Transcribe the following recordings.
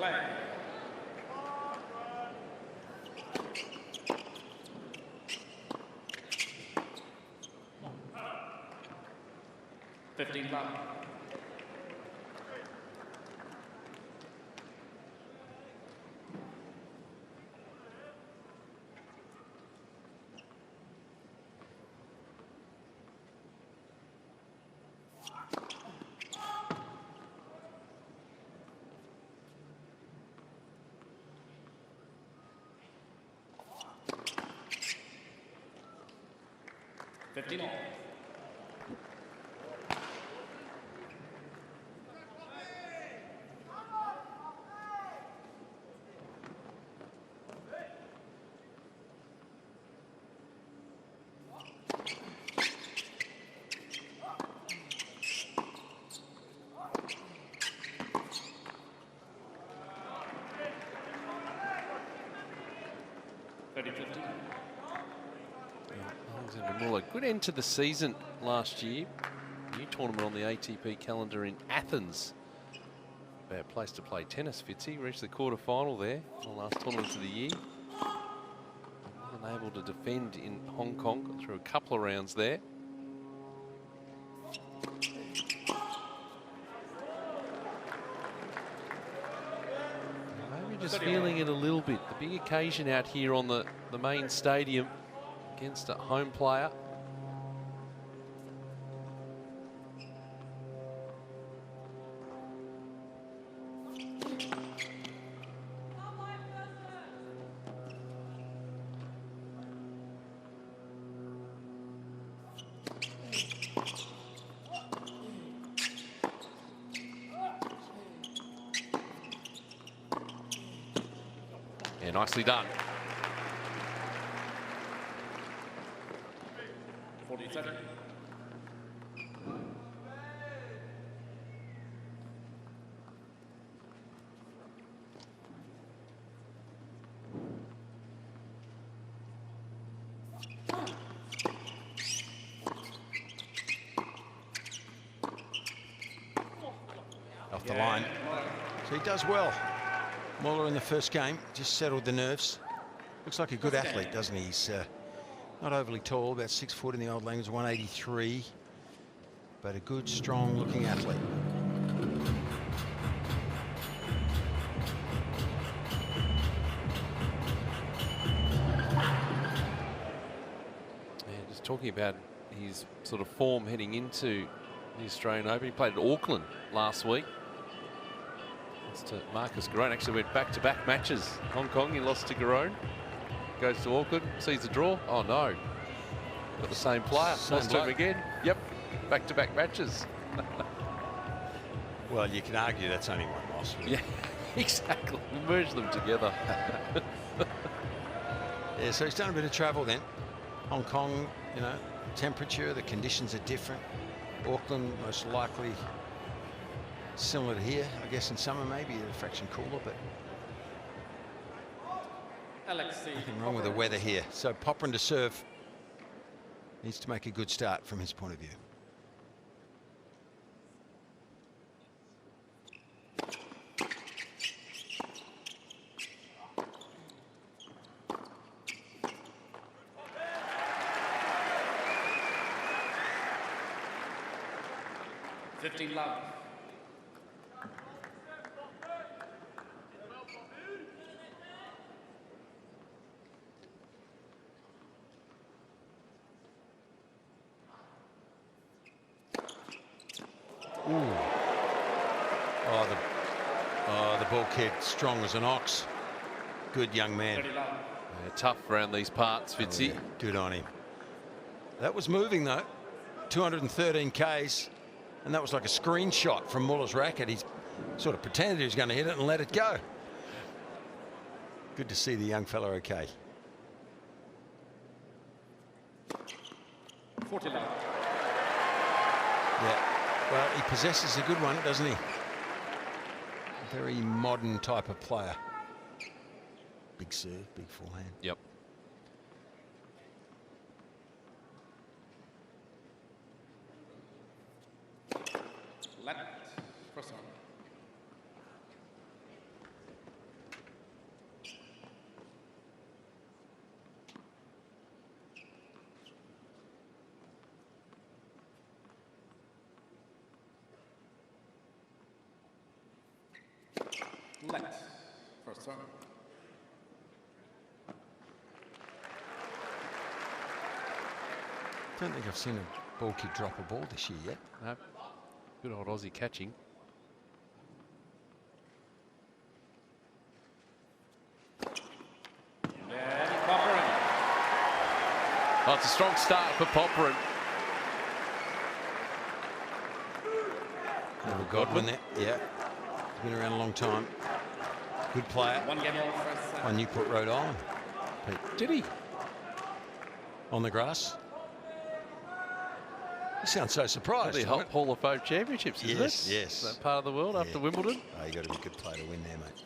play. $15 love. $15 all. Alexandre Muller, good end to the season last year. New tournament on the ATP calendar in Athens. Bad place to play tennis, Fitzy. Reached the quarter-final there, the last tournament of the year. Unable to defend in Hong Kong. Got through a couple of rounds there. Maybe just feeling it a little bit. The big occasion out here on the main stadium against a home player. Yeah, nicely done. 47. Off the line. So he does well. Muller in the first game just settled the nerves. Looks like a good athlete, doesn't he? He's not overly tall, about 6 foot in the old language, 183, but a good, strong-looking athlete. Yeah, just talking about his sort of form heading into the Australian Open. He played at Auckland last week. Lost to Marcus Garone. Actually went back-to-back matches. Hong Kong, he lost to Garone. Goes to Auckland, sees the draw. Oh no, got the same player. Lost to him again. Yep, back-to-back matches. Well, you can argue that's only one loss. Yeah, exactly. Merge them together. Yeah, so he's done a bit of travel then. Hong Kong, you know, temperature, the conditions are different. Auckland, most likely similar to here. I guess in summer maybe a fraction cooler, but Alexei nothing wrong with the weather here. So Popyrin to serve. Needs to make a good start from his point of view. $15 love. Ooh. Oh, the ball kid, strong as an ox. Good young man. Yeah, tough around these parts, Fitzy. Oh, yeah. Good on him. That was moving though. 213 Ks, and that was like a screenshot from Muller's racket. He's sort of pretended he was going to hit it and let it go. Good to see the young fella okay. 40 love. Yeah. Well, he possesses a good one, doesn't he? A very modern type of player. Big serve, big forehand. Yep. Left cross on. Let. First serve. Don't think I've seen a ball kid drop a ball this year yet. No. Good old Aussie catching. Yeah, Popyrin. Oh, it's a strong start for Popyrin. Never Godwin there. Yeah. He's been around a long time. Good player. One game all first set. On Newport, Rhode Island. Did he? On the grass. You sound so surprised. The Hall of Fame Championships, isn't Yes, it? yes. That part of the world after Wimbledon. Oh, you got to be a good player to win there, mate.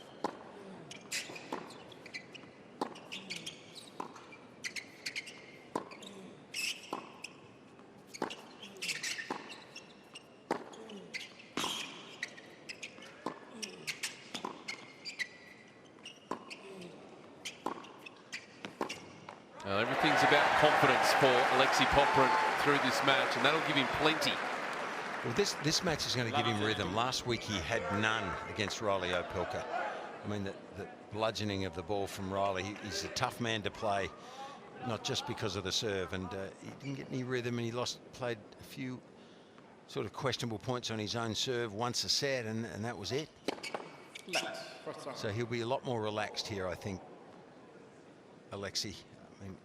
Everything's about confidence for Alexei Popyrin through this match, and that'll give him plenty. Well, this match is going to give him rhythm. Last week he had none against Riley Opelka. I mean, the bludgeoning of the ball from Riley, he's a tough man to play, not just because of the serve. And he didn't get any rhythm, and he played a few sort of questionable points on his own serve once a set, and that was it. Let. First serve. So he'll be a lot more relaxed here, I think, Alexei. I mean,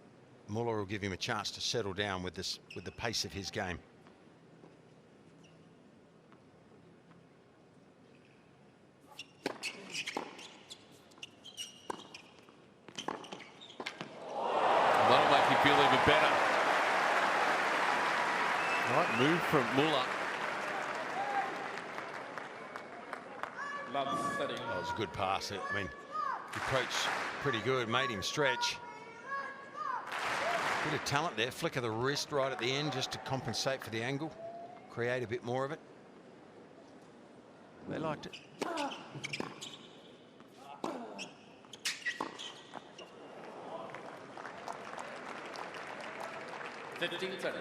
Muller will give him a chance to settle down with the pace of his game. That'll make him feel even better. Right move from Muller. Love setting. That was a good pass. I mean, the approach pretty good, made him stretch. Bit of talent there, flick of the wrist right at the end just to compensate for the angle, create a bit more of it. They liked it. $15-30.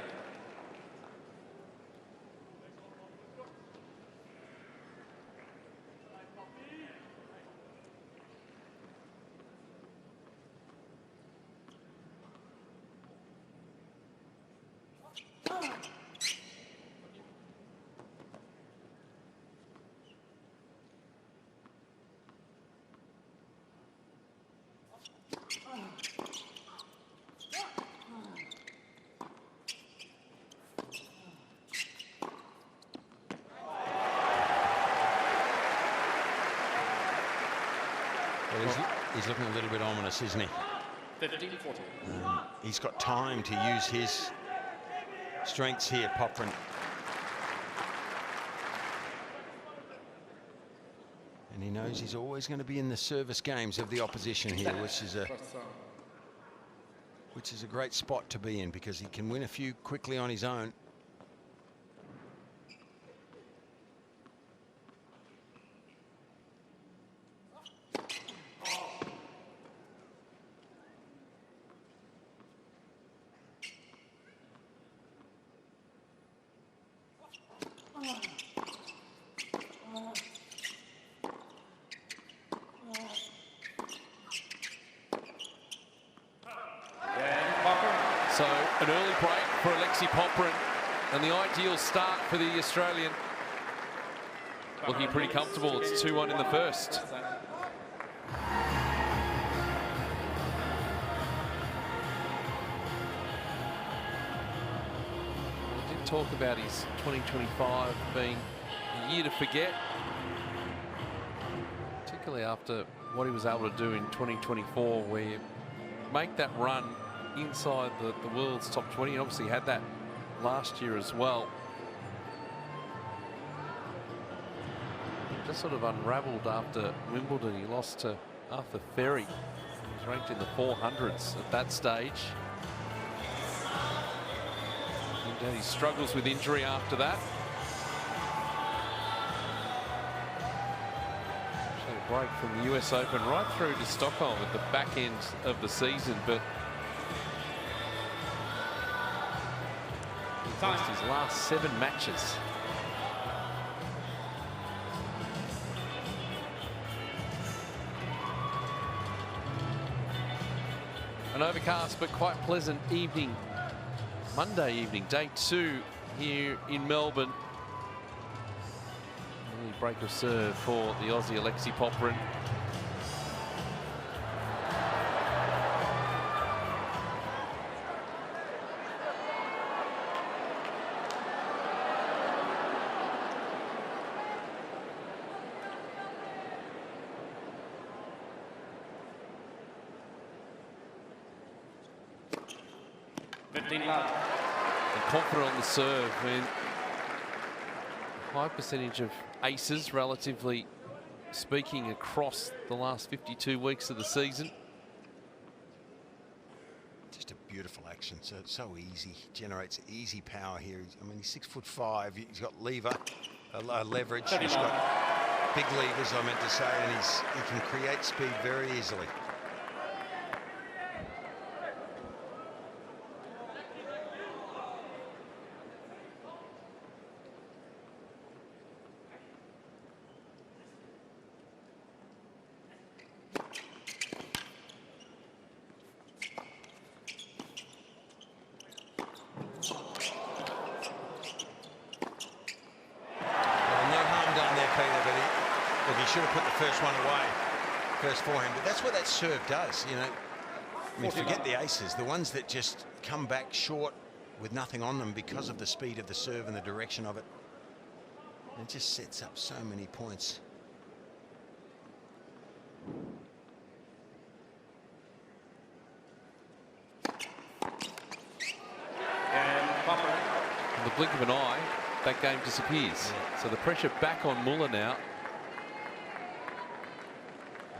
Well, he's looking a little bit ominous, isn't he? 15-40. He's got time to use his strengths here, Popyrin. And he knows he's always going to be in the service games of the opposition here, which is a great spot to be in because he can win a few quickly on his own. So an early break for Alexei Popyrin, and the ideal start for the Australian. Looking pretty comfortable. It's 2-1 in the first. We did talk about his 2025 being a year to forget, particularly after what he was able to do in 2024, where you make that run inside the world's top 20. He obviously had that last year as well. Just sort of unravelled after Wimbledon. He lost to Arthur Ferry. He was ranked in the 400s at that stage. And then he struggles with injury after that. Actually a break from the US Open right through to Stockholm at the back end of the season, but he's lost his last 7 matches. An overcast but quite pleasant evening, Monday evening, day 2 here in Melbourne. Early break of serve for the Aussie Alexei Popyrin. And confident on the serve. I mean, high percentage of aces, relatively speaking, across the last 52 weeks of the season. Just a beautiful action. So easy. Generates easy power here. I mean, he's 6'5". He's got leverage. He's got big levers, I meant to say, and he can create speed very easily. Should have put the first one away, first forehand, but that's what that serve does, you know. I mean, forget the aces, the ones that just come back short with nothing on them because of the speed of the serve and the direction of it. It just sets up so many points. In the blink of an eye, that game disappears. So the pressure back on Muller now.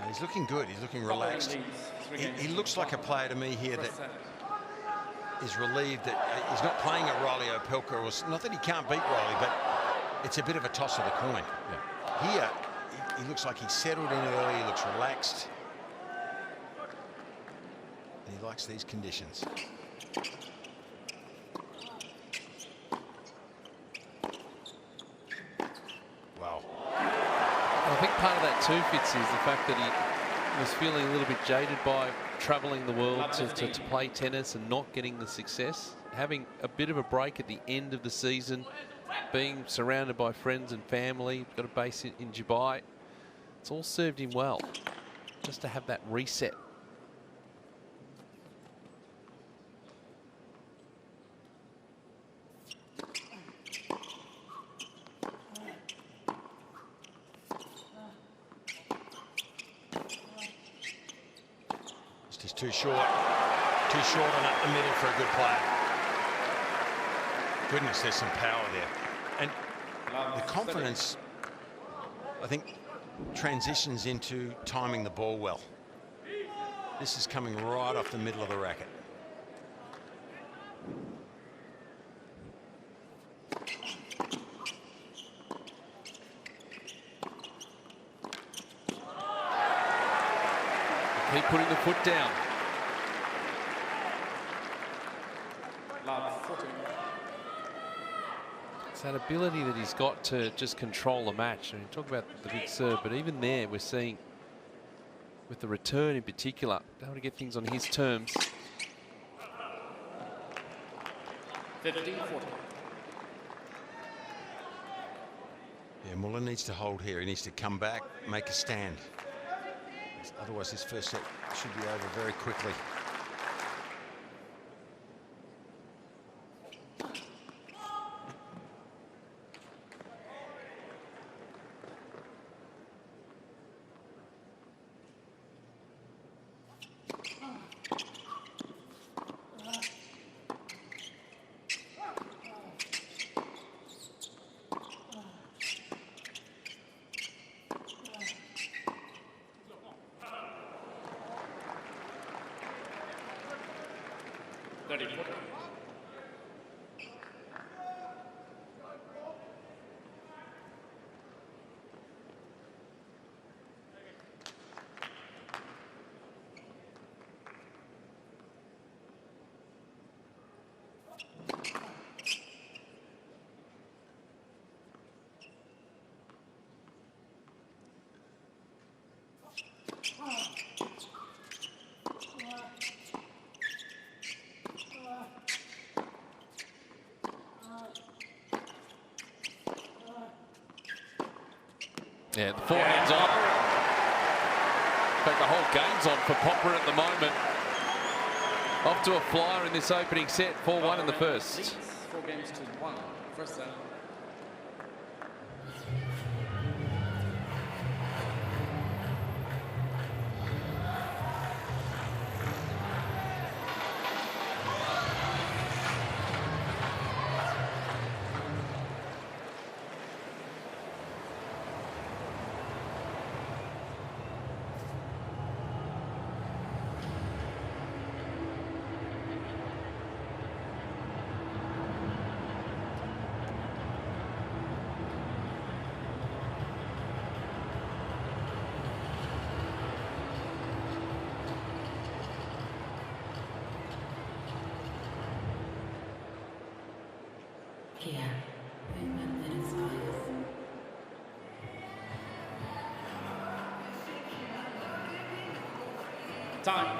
He's looking good. He's looking relaxed. He looks like a player to me here that is relieved that he's not playing a Riley Opelka. Or not that he can't beat Riley, but it's a bit of a toss of the coin. Yeah. Here, he looks like he's settled in early. He looks relaxed. And he likes these conditions. Wow. I think part of that too, Fitz, is the fact that he was feeling a little bit jaded by travelling the world to play tennis and not getting the success. Having a bit of a break at the end of the season, being surrounded by friends and family, got a base in Dubai. It's all served him well, just to have that reset. Too short and up the middle for a good player. Goodness, there's some power there. And the confidence, I think, transitions into timing the ball well. This is coming right off the middle of the racket. Keep putting the foot down. It's that ability that he's got to just control the match. And talk about the big serve, but even there we're seeing, with the return in particular, able to get things on his terms. 15-40. Yeah, Muller needs to hold here. He needs to come back, make a stand. Otherwise, this first set should be over very quickly. Yeah, the forehand's on. In fact, the whole game's on for Popyrin at the moment. Off to a flyer in this opening set, 4-1 in the first. 4 games to 1. First set. Time.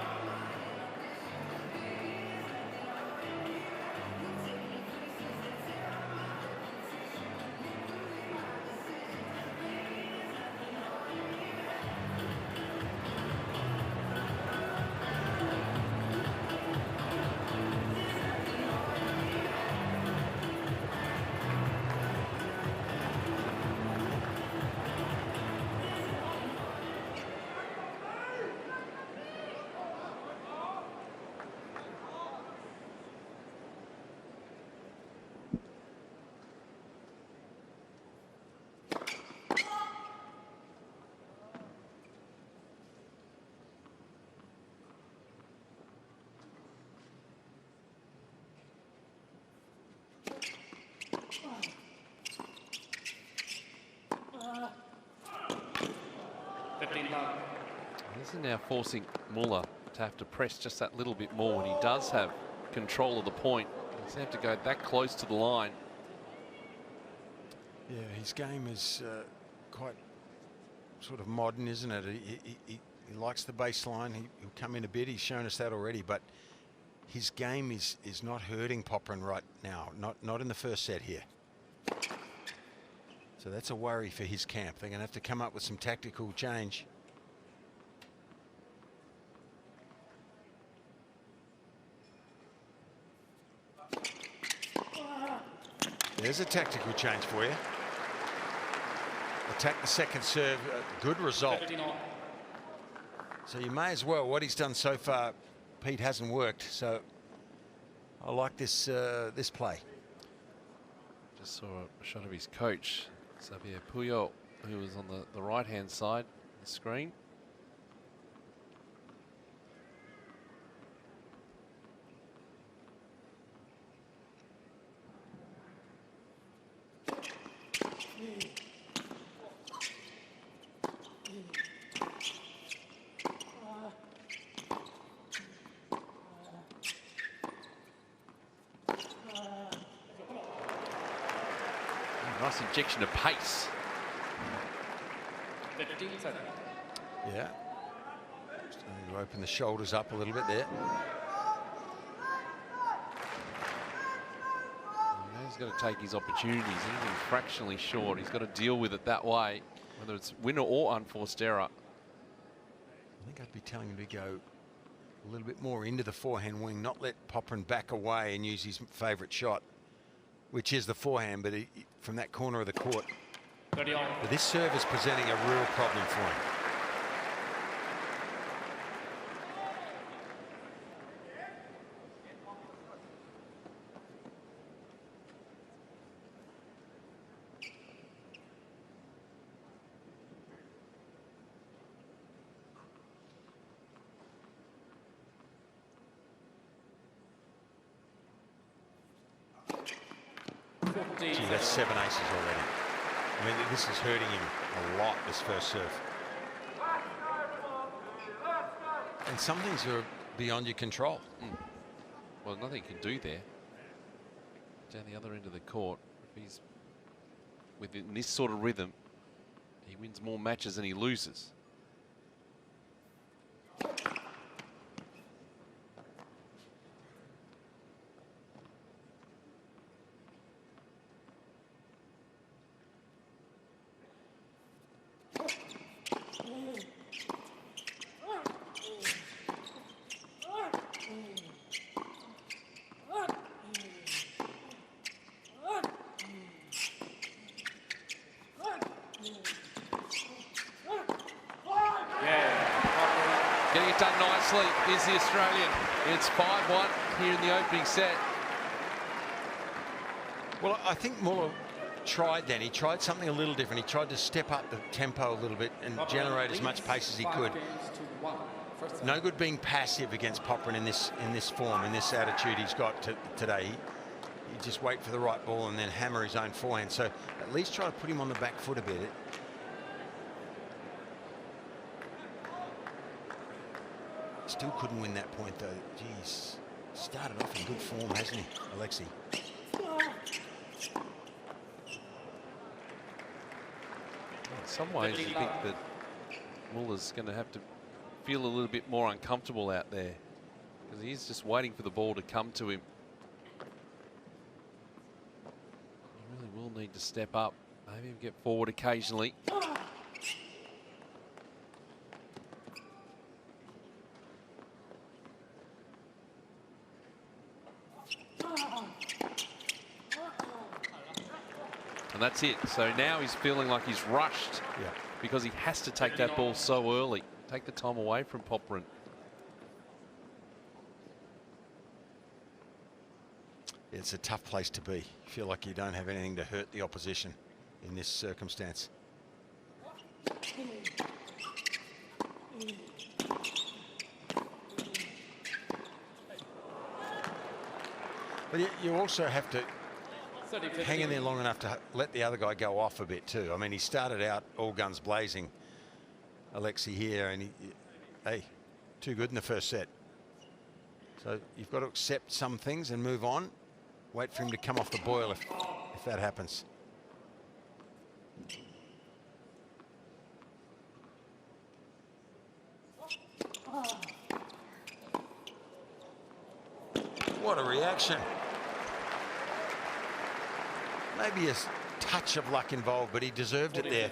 This is now forcing Muller to have to press just that little bit more when he does have control of the point. He's going to have to go that close to the line. Yeah, his game is quite sort of modern, isn't it? He likes the baseline. He'll come in a bit. He's shown us that already, but his game is not hurting Popyrin right now. Not in the first set here. So that's a worry for his camp. They're going to have to come up with some tactical change. There's a tactical change for you. Attack the second serve. Good result. So you may as well. What he's done so far, Pete, hasn't worked. So I like this this play. Just saw a shot of his coach, Xavier Puyol, who was on the right-hand side of the screen. Nice injection of pace. 15 seconds. Yeah. Starting to open the shoulders up a little bit there. He's got to take his opportunities. Even fractionally short, he's got to deal with it that way, whether it's winner or unforced error. I think I'd be telling him to go a little bit more into the forehand wing, not let Popyrin back away and use his favourite shot, which is the forehand, but from that corner of the court. But this serve is presenting a real problem for him. Gee, that's 7 aces already. I mean, this is hurting him a lot, this first serve. And some things are beyond your control. Well, nothing he can do there. Down the other end of the court, if he's within this sort of rhythm, he wins more matches than he loses. Getting it done nicely is the Australian. It's 5-1 here in the opening set. Well, I think Muller tried then. He tried something a little different. He tried to step up the tempo a little bit and generate as much pace as he could. No good being passive against Popyrin in this form, in this attitude he's got today. You just wait for the right ball and then hammer his own forehand. So at least try to put him on the back foot a bit. Still couldn't win that point though. Jeez, started off in good form, hasn't he, Alexei? In some ways, you think that Muller's going to have to feel a little bit more uncomfortable out there because he's just waiting for the ball to come to him. He really will need to step up, maybe get forward occasionally. And that's it. So now he's feeling like he's rushed because he has to take that ball so early. Take the time away from Popyrin. It's a tough place to be. You feel like you don't have anything to hurt the opposition in this circumstance. But you also have to hang in there long enough to let the other guy go off a bit too. I mean, he started out all guns blazing, Alexei here, and hey, too good in the first set. So you've got to accept some things and move on. Wait for him to come off the boil if that happens. What a reaction. Maybe a touch of luck involved, but he deserved it there.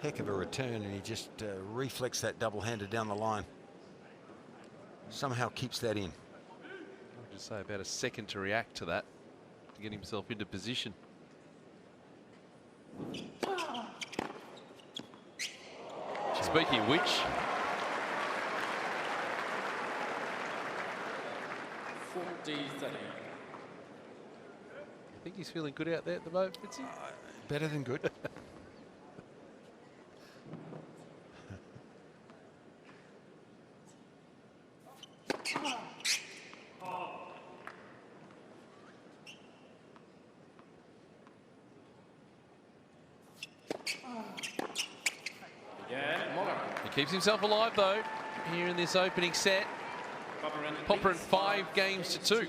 Heck of a return, and he just reflects that double-handed down the line. Somehow keeps that in. I'll just say about a second to react to that, to get himself into position. Speaking of which, 40-30. I think he's feeling good out there at the moment, Fitzy. Better than good. He keeps himself alive though here in this opening set. Popyrin 5 games to 2.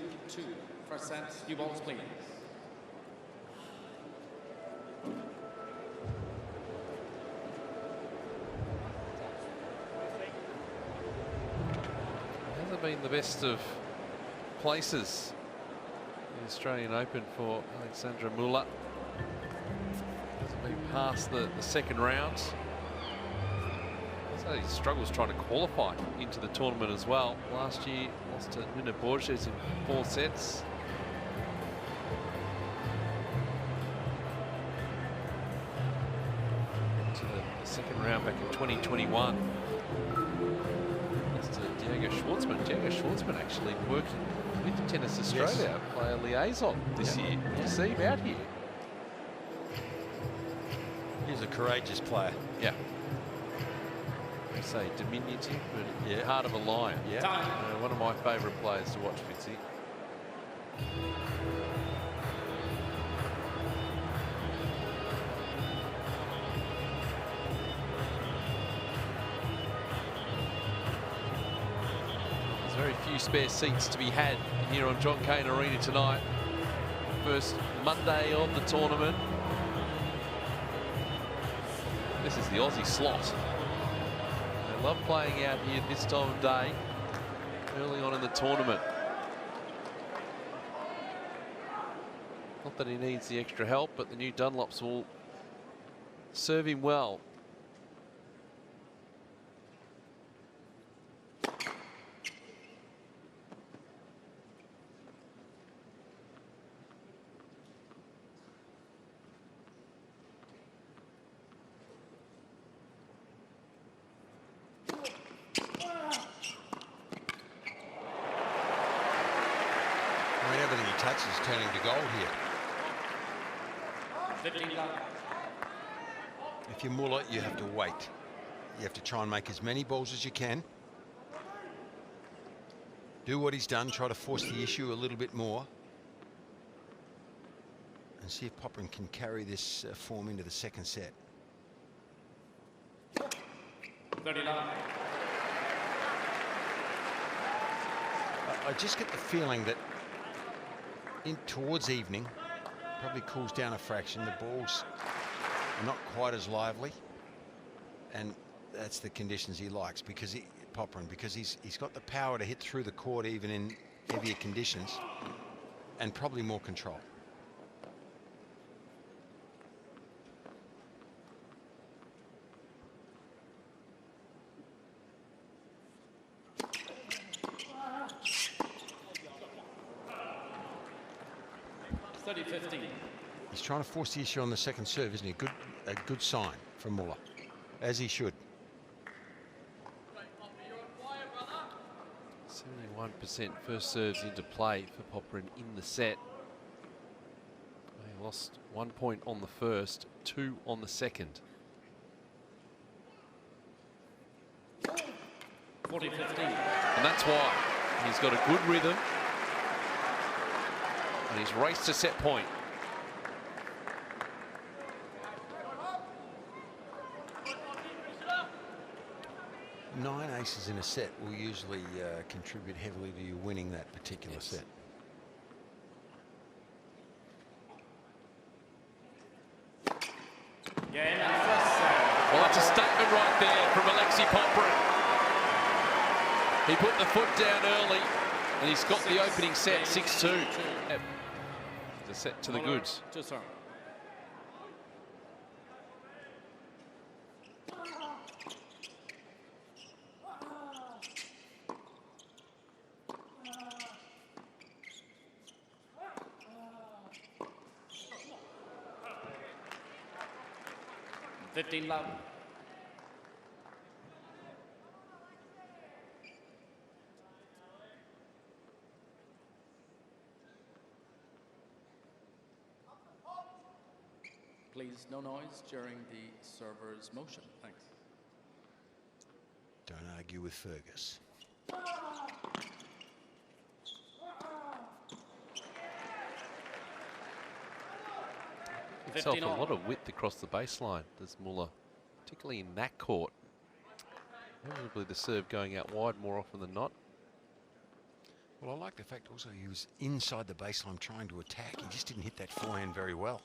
First set, new balls, please. Hasn't been the best of places in the Australian Open for Alexandre Muller. Hasn't been past the second round. So he struggles trying to qualify into the tournament as well. Last year, lost to Nuno Borges in 4 sets. To the second round back in 2021. Lost to Diego Schwartzman. Diego Schwartzman actually working with Tennis Australia, player liaison this year. Good to see him out here. He's a courageous player. Yeah. I say diminutive, but heart of a lion. Yeah. One of my favourite players to watch, Fitzy. There's very few spare seats to be had here on Cain Arena tonight. First Monday of the tournament. This is the Aussie slot. Love playing out here this time of day, early on in the tournament. Not that he needs the extra help, but the new Dunlops will serve him well. chances turning to gold here. 15 love. If you're Muller, you have to wait. You have to try and make as many balls as you can. Do what he's done, try to force the issue a little bit more. And see if Popyrin can carry this form into the second set. 30 love. I just get the feeling that towards evening, probably cools down a fraction. The balls are not quite as lively, and that's the conditions he likes, because Popyrin, because he's got the power to hit through the court even in heavier conditions, and probably more control. He's trying to force the issue on the second serve, isn't he? A good sign from Muller, as he should. 71% first serves into play for Popyrin in the set. He lost 1 point on the first, 2 on the second. 40-15. And that's why he's got a good rhythm. And he's raced to set point. Nine aces in a set will usually contribute heavily to you winning that particular set. Well, that's a statement right there from Alexei Popyrin. He put the foot down early, and he's got the opening set 6-2. The set to the goods. Love. Please, no noise during the server's motion. Thanks. Don't argue with Fergus. Himself a lot of width across the baseline, does Muller, particularly in that court. Probably the serve going out wide more often than not. Well, I like the fact also he was inside the baseline trying to attack. He just didn't hit that forehand very well.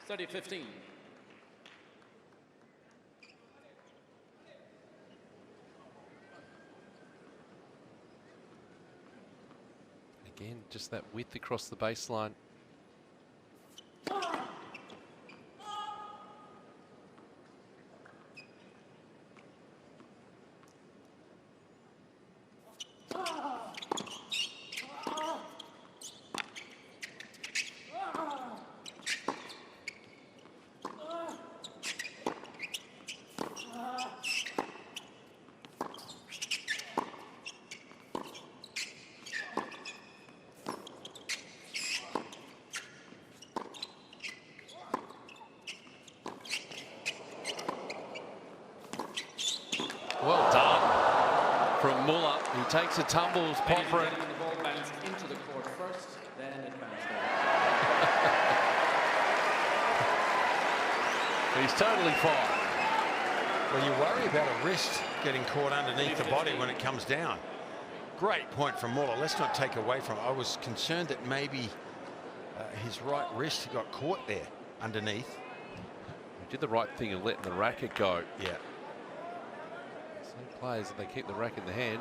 Study 15. Again, just that width across the baseline. Well done from Muller, who takes a tumble as Popyrin. The ball bounced into the court first, then it bounced out. He's totally fine. Well, you worry about a wrist getting caught underneath the body when it comes down. Great point from Muller. Let's not take away from it. I was concerned that maybe his right wrist got caught there underneath. He did the right thing of letting the racket go. Yeah. Some players, they keep the racket in the hand.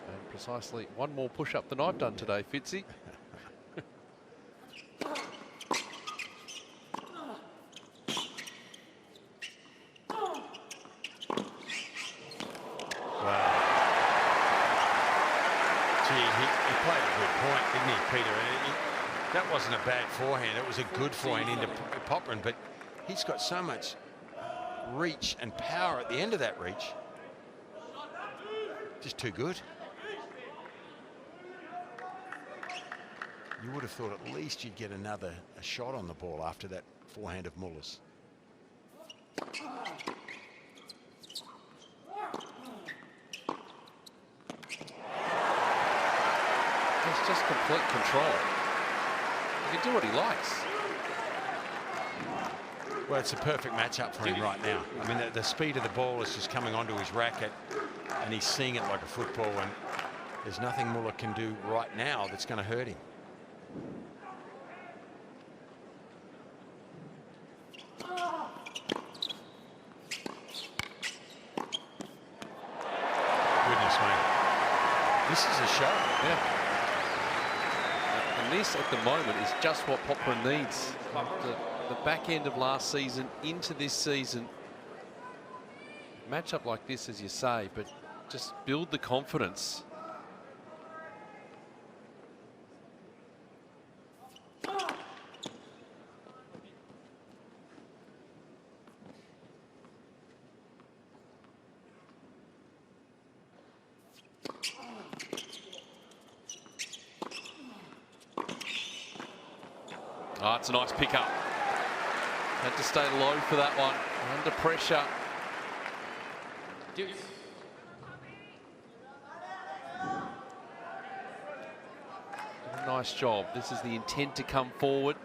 And precisely one more push-up than I've done today, Fitzy. Gee, he played a good point, didn't he, Peter? That wasn't a bad forehand. It was a good forehand into Popyrin, but he's got so much reach and power at the end of that reach. Just too good. You would have thought at least you'd get a shot on the ball after that forehand of Muller's. It's just complete control. He can do what he likes. Well, it's a perfect matchup for him right now. I mean, the speed of the ball is just coming onto his racket, and he's seeing it like a football, and there's nothing Muller can do right now that's going to hurt him. Goodness me. This is a show. Yeah. And this, at the moment, is just what Popyrin needs. The back end of last season into this season. Match up like this, as you say, but just build the confidence. Oh, it's a nice pickup. Had to stay low for that one. Under pressure. Deuce. Nice job. This is the intent to come forward.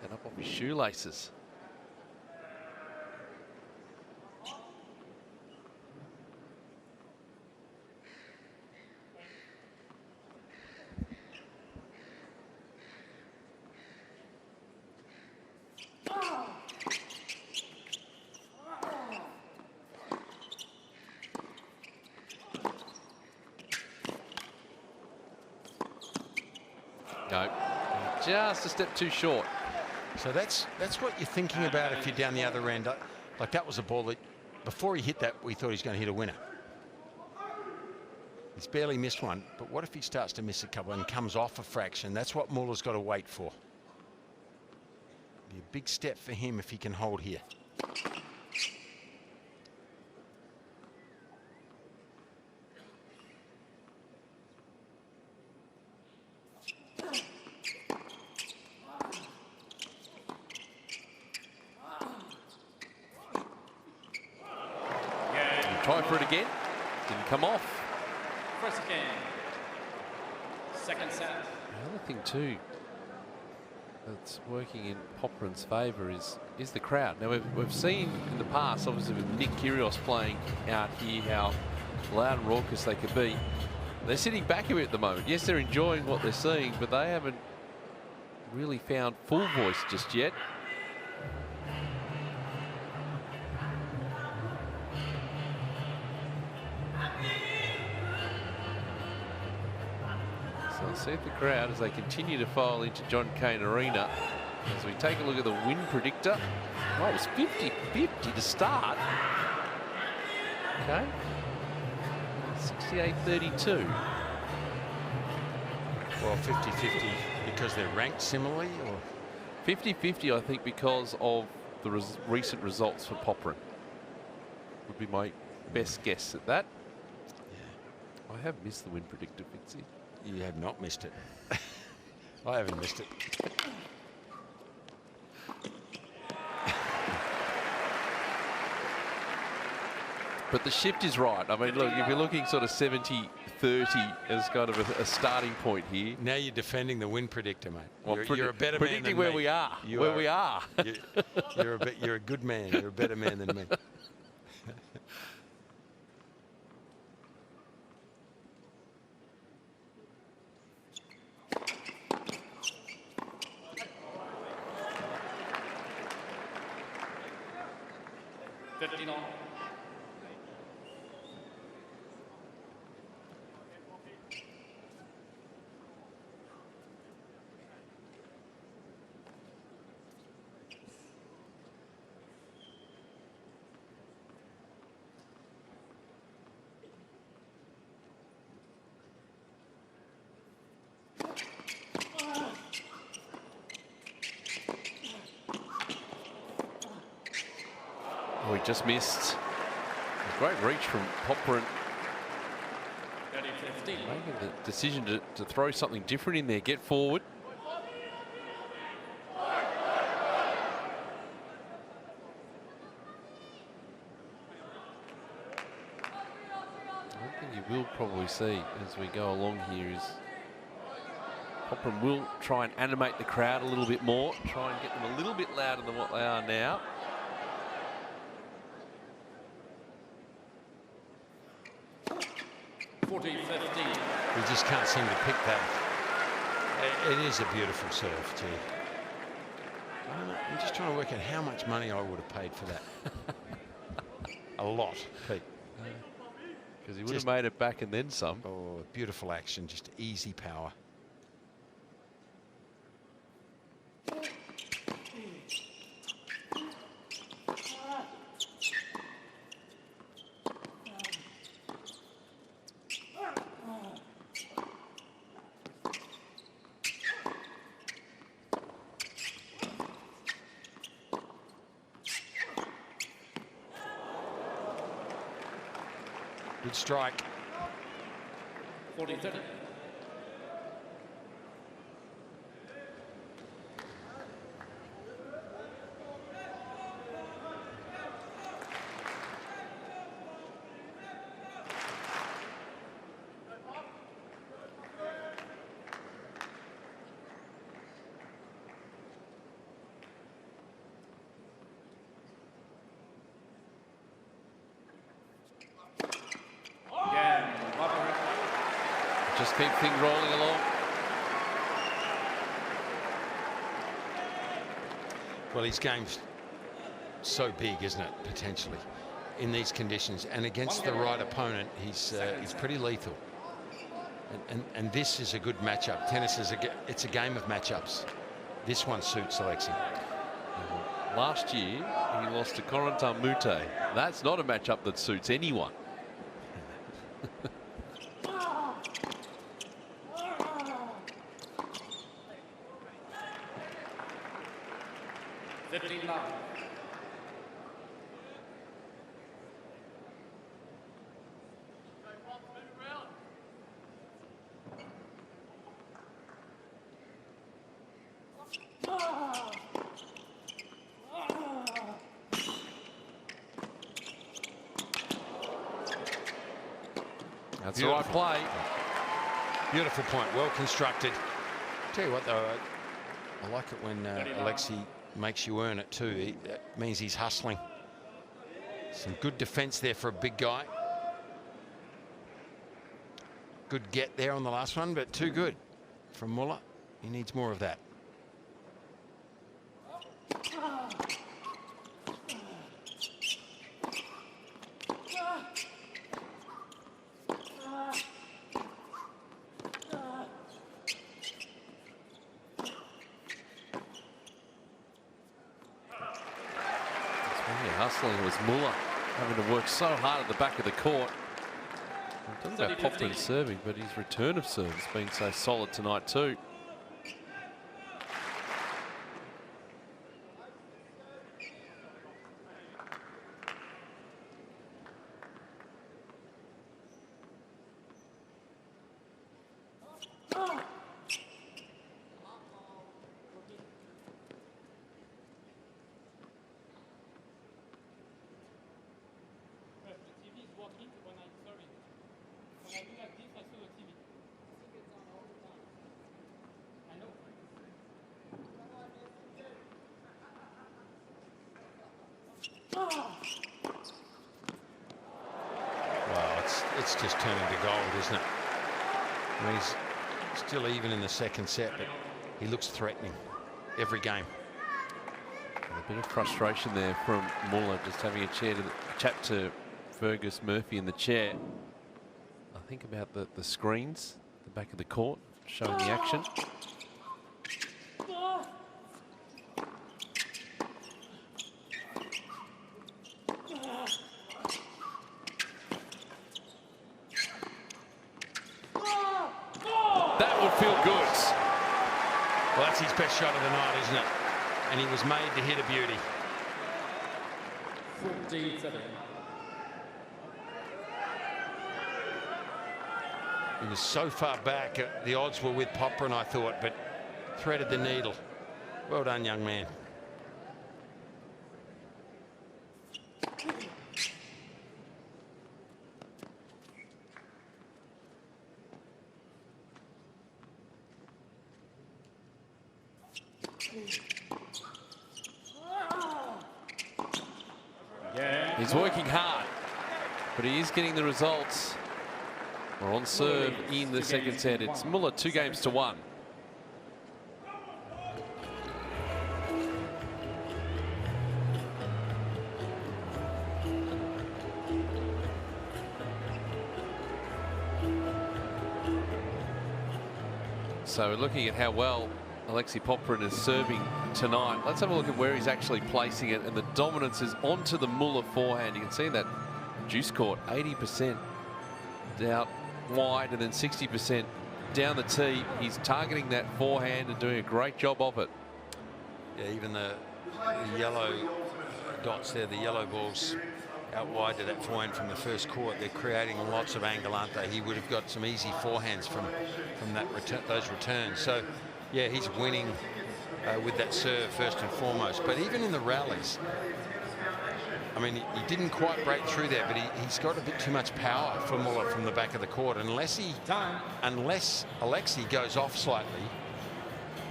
And up off his shoelaces. No, just a step too short. So that's what you're thinking about if you're down the other end. Like, that was a ball that, before he hit that, we thought he was going to hit a winner. He's barely missed one, but what if he starts to miss a couple and comes off a fraction? That's what Muller's got to wait for. Be a big step for him if he can hold here. Try for it again. Didn't come off. First game. Second set. The other thing too that's working in Popyrin's favour is the crowd. Now we've seen in the past, obviously with Nick Kyrgios playing out here, how loud and raucous they could be. They're sitting back a bit at the moment. Yes, they're enjoying what they're seeing, but they haven't really found full voice just yet. See if the crowd, as they continue to file into Cain Arena, as we take a look at the win predictor. Oh, it was 50-50 to start. Okay. 68-32. Well, 50-50 because they're ranked similarly, or 50-50, I think, because of the recent results for Popyrin. Would be my best guess at that. Yeah. I have missed the win predictor, Fitzy. You have not missed it. I haven't missed it. But the shift is right. I mean, look, if you're looking sort of 70-30 as kind of a starting point here. Now you're defending the win predictor, mate. Well, you're a better man than me. Predicting where we are. Where we are. You're a good man. You're a better man than me. Oh, he just missed. A great reach from Popyrin. 30-15. Making the decision to throw something different in there, get forward. One thing you will probably see as we go along here is Popyrin will try and animate the crowd a little bit more, try and get them a little bit louder than what they are now. We just can't seem to pick that. It is a beautiful serve, too. I'm just trying to work out how much money I would have paid for that. A lot, Pete. Because he would have made it back and then some. Oh, beautiful action, just easy power. Good strike. 40-30. Just keep things rolling along. Well, his game's so big, isn't it, potentially, in these conditions. And against the right opponent, he's pretty lethal. And this is a good matchup. Tennis is it's a game of matchups. This one suits Alexei. Last year, he lost to Corentin Moutet. That's not a matchup that suits anyone. 15 love. That's the right play. Beautiful point, well constructed. Tell you what, though, I like it when Alexei makes you earn it too. That means he's hustling. Some good defense there for a big guy. Good get there on the last one, but too good from Muller. He needs more of that. Hustling was Muller having to work so hard at the back of the court. I'm talking about Popyrin serving, but his return of serve has been so solid tonight too. It's just turning to gold, isn't it? I mean, he's still even in the second set, but he looks threatening every game. And a bit of frustration there from Muller, just having a chat to Fergus Murphy in the chair. I think about the screens, the back of the court, showing the action. Well, that's his best shot of the night, isn't it? And he was made to hit a beauty. 47. He was so far back, the odds were with Popyrin, I thought, but threaded the needle. Well done, young man. He's working hard, but he is getting the results. We're on serve in the second set. It's Muller 2-1. So we're looking at how well Alexei Popyrin is serving tonight. Let's have a look at where he's actually placing it, and the dominance is onto the Muller forehand. You can see that juice court, 80% out wide and then 60% down the tee. He's targeting that forehand and doing a great job of it. Yeah, even the yellow dots there, the yellow balls out wide to that forehand from the first court. They're creating lots of angle, aren't they? He would have got some easy forehands from that those returns. So yeah, he's winning with that serve first and foremost. But even in the rallies, I mean, he didn't quite break through there, but he's got a bit too much power for Muller from the back of the court. Unless Alexei goes off slightly,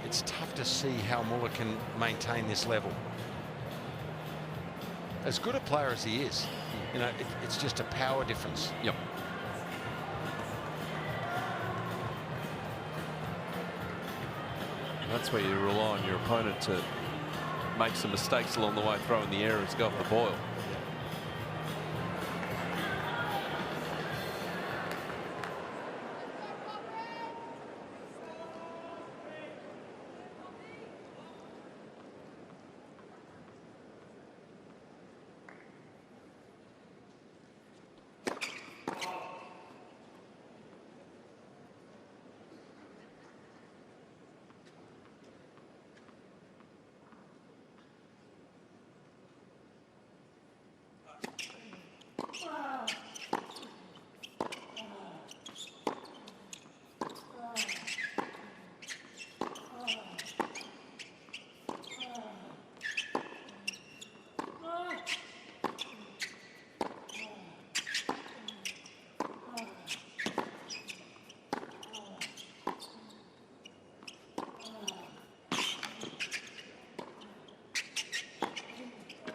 it's tough to see how Muller can maintain this level. As good a player as he is, you know, it's just a power difference. Yep. That's where you rely on your opponent to make some mistakes along the way, throwing the errors, go off the boil.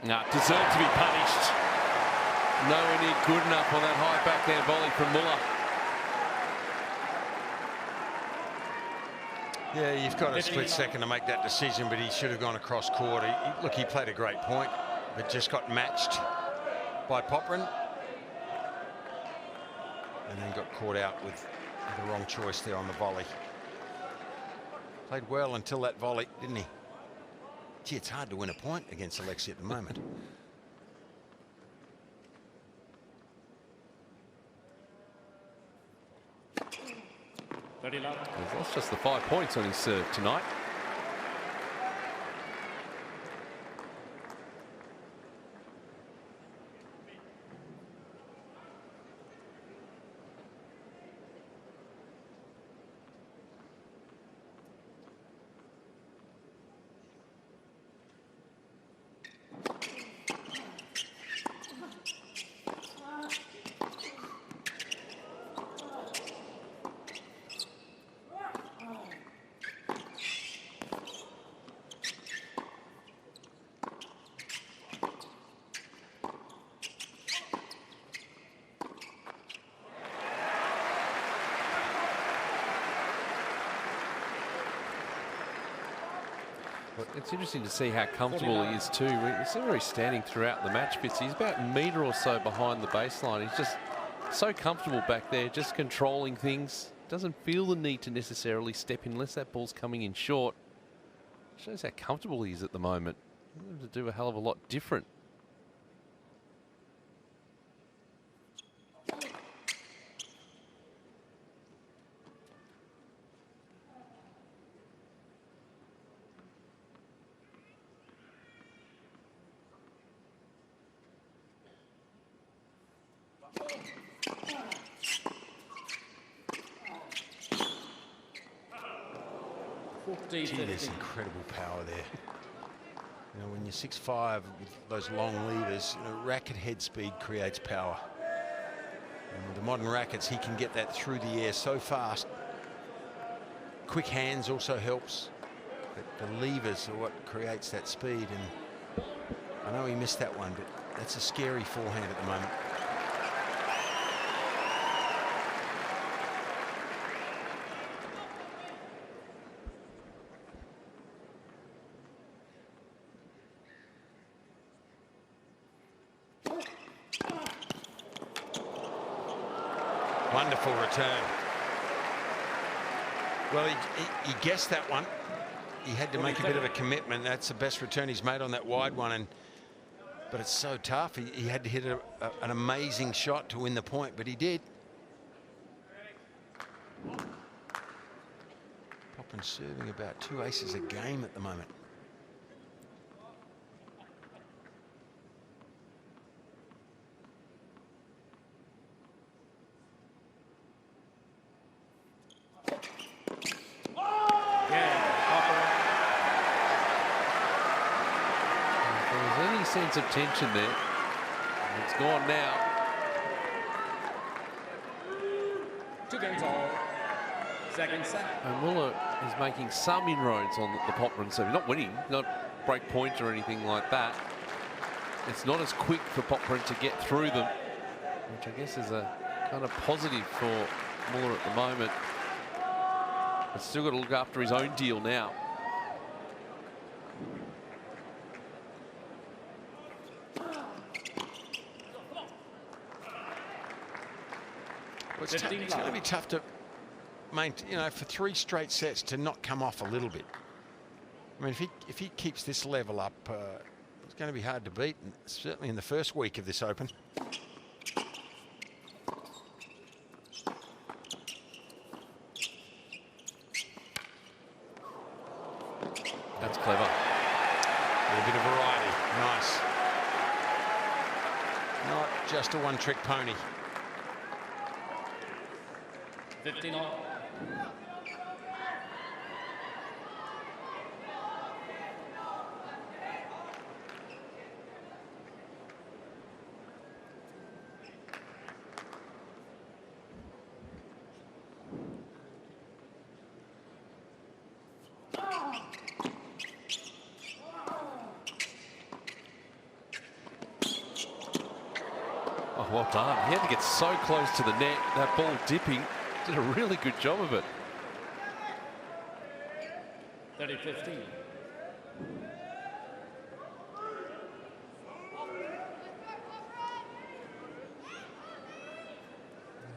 No, deserved to be punished. Nowhere near good enough on that high backhand volley from Muller. Yeah, you've got a split second to make that decision, but he should have gone across court. Look, he played a great point, but just got matched by Popyrin. And then got caught out with the wrong choice there on the volley. Played well until that volley, didn't he? Gee, it's hard to win a point against Alexei at the moment. He's lost just the 5 points on his serve tonight. It's interesting to see how comfortable he is too. You see where he's standing throughout the match, Fitz. He's about a metre or so behind the baseline. He's just so comfortable back there, just controlling things. Doesn't feel the need to necessarily step in unless that ball's coming in short. Shows how comfortable he is at the moment. He's going to do a hell of a lot different. Gee, there's incredible power there. You know, when you're 6'5" with those long levers, you know, racket head speed creates power. And with the modern rackets, he can get that through the air so fast. Quick hands also helps. But the levers are what creates that speed. And I know he missed that one, but that's a scary forehand at the moment. Wonderful return. Well, he guessed that one. He had to make a bit of a commitment. That's the best return he's made on that wide one. But it's so tough. He had to hit an amazing shot to win the point, but he did. Popyrin serving about 2 aces a game at the moment. Sense of tension there. It's gone now. 2 games all. Second set. And Muller is making some inroads on the Popyrin serve. Not winning, not break point or anything like that. It's not as quick for Popyrin to get through them, which I guess is a kind of positive for Muller at the moment. But still got to look after his own deal now. It's going to be tough to maintain, you know, for 3 straight sets to not come off a little bit. I mean, if he keeps this level up, it's going to be hard to beat, certainly in the first week of this Open. That's clever. A bit of variety. Nice. Not just a one-trick pony. 15 all. Oh, well done. He had to get so close to the net, that ball dipping. Did a really good job of it. 30-15.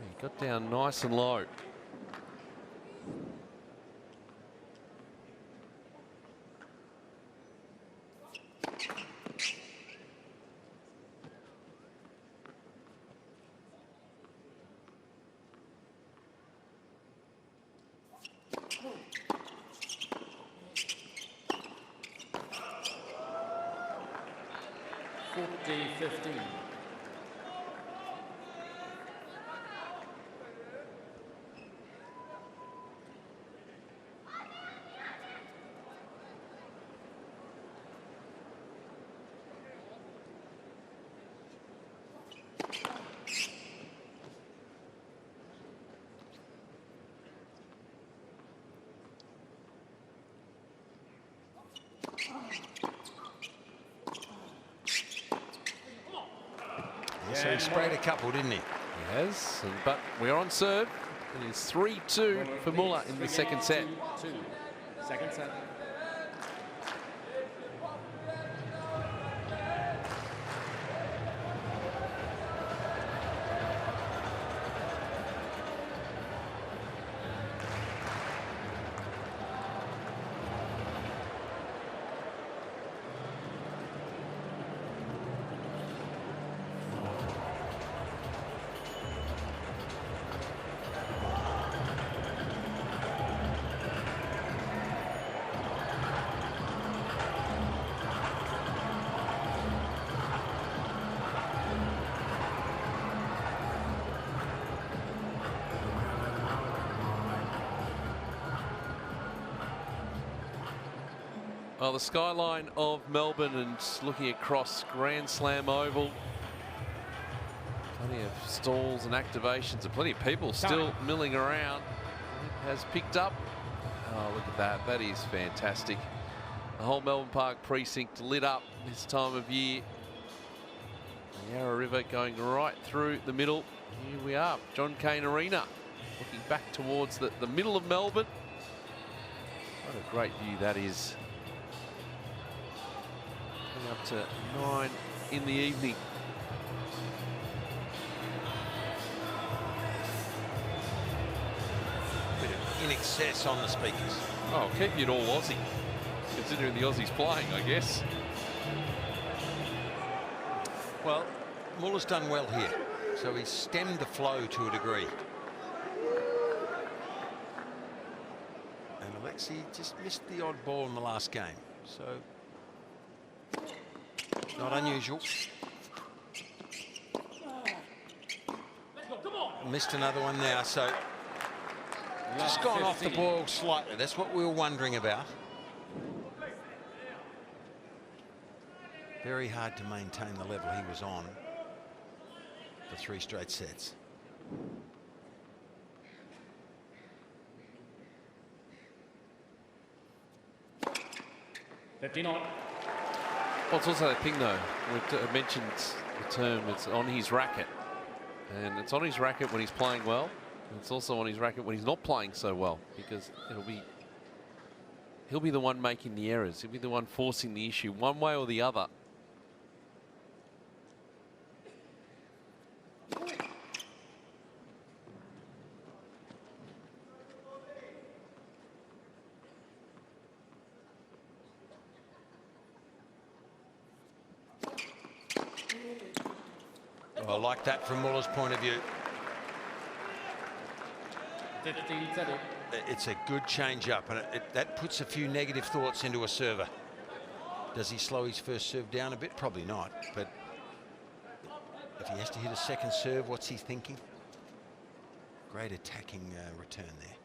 He got down nice and low. So he sprayed a couple, didn't he? He has, but we are on serve. It is 3-2 for Muller in the second set. Second set. Well, the skyline of Melbourne and looking across Grand Slam Oval. Plenty of stalls and activations and plenty of people still milling around. It has picked up. Oh, look at that. That is fantastic. The whole Melbourne Park precinct lit up this time of year. The Yarra River going right through the middle. Here we are, John Cain Arena. Looking back towards the middle of Melbourne. What a great view that is. Coming up to 9 in the evening. Bit of in excess on the speakers. Oh, keep it all Aussie. Considering the Aussies playing, I guess. Well, Muller's done well here. So he's stemmed the flow to a degree. And Alexei just missed the odd ball in the last game. So, not unusual. Missed another one now, so just gone off the ball slightly. That's what we were wondering about. Very hard to maintain the level he was on for 3 straight sets. Well, it's also that thing, though. We mentioned the term, it's on his racket. And it's on his racket when he's playing well. And it's also on his racket when he's not playing so well. Because he'll be the one making the errors. He'll be the one forcing the issue one way or the other. I like that from Muller's point of view. It's a good change-up, and that puts a few negative thoughts into a server. Does he slow his first serve down a bit? Probably not, but if he has to hit a second serve, what's he thinking? Great attacking return there.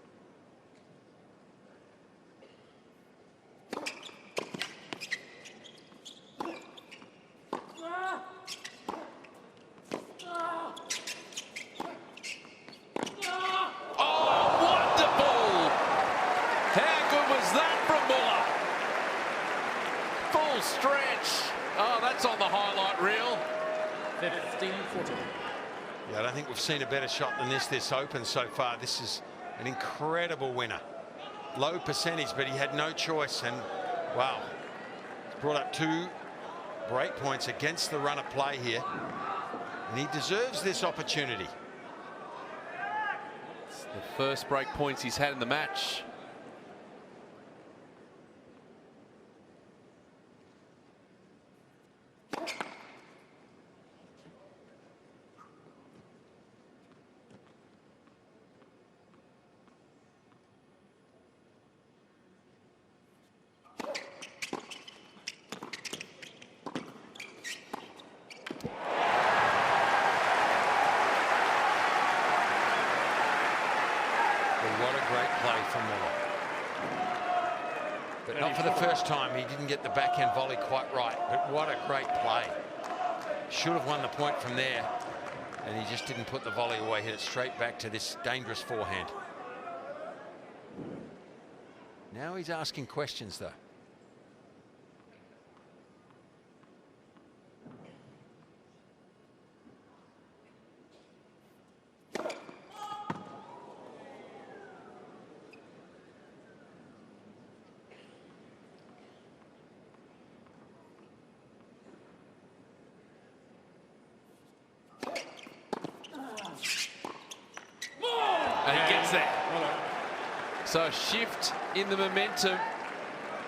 Yeah, I don't think we've seen a better shot than this Open so far. This is an incredible winner. Low percentage, but he had no choice, and wow, he's brought up 2 break points against the run of play here, and he deserves this opportunity. It's the first break points he's had in the match. Time he didn't get the backhand volley quite right, but what a great play. Should have won the point from there, and he just didn't put the volley away, hit it straight back to this dangerous forehand. Now he's asking questions, though. So a shift in the momentum.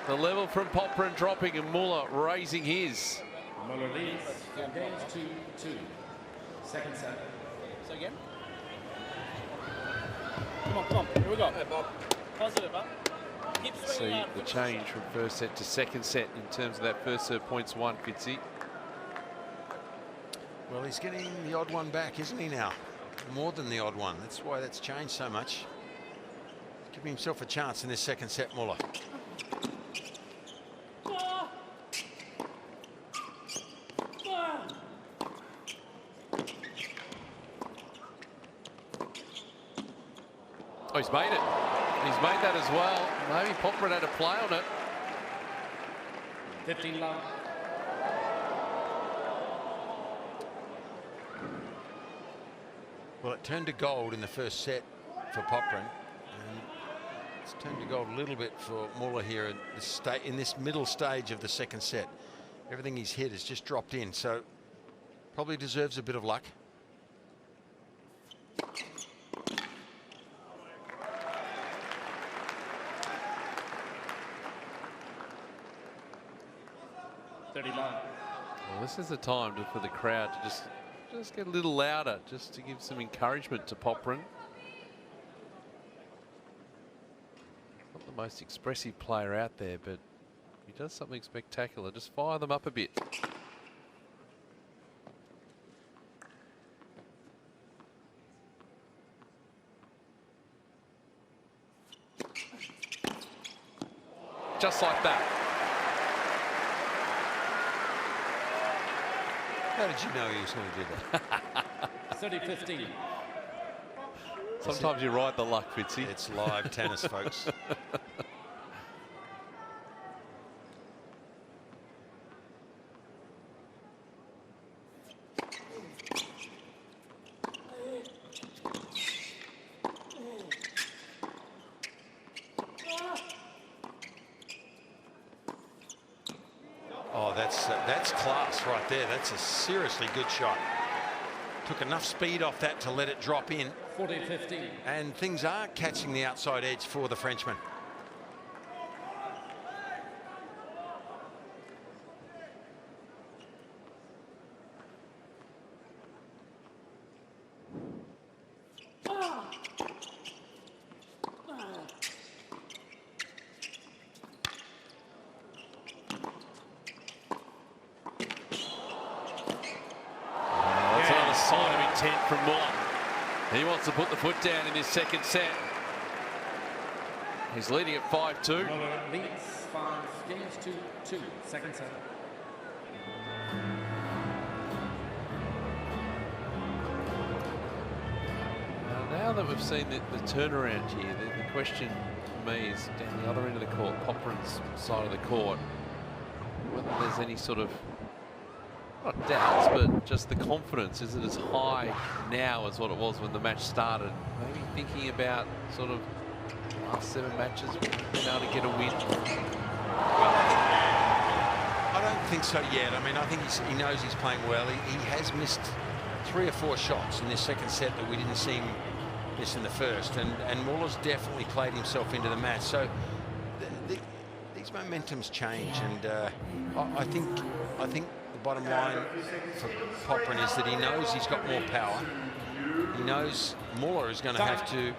The level from Popyrin dropping and Muller raising his. Muller leads games 2-2. Second set. So again. Come on. Here we go. Hey, Bob. Positive, huh? See the change from first set to second set in terms of that first serve points won, Fitzy. Well, he's getting the odd one back, isn't he now? More than the odd one. That's why that's changed so much. Giving himself a chance in this second set, Muller. Oh, he's made it. He's made that as well. Maybe Popyrin had a play on it. 15 love. Well, it turned to gold in the first set for Popyrin. And it's turned to gold a little bit for Muller here in this middle stage of the second set. Everything he's hit has just dropped in, so probably deserves a bit of luck. Well, this is the time for the crowd to just get a little louder, just to give some encouragement to Popyrin. Not the most expressive player out there, but he does something spectacular. Just fire them up a bit. Just like that. How did you know he was going to do that? 30-15. Sometimes you ride the luck, Fitzy. It's live tennis, folks. Oh, that's class right there. That's a seriously good shot. Took enough speed off that to let it drop in. 40-15. And things are catching the outside edge for the Frenchman. From Muller. He wants to put the foot down in his second set. He's leading at 5-2. Muller leads 5-2, second set. Now that we've seen the turnaround here, the question for me is down the other end of the court, Popyrin's side of the court, whether there's any sort of, not doubts, but just the confidence. Is it as high now as what it was when the match started? Maybe thinking about sort of the last 7 matches, being able to get a win. I don't think so yet. I mean, I think he knows he's playing well. He has missed 3 or 4 shots in this second set that we didn't see him miss in the first. And Muller's definitely played himself into the match. So these momentums change. And I think the bottom line for Popyrin is that he knows he's got more power. He knows Muller is going to have to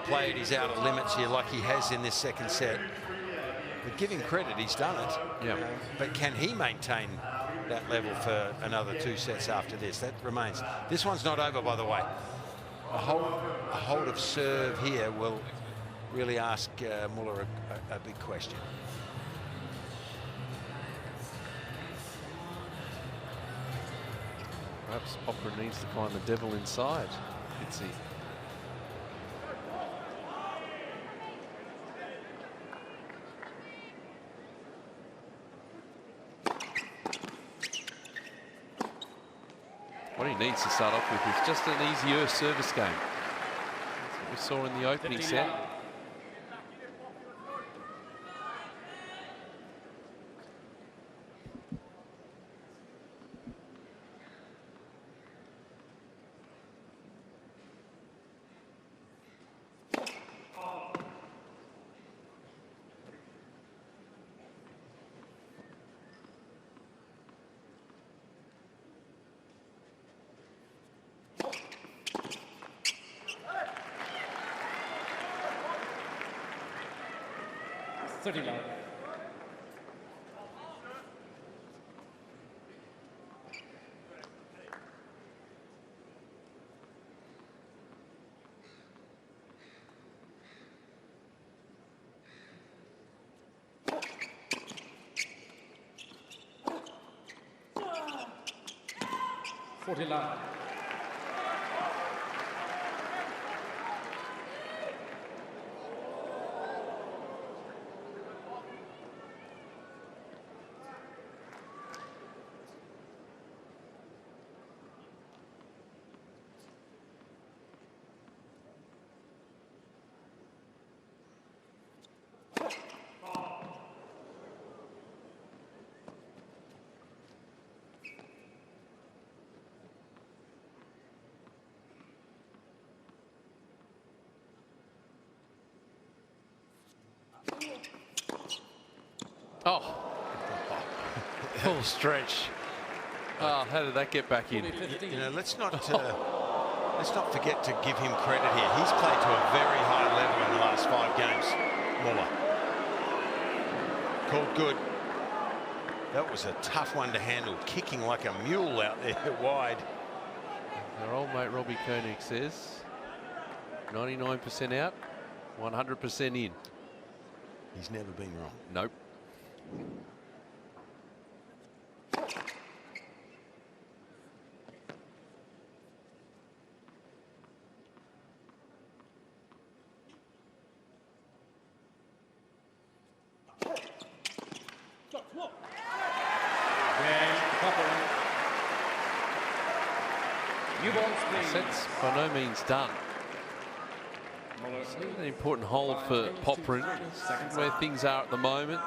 play at his outer limits here like he has in this second set. But give him credit, he's done it. Yeah. But can he maintain that level for another 2 sets after this? That remains. This one's not over, by the way. A hold of serve here will really ask Muller a big question. Perhaps Popyrin needs to find the devil inside. Let's see. What he needs to start off with is just an easier service game. That's what we saw in the opening set. Oh, full stretch. Oh, how did that get back in? You know, let's not forget to give him credit here. He's played to a very high level in the last 5 games. Muller. Called good. That was a tough one to handle, kicking like a mule out there wide. Our old mate Robbie Koenig says 99% out, 100% in. He's never been wrong. Nope. Set's by no means done. It's an important hold for Popyrin, where things are at the moment.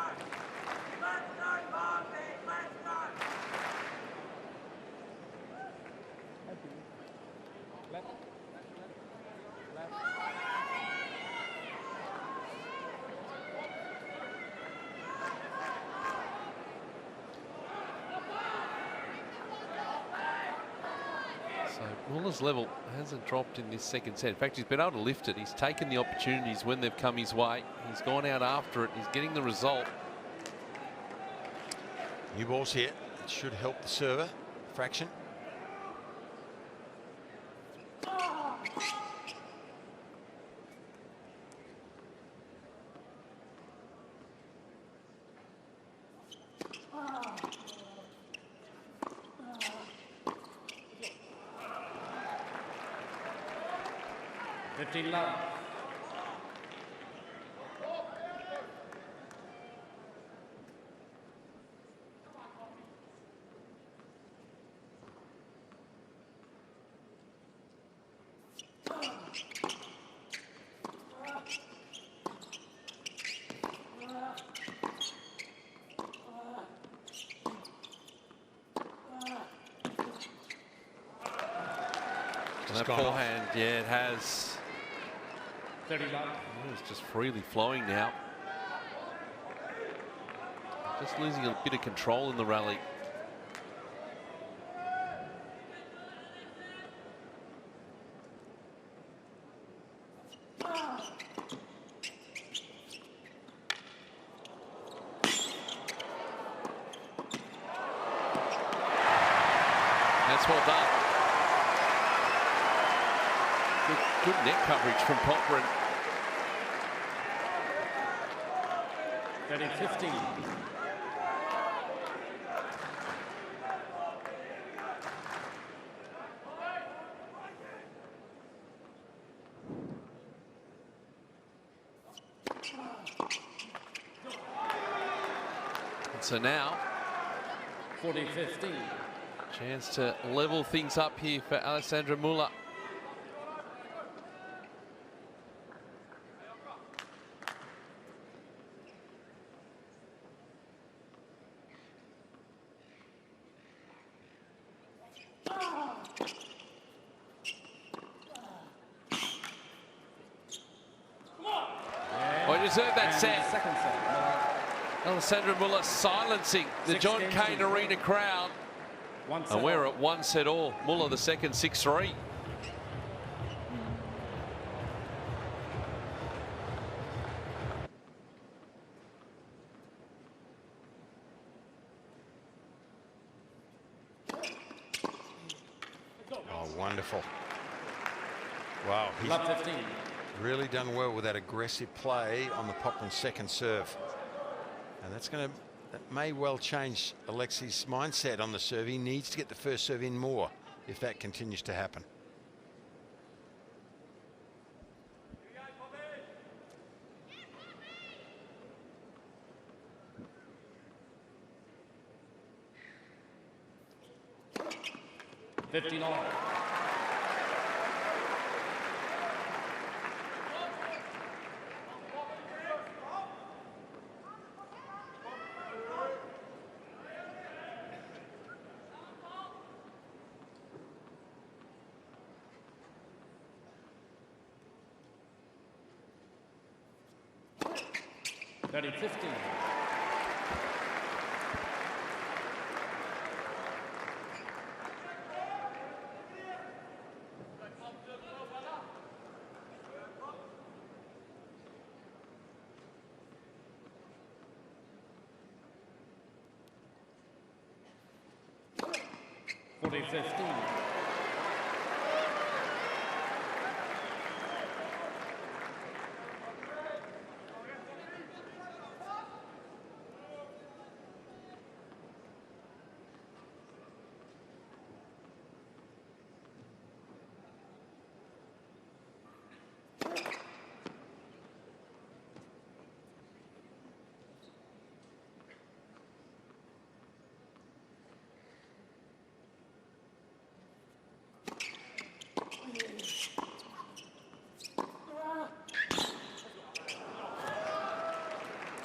Muller's level hasn't dropped in this second set. In fact, he's been able to lift it. He's taken the opportunities when they've come his way. He's gone out after it. He's getting the result. New balls here. It should help the server. Fraction. Love. That forehand, yeah, it has. 30 love. It's just freely flowing now. Just losing a bit of control in the rally. That's well done. Good net coverage from Popyrin. 30-15. And so now 40-15. Chance to level things up here for Alexandre Muller. Well, he deserved that set. Second set. Alexandre Muller silencing the John Cain Arena crowd. And we're at 1 set all. Muller the second, 6-3. Oh, wonderful. Wow, he's Love 15. really done well with that aggressive play on the Popyrin second serve. And that may well change Alexei's mindset on the serve. He needs to get the first serve in more if that continues to happen. $50. $30-15. 40-15.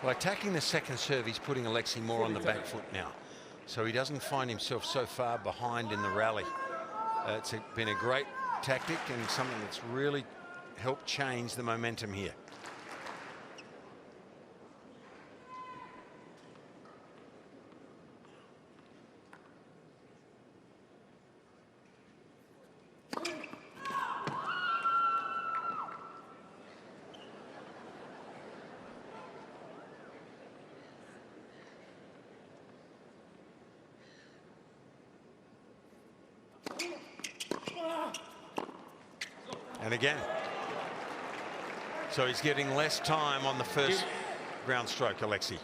By attacking the second serve, he's putting Alexei more on the back foot now, so he doesn't find himself so far behind in the rally. It's been a great tactic and something that's really helped change the momentum here. And again. So he's getting less time on the first ground stroke, Alexei.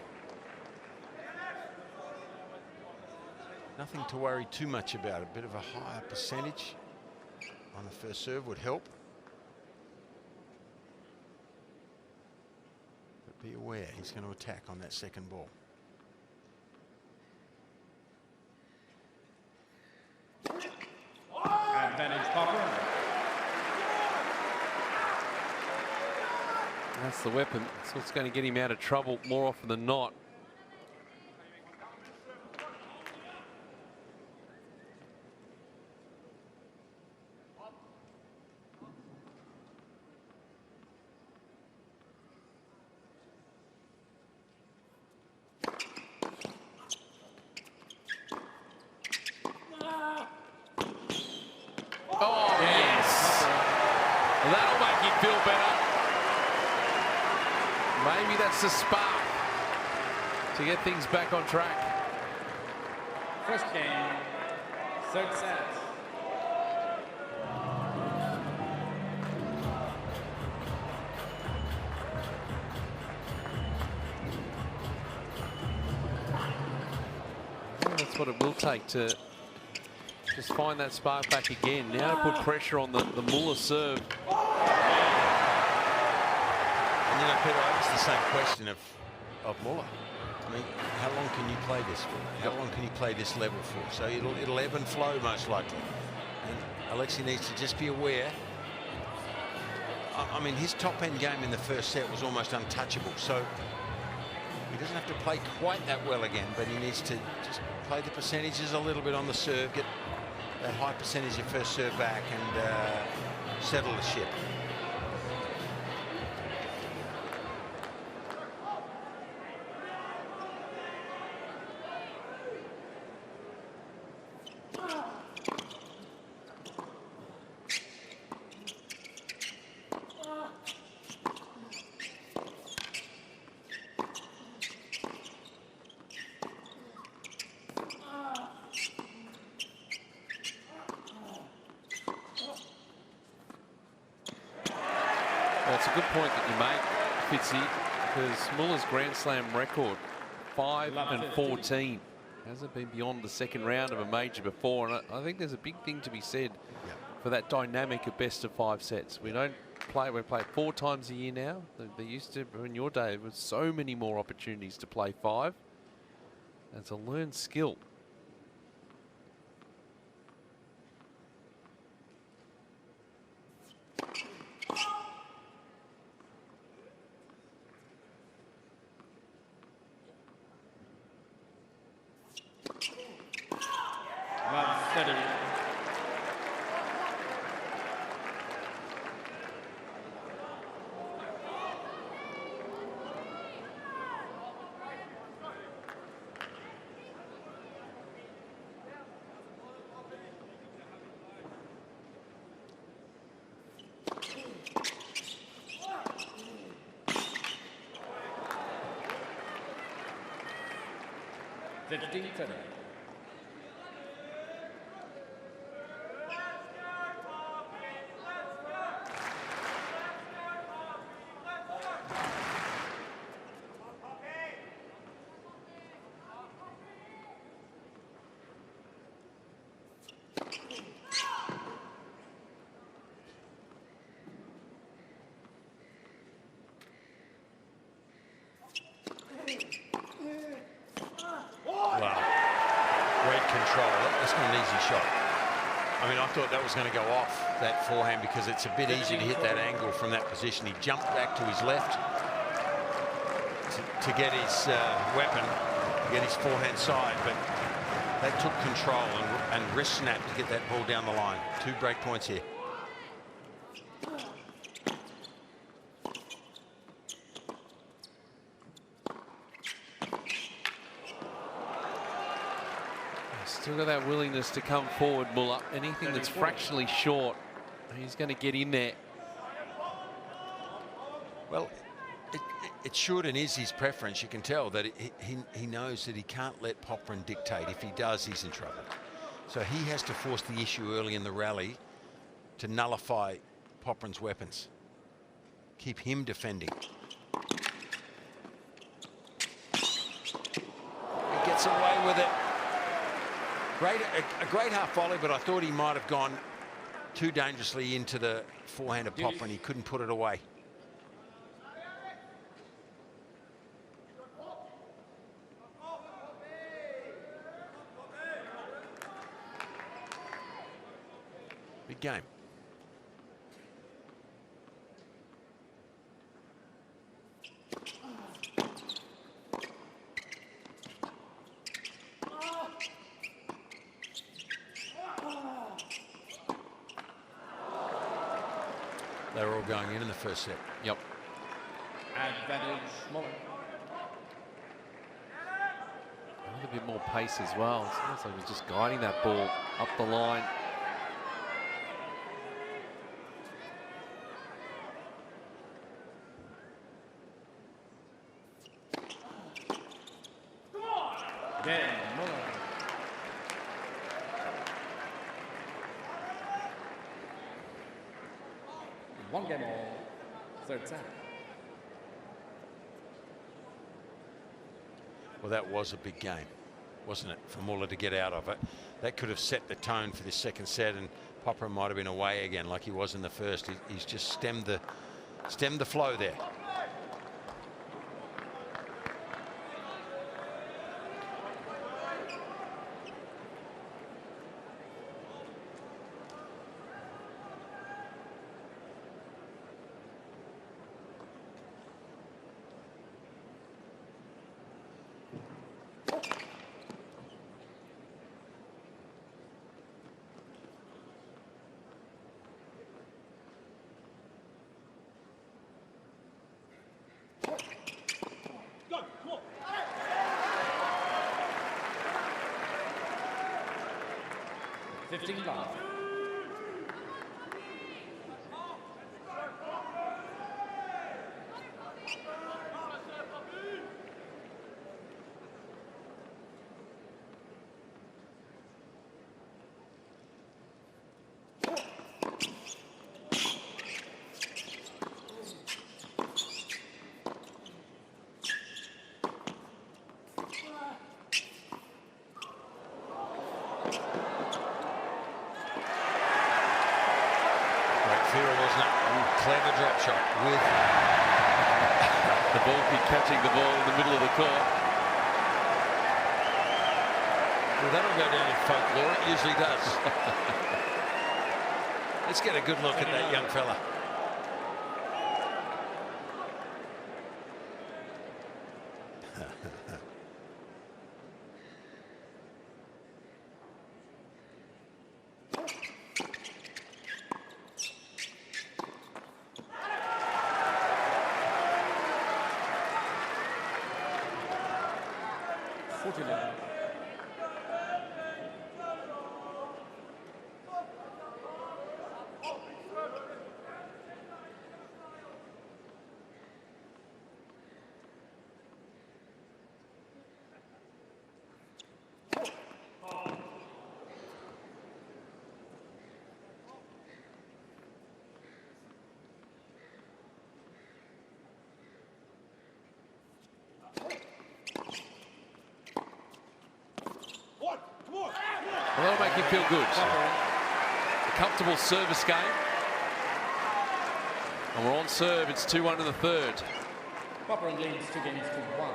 Nothing to worry too much about. A bit of a higher percentage on the first serve would help. But be aware, he's going to attack on that second ball. Advantage Popyrin. That's the weapon. That's what's going to get him out of trouble more often than not. Oh, yes. That'll make him feel better. Maybe that's the spark to get things back on track. First game, third set. That's what it will take to just find that spark back again. Now to put pressure on the Muller serve. And you know, Peter, I asked the same question of Muller. I mean, how long can you play this for? How long can you play this level for? So it'll ebb and flow most likely. And Alexei needs to just be aware. I mean, his top end game in the first set was almost untouchable. So he doesn't have to play quite that well again, but he needs to just play the percentages a little bit on the serve, get that high percentage of first serve back, and settle the ship. That's a good point that you make, Fitzy, because Muller's Grand Slam record, 5-14, hasn't been beyond the second round of a major before, and I think there's a big thing to be said for that dynamic of best of 5 sets. We play 4 times a year now. They used to, in your day, there was so many more opportunities to play 5. It's a learned skill. I mean, I thought that was going to go off, that forehand, because it's a bit easy to hit that angle from that position. He jumped back to his left to get his weapon, to get his forehand side, but that took control and wrist snap to get that ball down the line. 2 break points here. Still got that willingness to come forward, Muller. Anything that's fractionally short, he's going to get in there. Well, it should and is his preference. You can tell that he knows that he can't let Popyrin dictate. If he does, he's in trouble. So he has to force the issue early in the rally to nullify Popyrin's weapons. Keep him defending. He gets away with it. A great half volley, but I thought he might have gone too dangerously into the forehand of Popyrin. He couldn't put it away. Big game. They were all going in the first set. Yep. Advantage, Muller. A little bit more pace as well. It sounds like he was just guiding that ball up the line. Again, Muller. One game all, third set. Well, that was a big game, wasn't it, for Muller to get out of it. That could have set the tone for this second set, and Popyrin might have been away again like he was in the first. He's just stemmed the flow there. Love. Clever drop shot with the ball keep catching the ball in the middle of the court. Well, that'll go down in folklore. It usually does. Let's get a good look at that young fella. Well, that'll make you feel good. A comfortable service game. And we're on serve. It's 2-1 in the third. Popyrin leads 2 games to 1.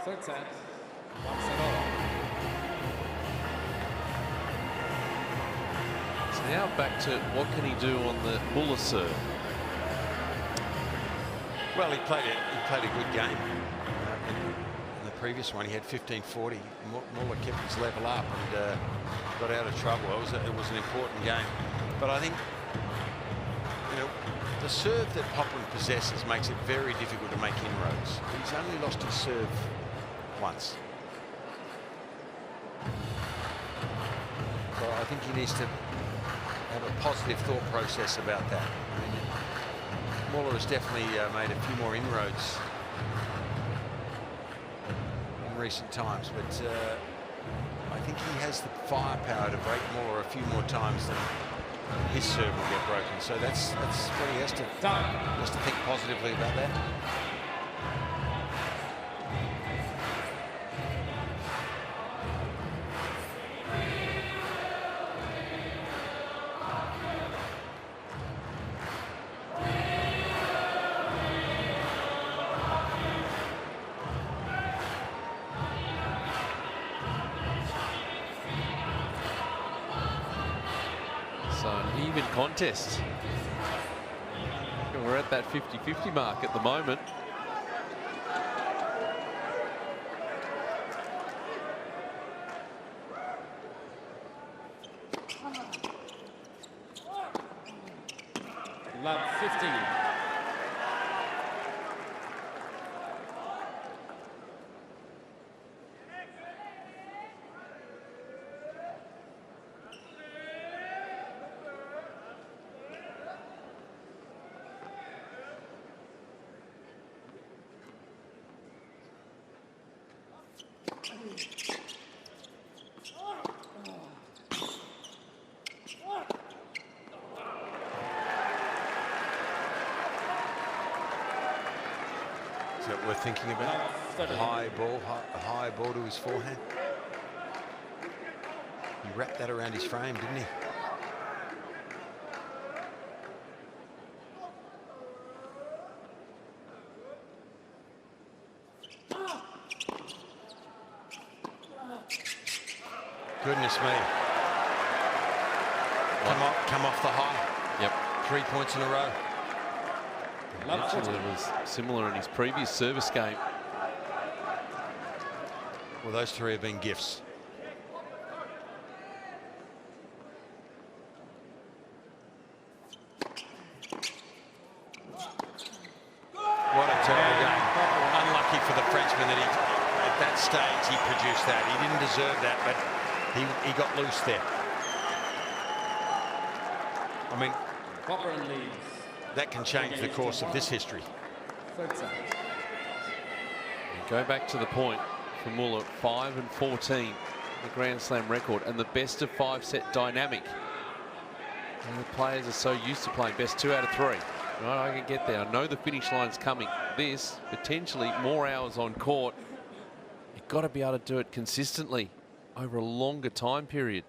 Third set, 1 set all. Now back to what can he do on the Muller serve? Well, he played a good game. In the previous one, he had 15-40. Muller kept his level up and got out of trouble. It was an important game. But I think, you know, the serve that Popyrin possesses makes it very difficult to make inroads. He's only lost his serve once. So I think he needs to have a positive thought process about that. I mean, Muller has definitely made a few more inroads in recent times, but I think he has the firepower to break Muller a few more times than his serve will get broken. So that's what he has to think positively about that. Contest. We're at that 50-50 mark at the moment. Love 15. Is that worth thinking about? A high ball to his forehand. He wrapped that around his frame, didn't he? Goodness me. Come off the high. Yep. 3 points in a row. Actually, it was similar in his previous service game. Well, those three have been gifts. What a terrible game. Unlucky for the Frenchman that at that stage he produced that. He didn't deserve that, but he got loose there. I mean, Popyrin leads. That can change the course of this history. Go back to the point for Muller, 5-14, the Grand Slam record, and the best of 5 set dynamic. And the players are so used to playing best 2 out of 3. Right, I can get there. I know the finish line's coming. This, potentially more hours on court. You've got to be able to do it consistently over a longer time period.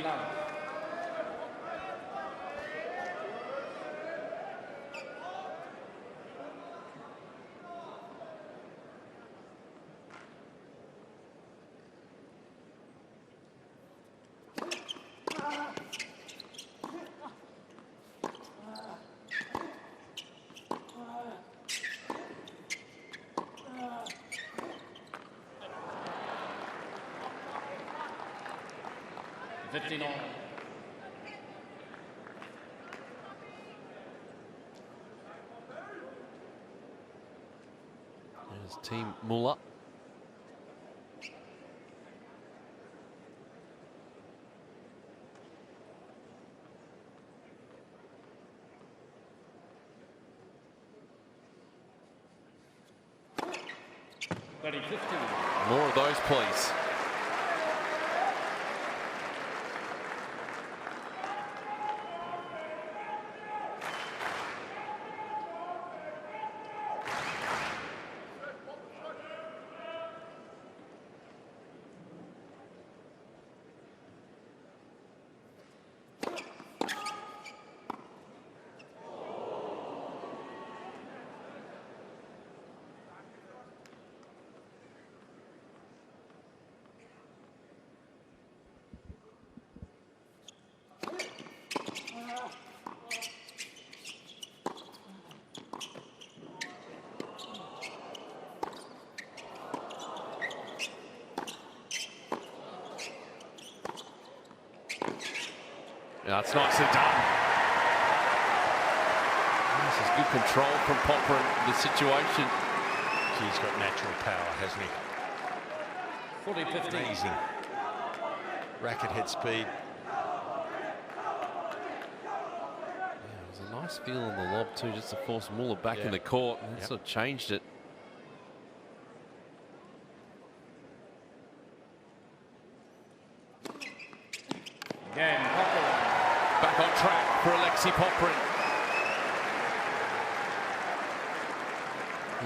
Love. There's Team Muller. More of those, please. No, it's nicely done. This is good control from Popyrin in the situation. He's got natural power, hasn't he? 40-15. Amazing. Racket head speed. Yeah, it was a nice feel on the lob too, just to force Muller back in the court. And sort of changed it. Again, Popyrin. Back on track for Alexei Popyrin.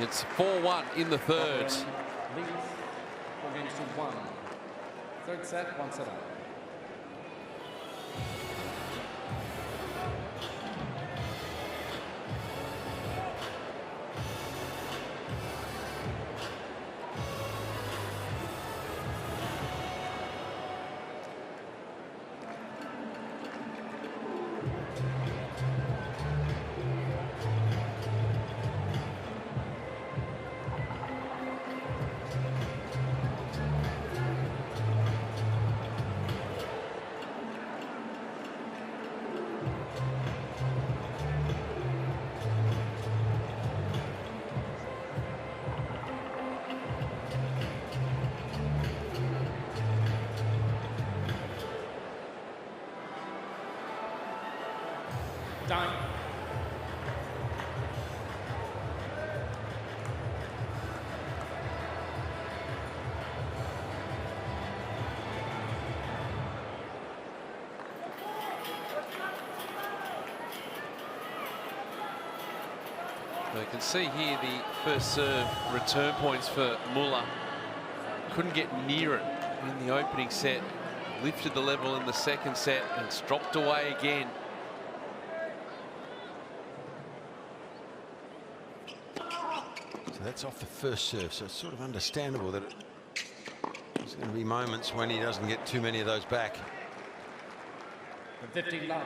It's 4-1 in the third. Leads 4-1. Third set, 1-7. Done. So you can see here the first serve return points for Muller. Couldn't get near it in the opening set. Lifted the level in the second set and it's dropped away again. So that's off the first serve, so it's sort of understandable that there's going to be moments when he doesn't get too many of those back. 15 love.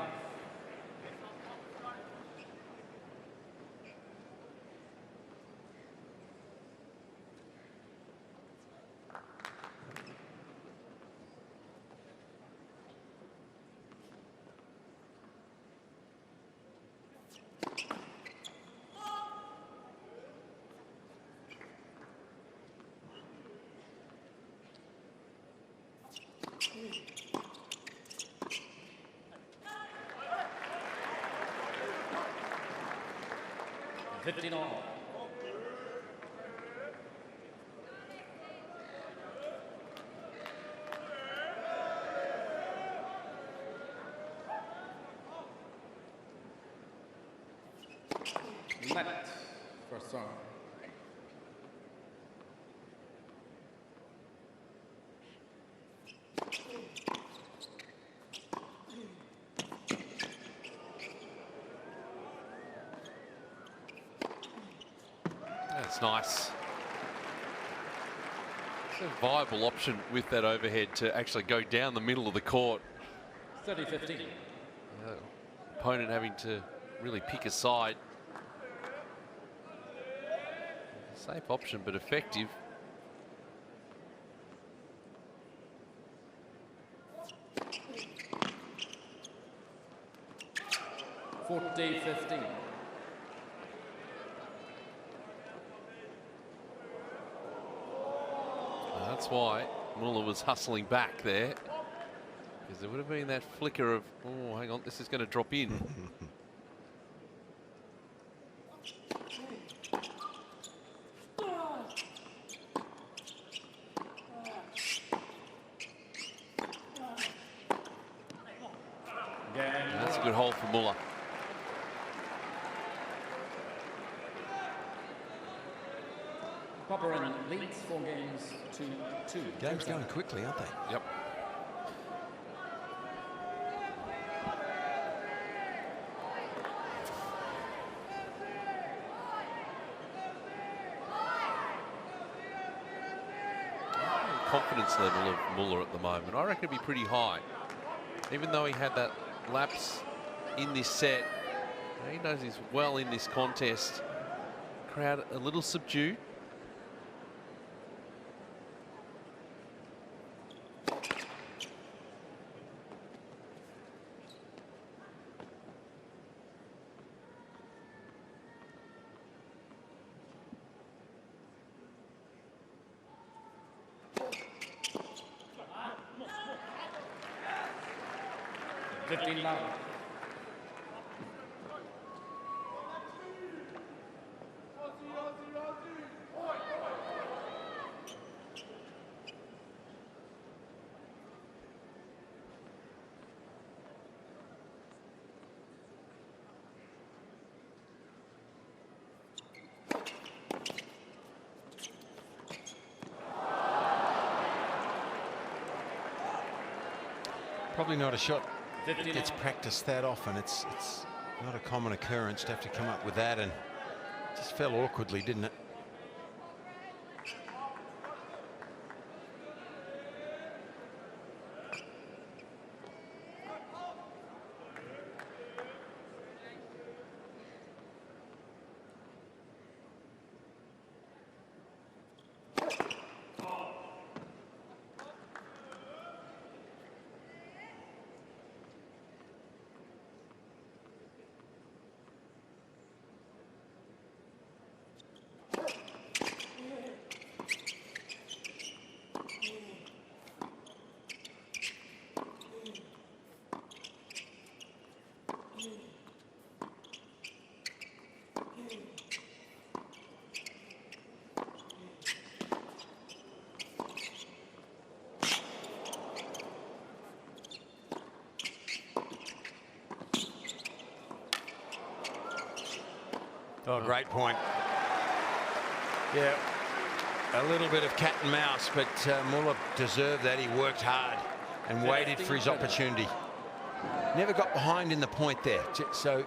all. Let first song. That's nice. It's a viable option with that overhead to actually go down the middle of the court. 30-15. Opponent having to really pick a side. Safe option, but effective. That's why Muller was hustling back there, because there would have been that flicker of, oh, hang on, this is going to drop in. That's a good hole for Muller. Popyrin leads 4 games to 2. Games going quickly, aren't they? Yep. Confidence level of Muller at the moment, I reckon, it'd be pretty high. Even though he had that lapse in this set, he knows he's well in this contest. Crowd a little subdued. 15 love. Probably not a shot that gets practiced that often. It's not a common occurrence to have to come up with that, and it just fell awkwardly, didn't it? Oh, great point. Yeah, a little bit of cat and mouse, but Muller deserved that. He worked hard and waited for his opportunity. Never got behind in the point there. So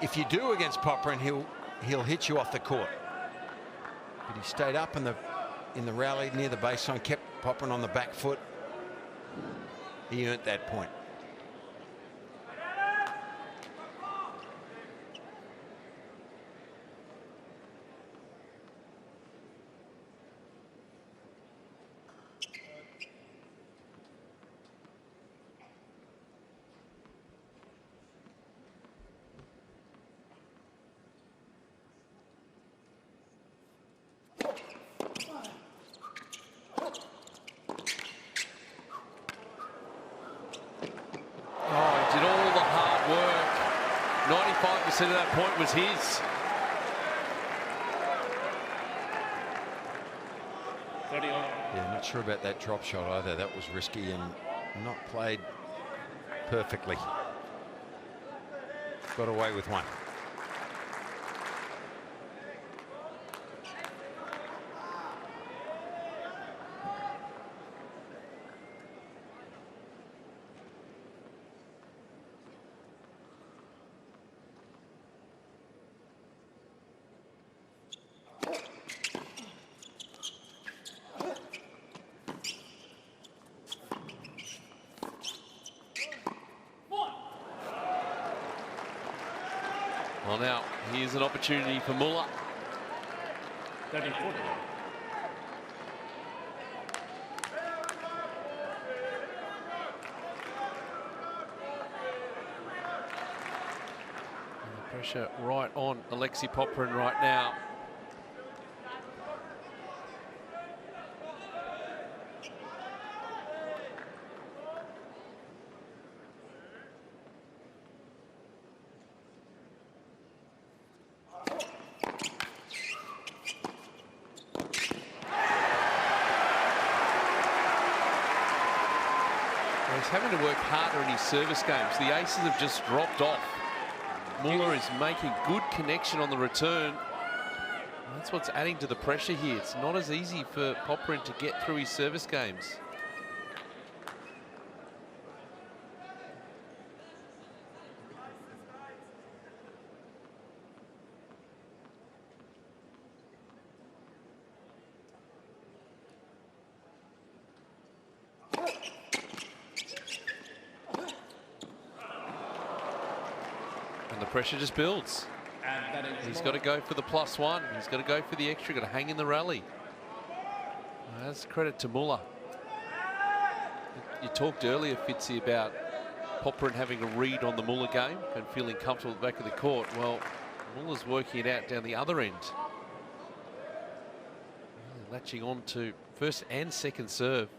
if you do against Popyrin, he'll hit you off the court. But he stayed up in the rally near the baseline, kept Popyrin on the back foot. He earned that point. Of that point was his. 30 on. Yeah, not sure about that drop shot either. That was risky and not played perfectly. Got away with one. Well, now here's an opportunity for Muller. 30-40. Pressure right on Alexei Popyrin right now. He's having to work harder in his service games. The aces have just dropped off. Muller is making good connection on the return. That's what's adding to the pressure here. It's not as easy for Popyrin to get through his service games. And the pressure just builds. He's got to go for the +1. He's got to go for the extra. Got to hang in the rally. That's credit to Muller. You talked earlier, Fitzy, about Popyrin having a read on the Muller game and feeling comfortable at the back of the court. Well, Muller's working it out down the other end. Latching on to first and second serve.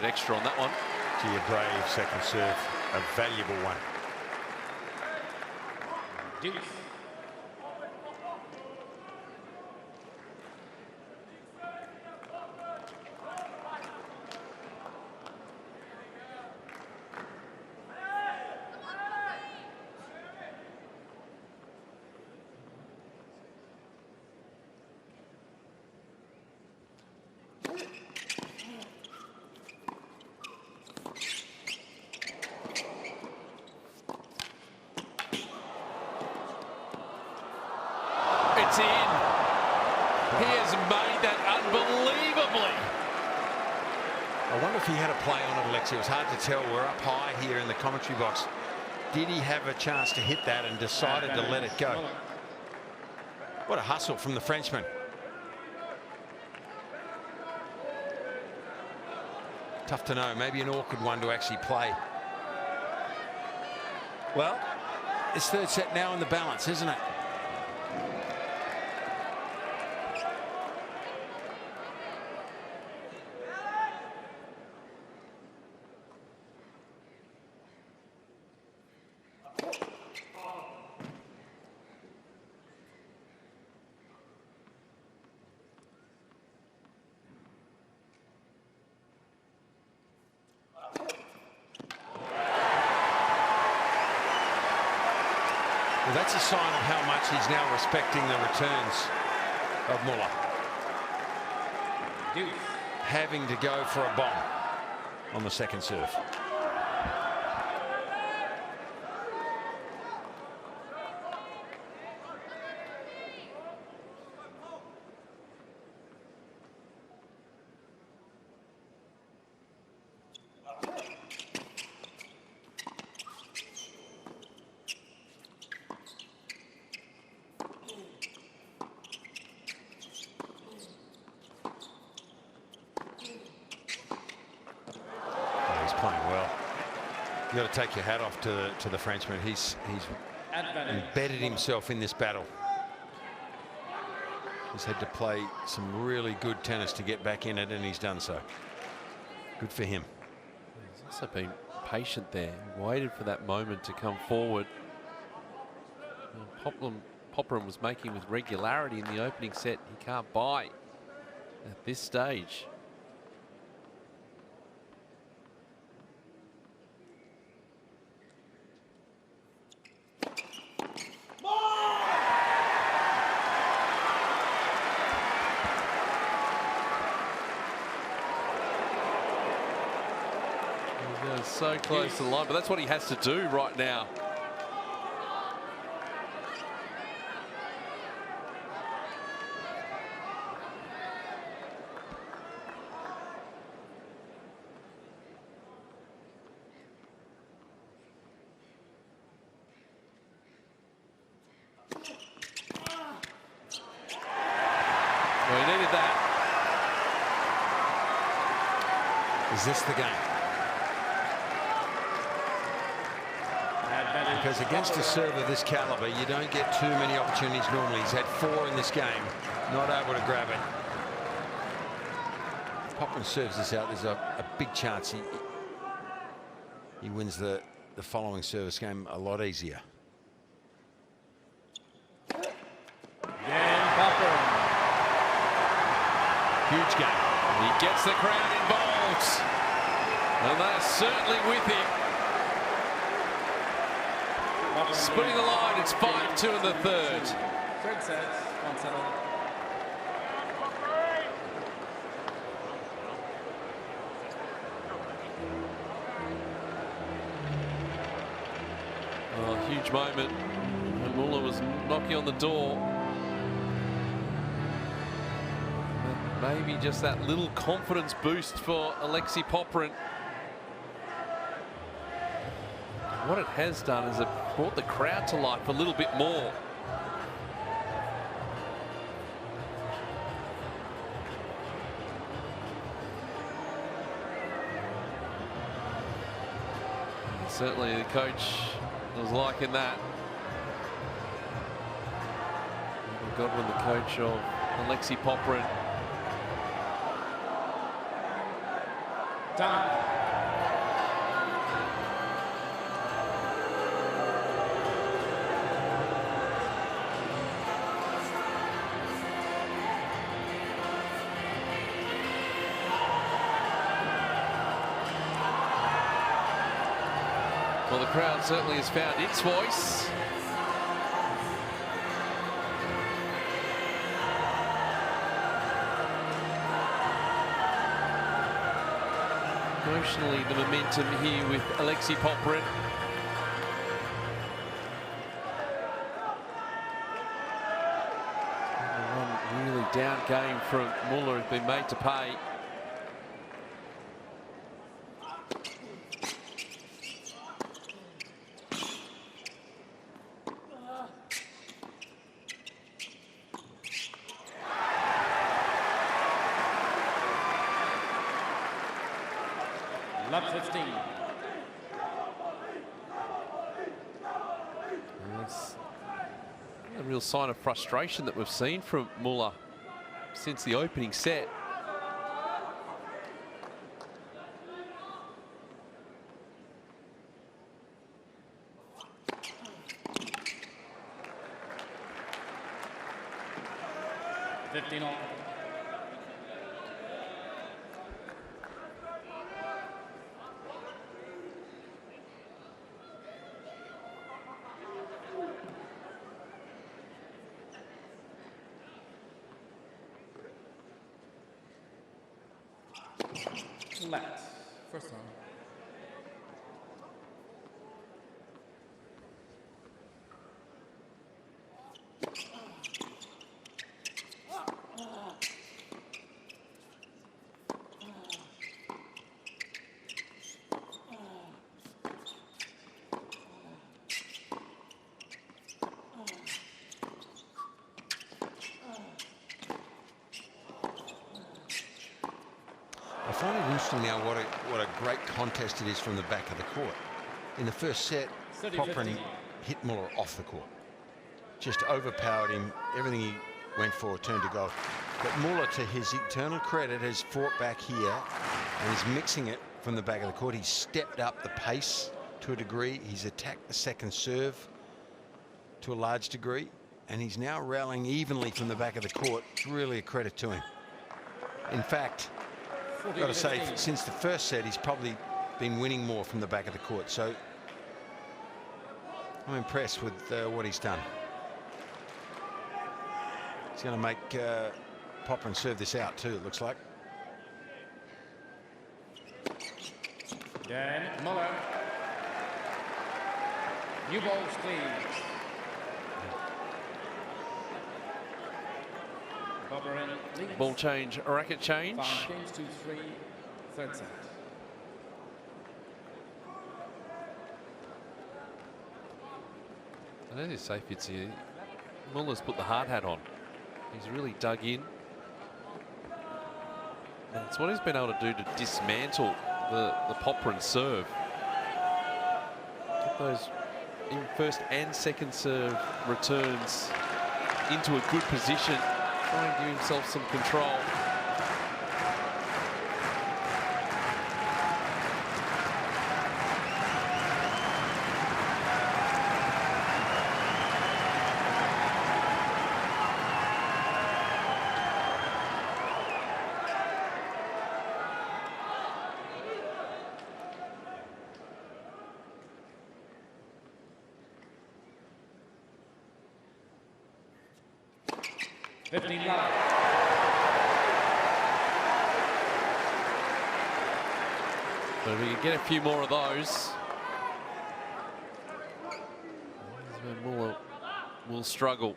bit extra on that one. Gee, a brave second serve, a valuable one. Deuce. It's in. He has made that unbelievably. I wonder if he had a play on it, Alexei. It was hard to tell. We're up high here in the commentary box. Did he have a chance to hit that and decided to let it go? What a hustle from the Frenchman. Tough to know. Maybe an awkward one to actually play. Well, it's third set now in the balance, isn't it? Well, that's a sign of how much he's now respecting the returns of Muller. Having to go for a bomb on the second serve. Playing well. You got to take your hat off to the Frenchman. He's embedded himself in this battle. He's had to play some really good tennis to get back in it, and he's done so. Good for him. He's also been patient there. Waited for that moment to come forward. Popyrin was making with regularity in the opening set. He can't buy at this stage. So close to the line, but that's what he has to do right now. Well, he needed that. Is this the game? Because against a server this caliber, you don't get too many opportunities normally. He's had 4 in this game, not able to grab it. If Popyrin serves this out, there's a big chance he wins the following service game a lot easier. Huge game. He gets the crowd involved, and they're certainly with him. Splitting the line, it's 5-2 in the third. Third set, 1-7. Oh, huge moment. And Muller was knocking on the door. And maybe just that little confidence boost for Alexei Popyrin. What it has done is it brought the crowd to life a little bit more. And certainly the coach was liking that. Godwin, the coach of Alexei Popyrin. Done. Well, the crowd certainly has found its voice. Emotionally, the momentum here with Alexei Popyrin. One really down game from Muller has been made to pay. Love 15. That's a real sign of frustration that we've seen from Muller since the opening set. All. Left. First one. I find it interesting now what a great contest it is from the back of the court. In the first set, Popyrin hit Muller off the court. Just overpowered him. Everything he went for turned to gold. But Muller, to his eternal credit, has fought back here and is mixing it from the back of the court. He's stepped up the pace to a degree. He's attacked the second serve to a large degree. And he's now rallying evenly from the back of the court. It's really a credit to him. In fact, I've got to say, since the first set, he's probably been winning more from the back of the court. So I'm impressed with what he's done. He's going to make Popyrin serve this out too, it looks like. Dan Muller. New balls, please. Ball change, racket change. 5 games to 3, third set. I know it's safe, it's here. Muller's put the hard hat on. He's really dug in. And it's what he's been able to do to dismantle the Popyrin serve. Get those in first and second serve returns into a good position. Try and give himself some control. But if we can get a few more of those, Muller will struggle.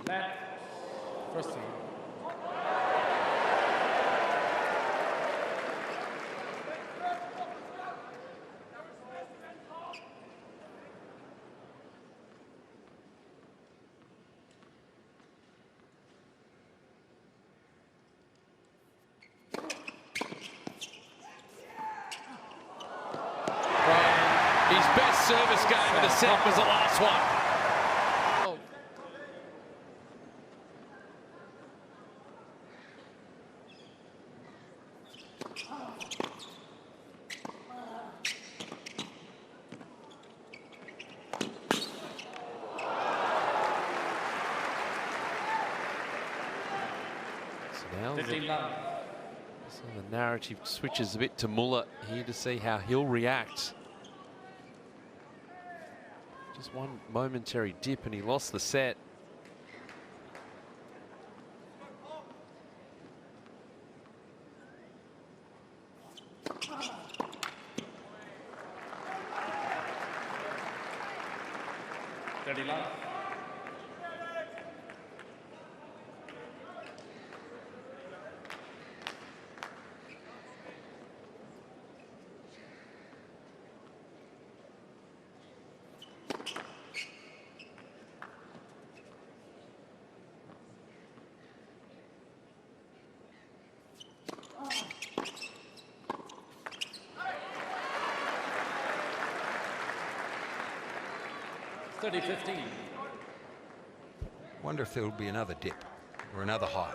Left. First team. His best service game of the set was the last one. So the narrative switches a bit to Muller here to see how he'll react. Just one momentary dip and he lost the set. Wonder if there will be another dip or another high.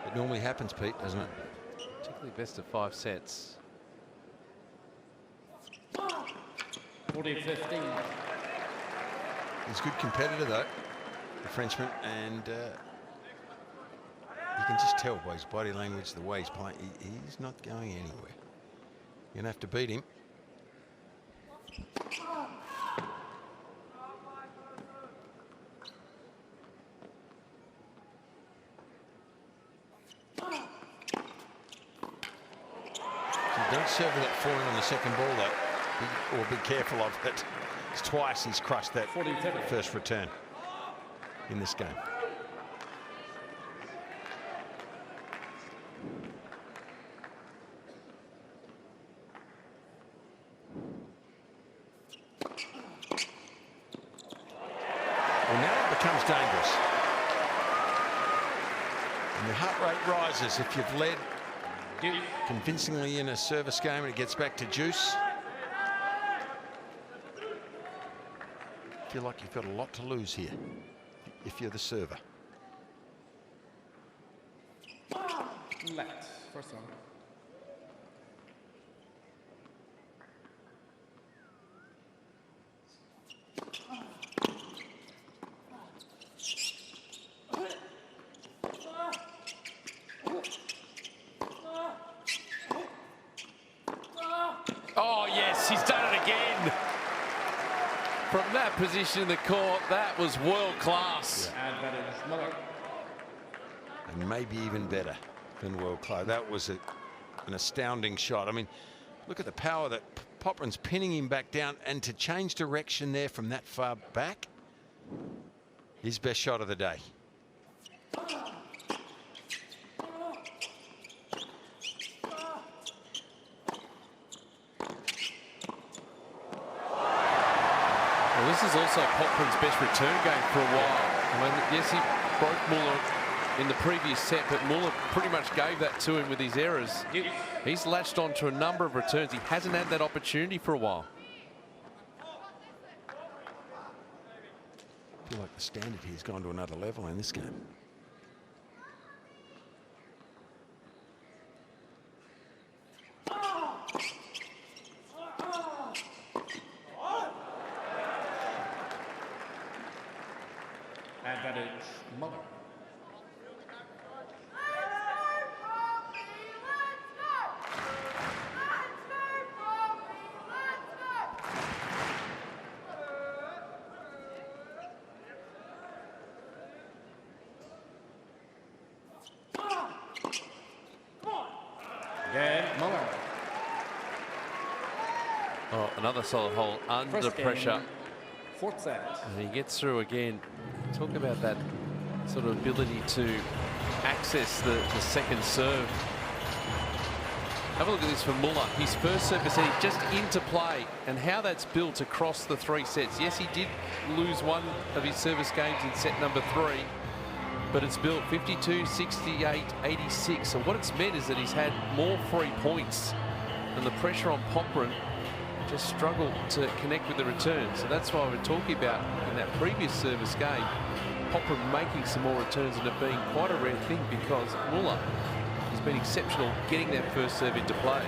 It normally happens, Pete, doesn't it? Particularly best of 5 sets. 40-15. He's a good competitor, though, the Frenchman, and you can just tell by his body language, the way he's playing, he's not going anywhere. You're going to have to beat him. Don't serve that falling on the second ball, though, or be careful of it. It's twice he's crushed that first return in this game. Well, now it becomes dangerous. And your heart rate rises if you've led convincingly in a service game and it gets back to juice. Feel like you've got a lot to lose here if you're the server. Left. First one. Oh, yes, he's done it again. From that position in the court, that was world class. Yeah. And that is Muller. And maybe even better than world class. That was an astounding shot. I mean, look at the power that Popyrin's pinning him back down, and to change direction there from that far back, his best shot of the day. Well, this is also Popyrin's best return game for a while. I mean, yes, he broke Muller in the previous set, but Muller pretty much gave that to him with his errors. He's latched on to a number of returns. He hasn't had that opportunity for a while. I feel like the standard here has gone to another level in this game. And that is Muller. Again, Muller. Oh, another solid hole under First pressure. Game, fourth set. And he gets through again. talk about that sort of ability to access the second serve. Have a look at this from Muller. His first serve percentage just into play, and how that's built across the 3 sets. Yes, he did lose one of his service games in set number 3, but it's built 52, 68, 86. So what it's meant is that he's had more free points, and the pressure on Popyrin just struggled to connect with the return. So that's why we're talking about in that previous service game, Popyrin making some more returns and it being quite a rare thing, because Muller has been exceptional getting that first serve into play.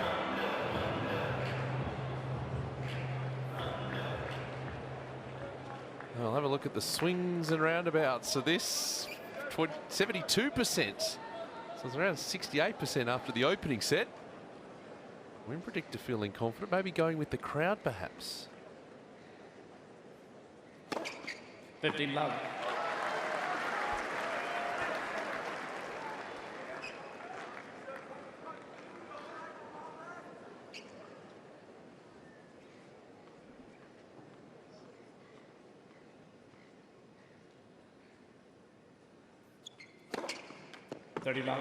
I'll have a look at the swings and roundabouts of this. 72%. So it's around 68% after the opening set. Win predictor feeling confident, maybe going with the crowd perhaps. 15 love. $30.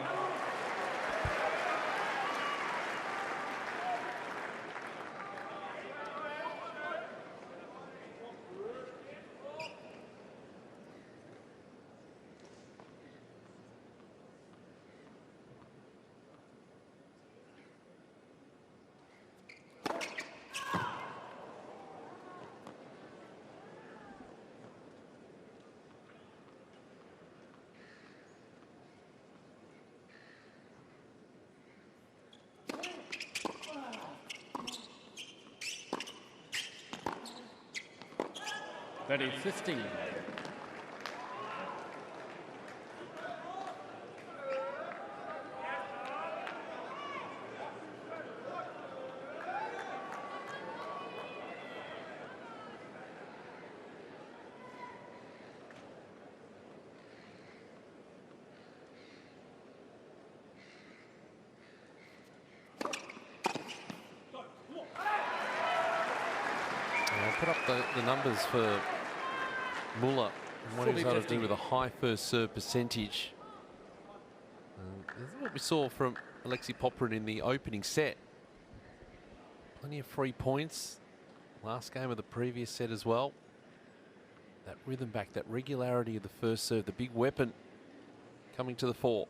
Ready, 15. I'll put up the numbers for Muller and what he's able to do with a high first serve percentage. This is what we saw from Alexei Popyrin in the opening set. Plenty of free points. Last game of the previous set as well. That rhythm back, that regularity of the first serve, the big weapon coming to the fore.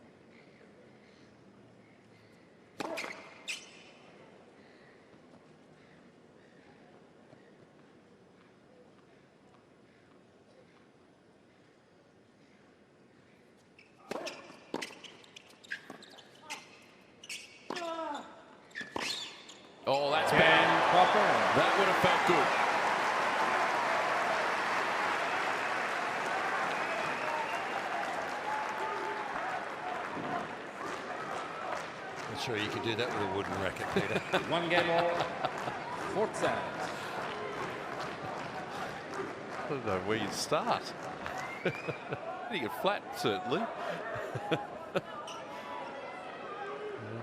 Oh, that's bad. That would have felt good. Not sure you could do that with a wooden racket, Peter. 1 game all. 4th set. I don't know where you'd start. You get flat, certainly.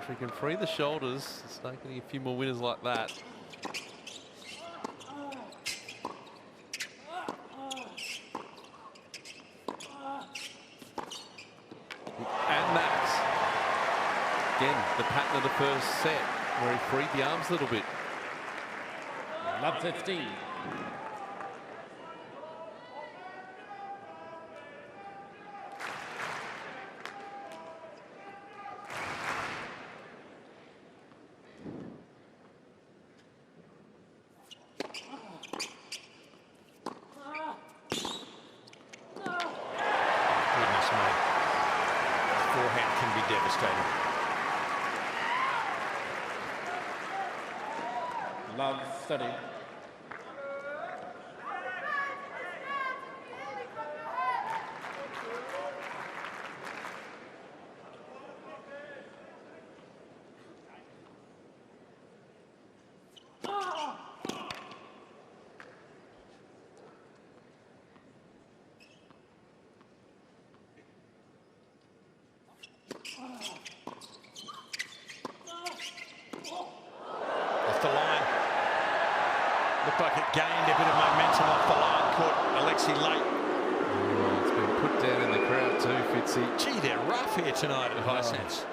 If we can free the shoulders, start getting a few more winners like that. And that's, again, the pattern of the first set, where he freed the arms a little bit. Love 15. Love 30. Off the line. Looked like it gained a bit of momentum off the line. Caught Alexei late. Well, it's been put down in the crowd too, Fitzy. Gee, they're rough here tonight at High Sense.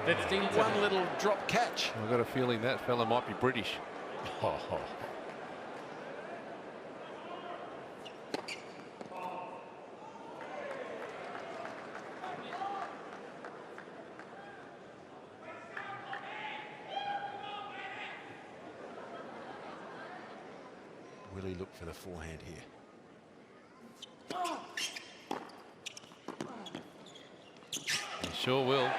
15. One little drop catch. I've got a feeling that fella might be British. Oh. Will he look for the forehand here? He sure will.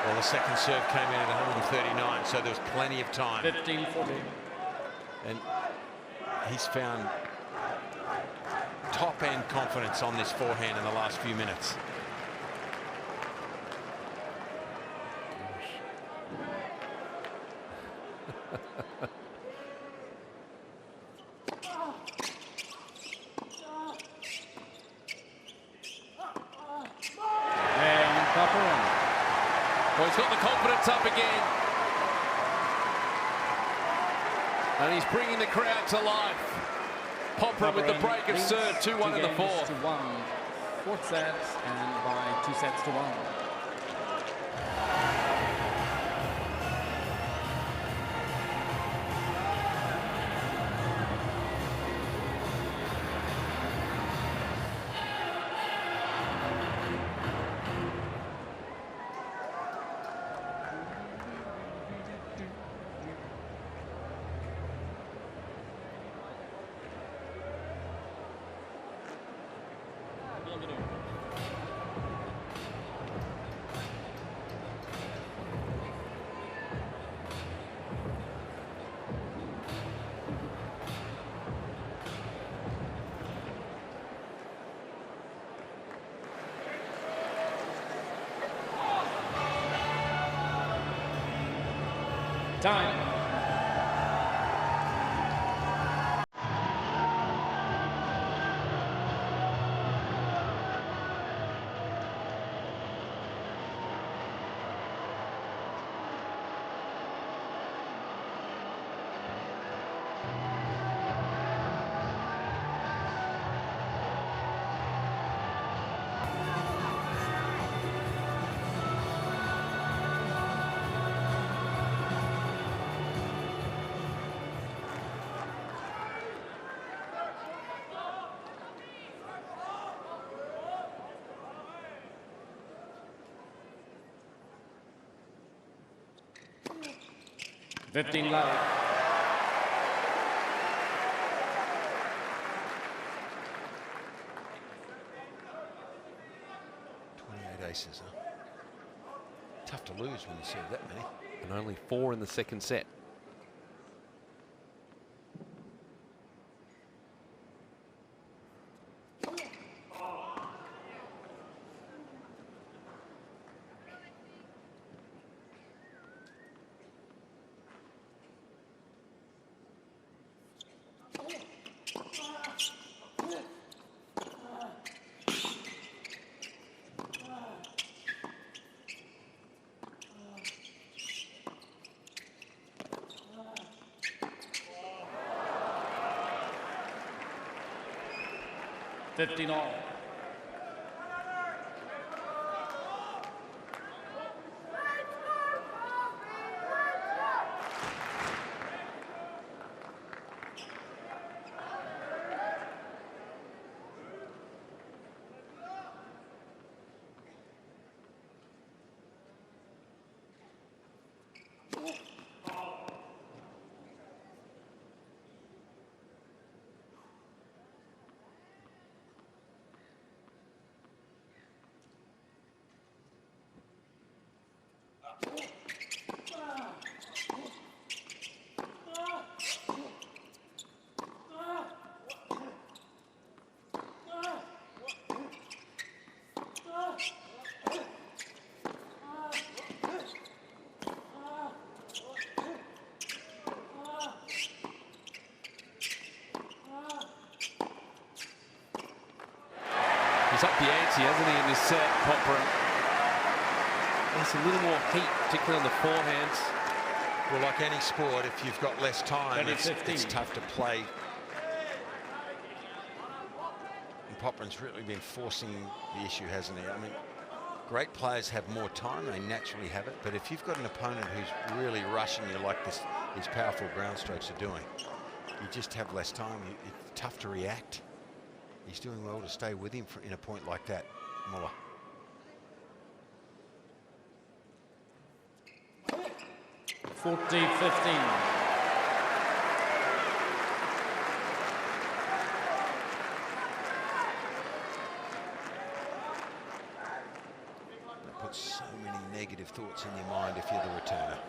Well, the second serve came in at 139, so there was plenty of time. 15-14. And he's found top-end confidence on this forehand in the last few minutes. Well, he's got the confidence up again. And he's bringing the crowd to life. Popyrin with the break of serve, 2-1 in the fourth. 2-1. Fourth set, and by 2 sets to 1. Time. Fifteen love. Aces, huh? Tough to lose when you serve that many. And only 4 in the second set. Fifteen all. He's up the ante, hasn't he, in this set, Popyrin? There's a little more heat, particularly on the forehands. Well, like any sport, if you've got less time, it's tough to play Popyrin's really been forcing the issue, hasn't he? I mean, great players have more time, they naturally have it, but if you've got an opponent who's really rushing you like these powerful ground strokes are doing, you just have less time. It's tough to react. He's doing well to stay with him in a point like that, Muller. That puts so many negative thoughts in your mind if you're the returner.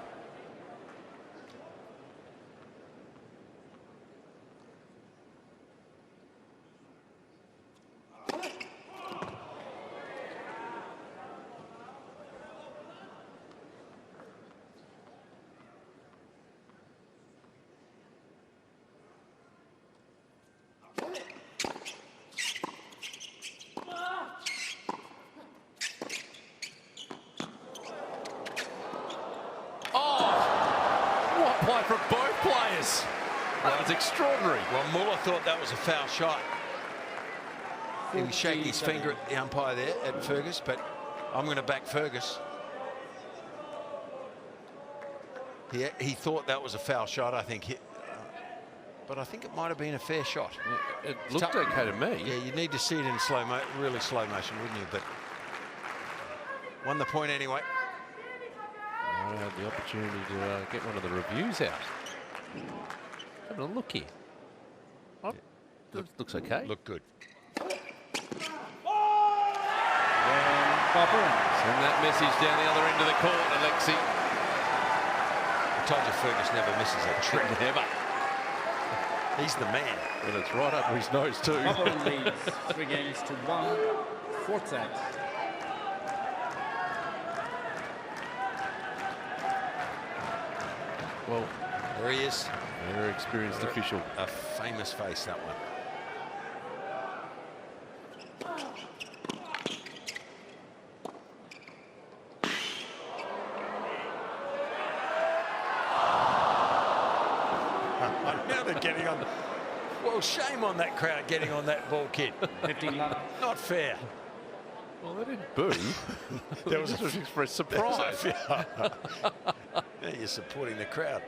Play from both players. That was extraordinary. Well, Muller thought that was a foul shot. He was shaking his finger at the umpire there, at Fergus, but I'm going to back Fergus. He thought that was a foul shot, I think. But I think it might have been a fair shot. It looked okay to me. Yeah, you need to see it in really slow motion, wouldn't you? But won the point anyway. I had the opportunity to get one of the reviews out. Having a look here. Oh, yeah. Looks okay. Look good. Send that message down the other end of the court, Alexei. I told you Fergus never misses a trick. Never. He's the man. And it's right up his nose too. Popyrin leads 3-1, fourth set. Well, there he is. Very experienced official. A famous face, that one. Now they're getting on. Well, shame on that crowd getting on that ball, kid. 15 love. Not fair. Well, they didn't boo. There was just expressed surprise. Now you're supporting the crowd.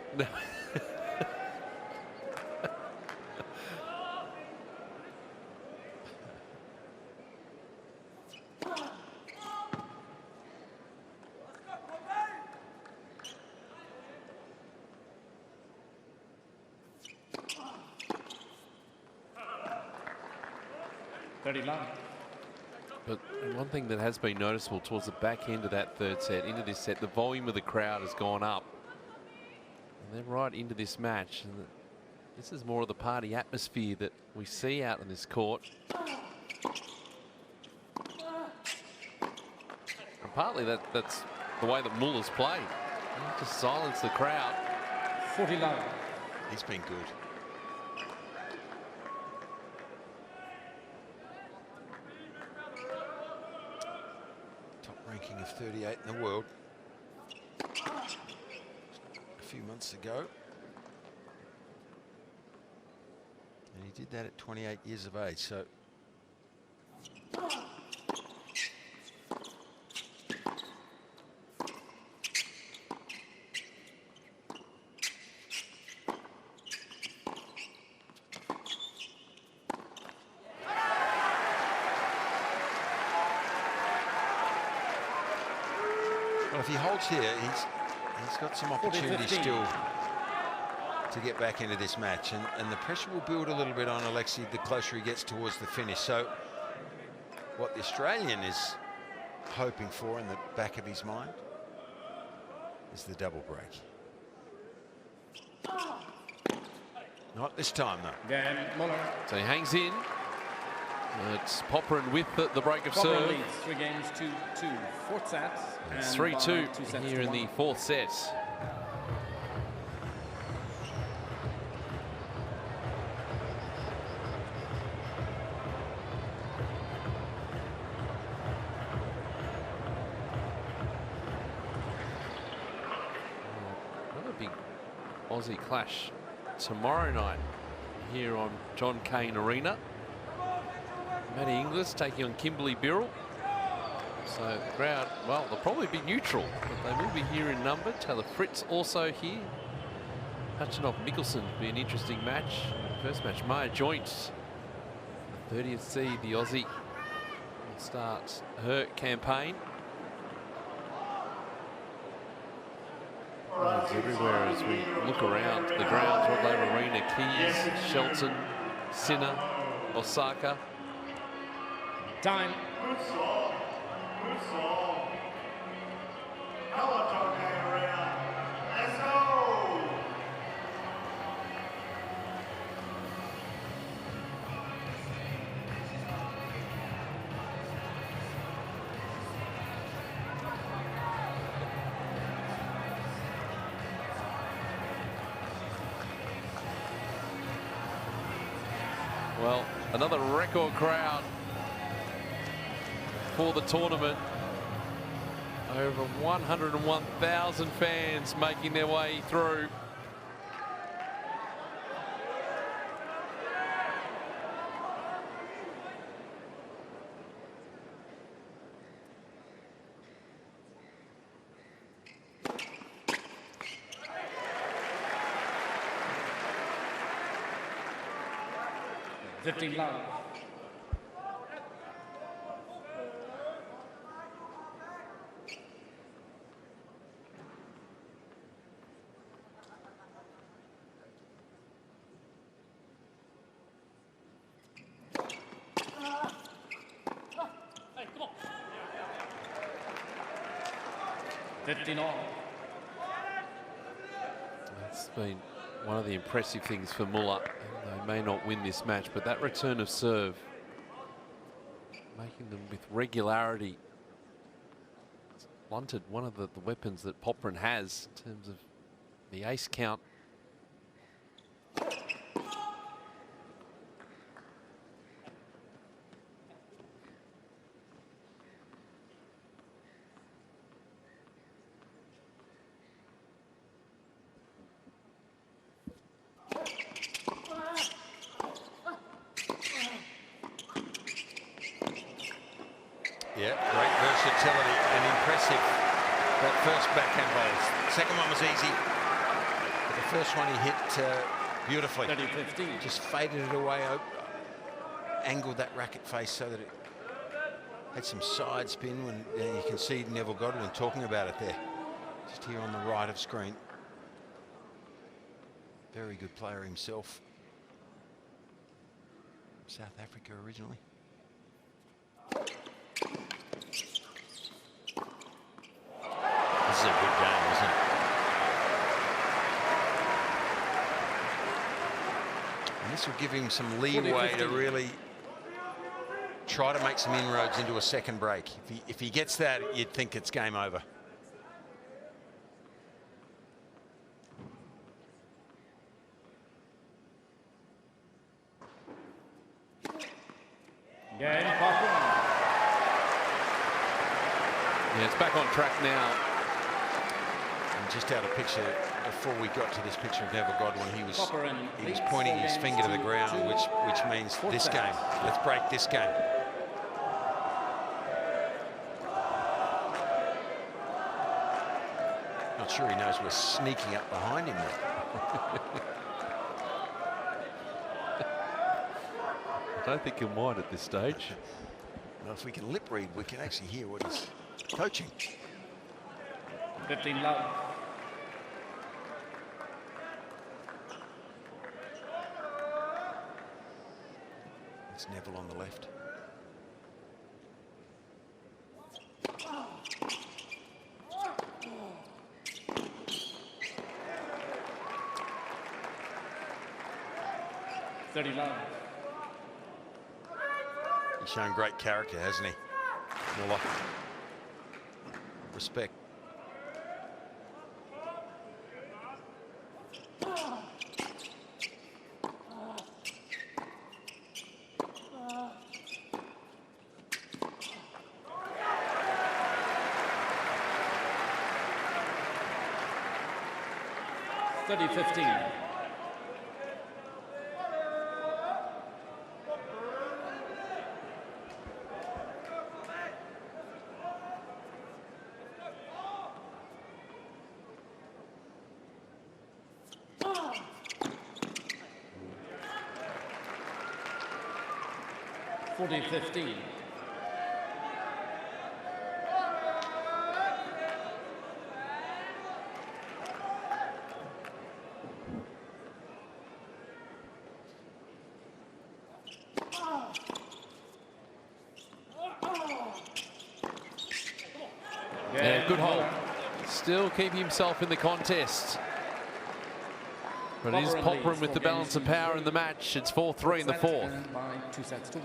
But one thing that has been noticeable towards the back end of that third set, into this set, the volume of the crowd has gone up. And they're right into this match. And this is more of the party atmosphere that we see out in this court. And partly that's the way that Muller's played. Just silence the crowd. 40 love. He's been good. Ranking of 38 in the world a few months ago, and he did that at 28 years of age. So if he holds here, he's got some opportunity still to get back into this match, and the pressure will build a little bit on Alexei the closer he gets towards the finish. So what the Australian is hoping for in the back of his mind is the double break. Not this time though. Again, Muller. So he hangs in. It's Popyrin with the break of Popyrin serve. leads 3-2, fourth set. It's 3-2 here in the fourth set. Another big Aussie clash tomorrow night here on Cain Arena. Matty Inglis taking on Kimberly Birrell. So the crowd, well, they'll probably be neutral, but they will be here in number. Taylor Fritz also here. Hutchinov Mickelson will be an interesting match. First match, Maya Joint, the 30th seed, the Aussie, will start her campaign. It's everywhere as we look around the grounds. Rod Laver Arena, Keys, Shelton, Sinner, Osaka. Time. Let's go! Well, another record crowd for the tournament. Over 101,000 fans making their way through. Fifteen love. That's been one of the impressive things for Muller. They may not win this match, but that return of serve, making them with regularity, it's blunted one of the weapons that Popyrin has in terms of the ace count. Yeah, great versatility and impressive. That first backhand bowl. Second one was easy, but the first one he hit beautifully. 30-15. Just faded it away, angled that racket face so that it had some side spin. When you can see Neville Godwin talking about it there, just here on the right of screen. Very good player himself. South Africa originally. This is a good game, isn't it? And this will give him some leeway to really try to make some inroads into a second break. If he gets that, you'd think it's game over. Yeah, it's back on track now. And just out of picture, before we got to this picture of Neville Godwin, he was pointing his finger to the ground, which means this game. Let's break this game. Not sure he knows we're sneaking up behind him there. I don't think he'll mind at this stage. Well, if we can lip read, we can actually hear what he's coaching. 15 love. It's Neville on the left. He's shown great character, hasn't he? Muller. Respect. $30-15. 40-15. Yeah, good hold. Still keeping himself in the contest. But it is Popyrin with the balance of power in the match. It's 4-3 in the fourth. By 2-1.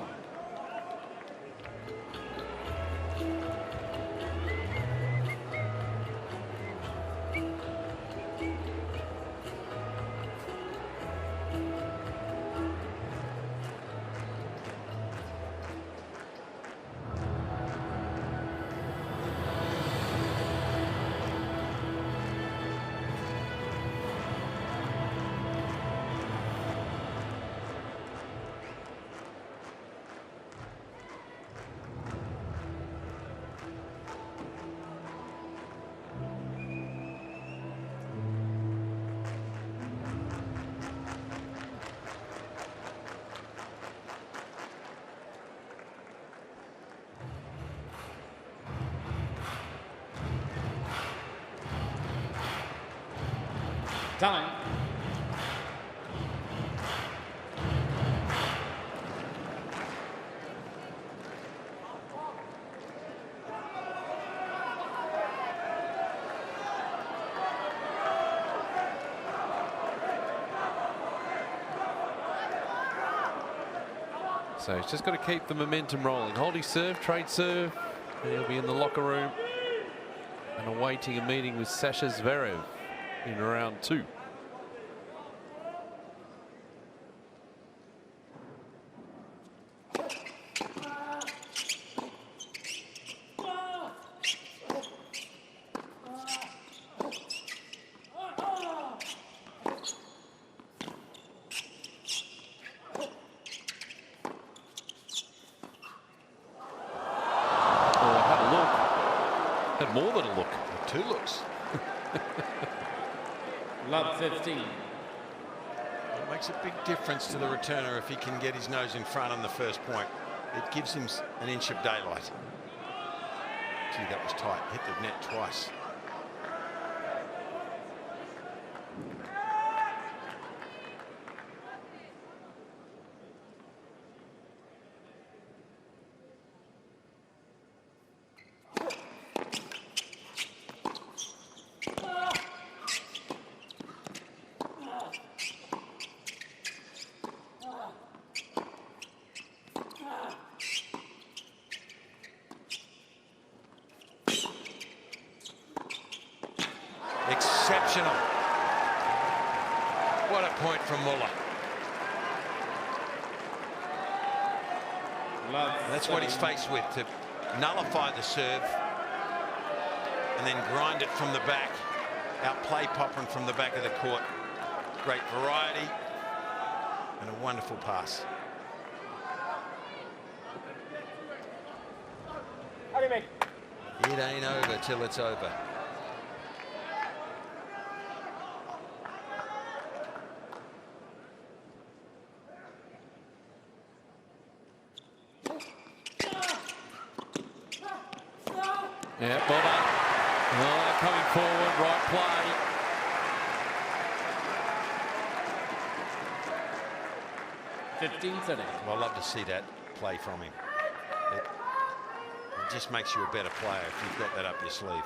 Time. So he's just got to keep the momentum rolling. Hold his serve, trade serve. And he'll be in the locker room and awaiting a meeting with Sasha Zverev in round 2. Had more than a look. 2 looks. Love 15. It makes a big difference to the returner if he can get his nose in front on the first point. It gives him an inch of daylight. Gee, that was tight. Hit the net twice. Exceptional. What a point from Muller. That's what he's faced with, to nullify the serve and then grind it from the back, outplay Popyrin from the back of the court. Great variety and a wonderful pass. It ain't over till it's over. Yeah, Bobber. Oh, coming forward, right play. 15-30. Well, I love to see that play from him. It just makes you a better player if you've got that up your sleeve.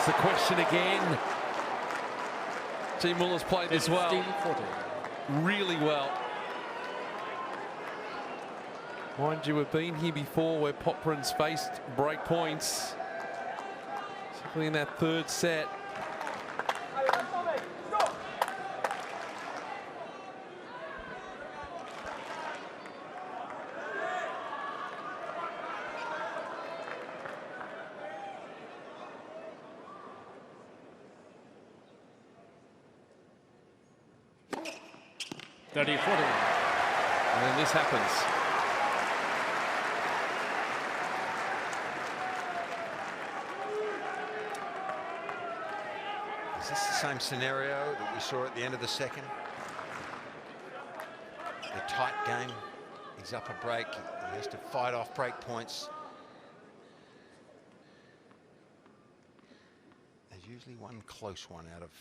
The question again. Team Muller's played this well. 15-40. Really well. Mind you, we've been here before where Popyrin's faced break points, particularly in that third set. 30-40. And then this happens. Is this the same scenario that we saw at the end of the second? A tight game. He's up a break. He has to fight off break points. There's usually one close one out of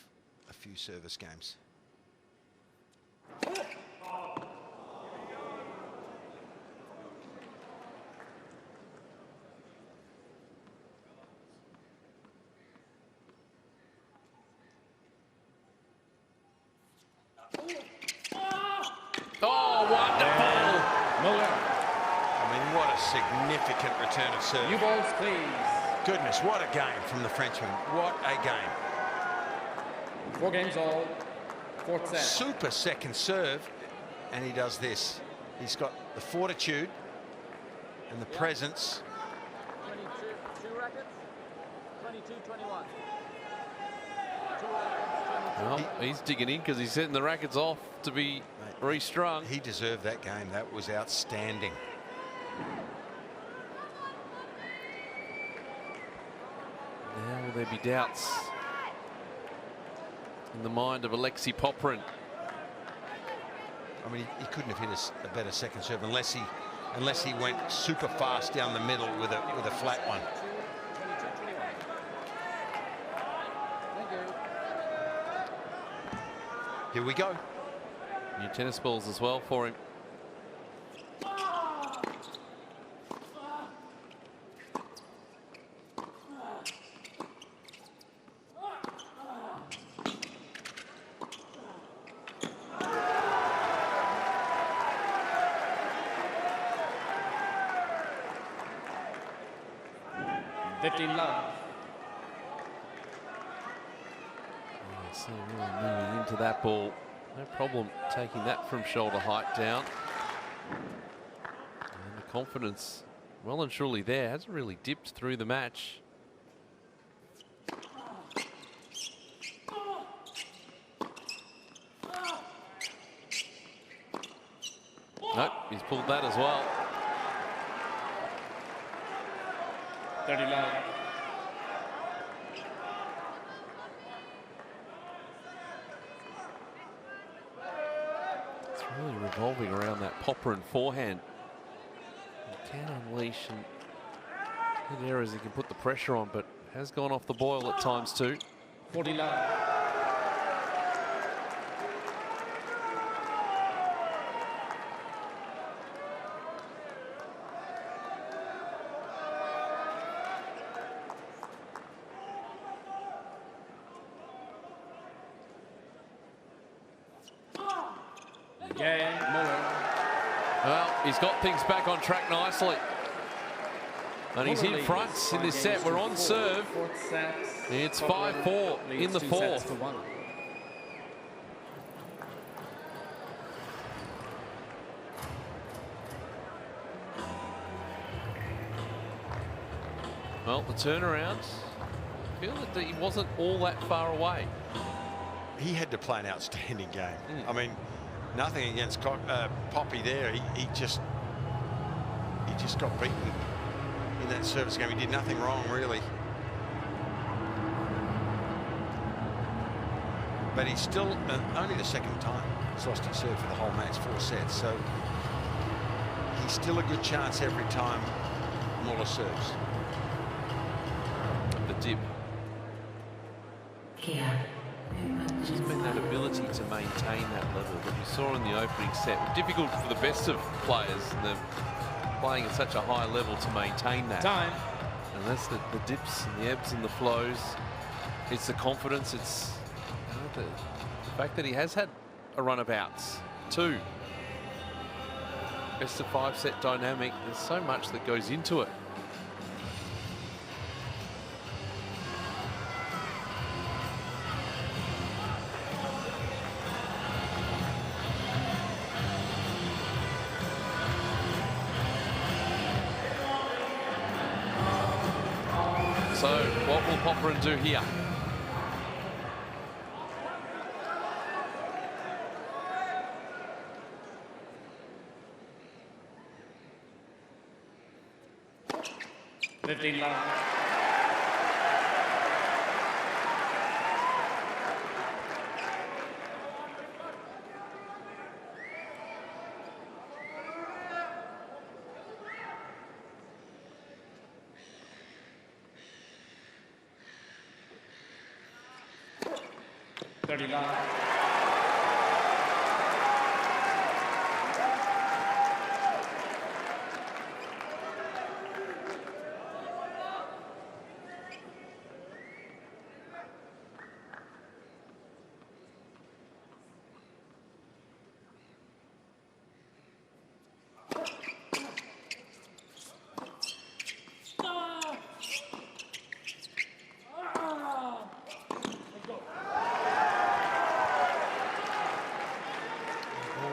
a few service games. Oh, wonderful! Muller. I mean, what a significant return of serve. New balls, please. Goodness, what a game from the Frenchman. What a game. 4 games all. 4th set. Super second serve, and he does this. He's got the fortitude and the presence. 22 rackets, 22-21. Well, he's digging in because he's setting the rackets off to be restrung. He deserved that game. That was outstanding. Now will there be doubts in the mind of Alexei Popyrin? I mean, he couldn't have hit a better second serve unless he went super fast down the middle with a flat one. Here we go. New tennis balls as well for him. Love. So really moving into that ball. No problem taking that from shoulder height down. And the confidence well and truly there. Hasn't really dipped through the match. Nope, he's pulled that as well. 30 love. It's really revolving around that Popyrin forehand. He can unleash and hit areas he can put the pressure on, but has gone off the boil at times too. 40 love. Cain, Muller. Well, he's got things back on track nicely. And he's in front in this set. We're on serve. It's 5-4 in the fourth. Well, the turnaround, I feel that he wasn't all that far away. He had to play an outstanding game. I mean, nothing against Poppy there. He just got beaten in that service game. He did nothing wrong, really. But he's still only the second time he's lost his serve for the whole match, 4 sets. So he's still a good chance every time Muller serves. The dip. Just been that ability to maintain that level that we saw in the opening set. Difficult for the best of players, and they're playing at such a high level to maintain that. Time. And that's the dips and the ebbs and the flows. It's the confidence. It's the fact that he has had a run of outs too. Best of 5 set dynamic. There's so much that goes into it. So what will Popyrin do here? 15 love.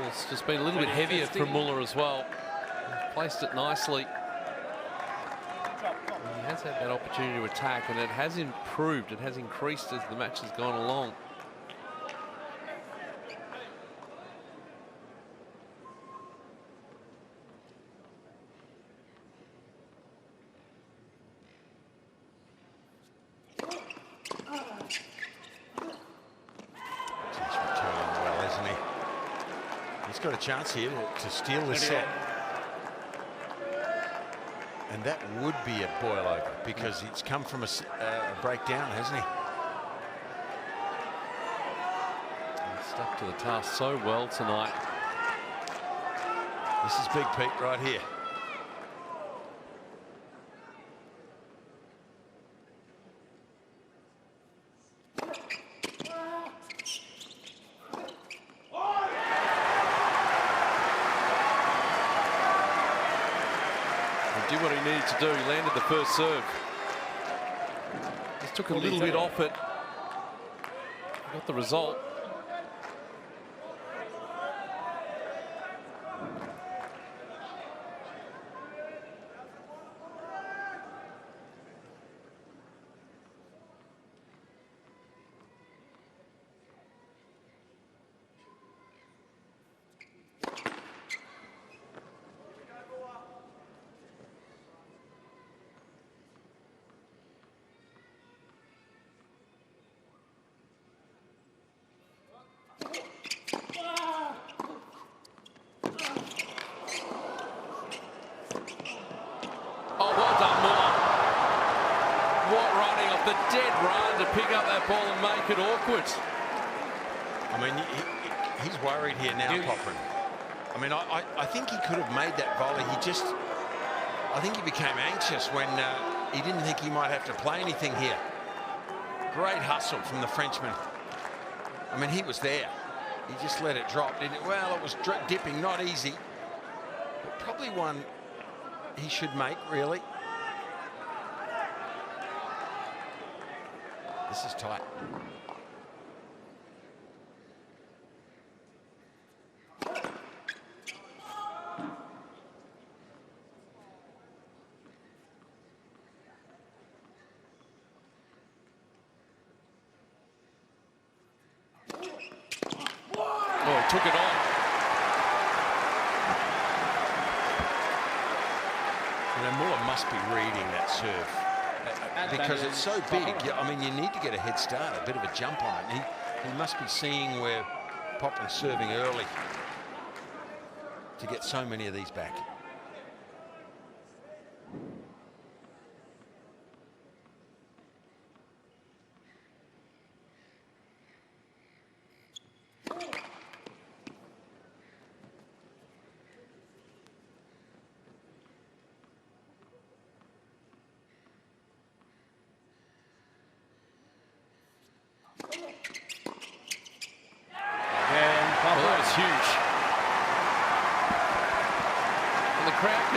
It's just been a little bit heavier from Muller as well. He's placed it nicely. He has had that opportunity to attack, and it has improved. It has increased as the match has gone along. Got a chance here to steal the set, and that would be a boil over because it's come from a breakdown, hasn't he? He's stuck to the task so well tonight. This is Big Pete right here. Did what he needed to do. He landed the first serve. Just took a little bit off it. Got the result. The dead run to pick up that ball and make it awkward. I mean, he's worried here now, Popyrin. I mean, I think he could have made that volley. I think he became anxious when he didn't think he might have to play anything here. Great hustle from the Frenchman. I mean, he was there. He just let it drop. Well, it was dipping, not easy. But probably one he should make, really. This is tight. Oh, he took it on. You know, Muller must be reading that serve. Because it's so big, I mean, you need to get a head start, a bit of a jump on it. He must be seeing where Popyrin's serving early to get so many of these back.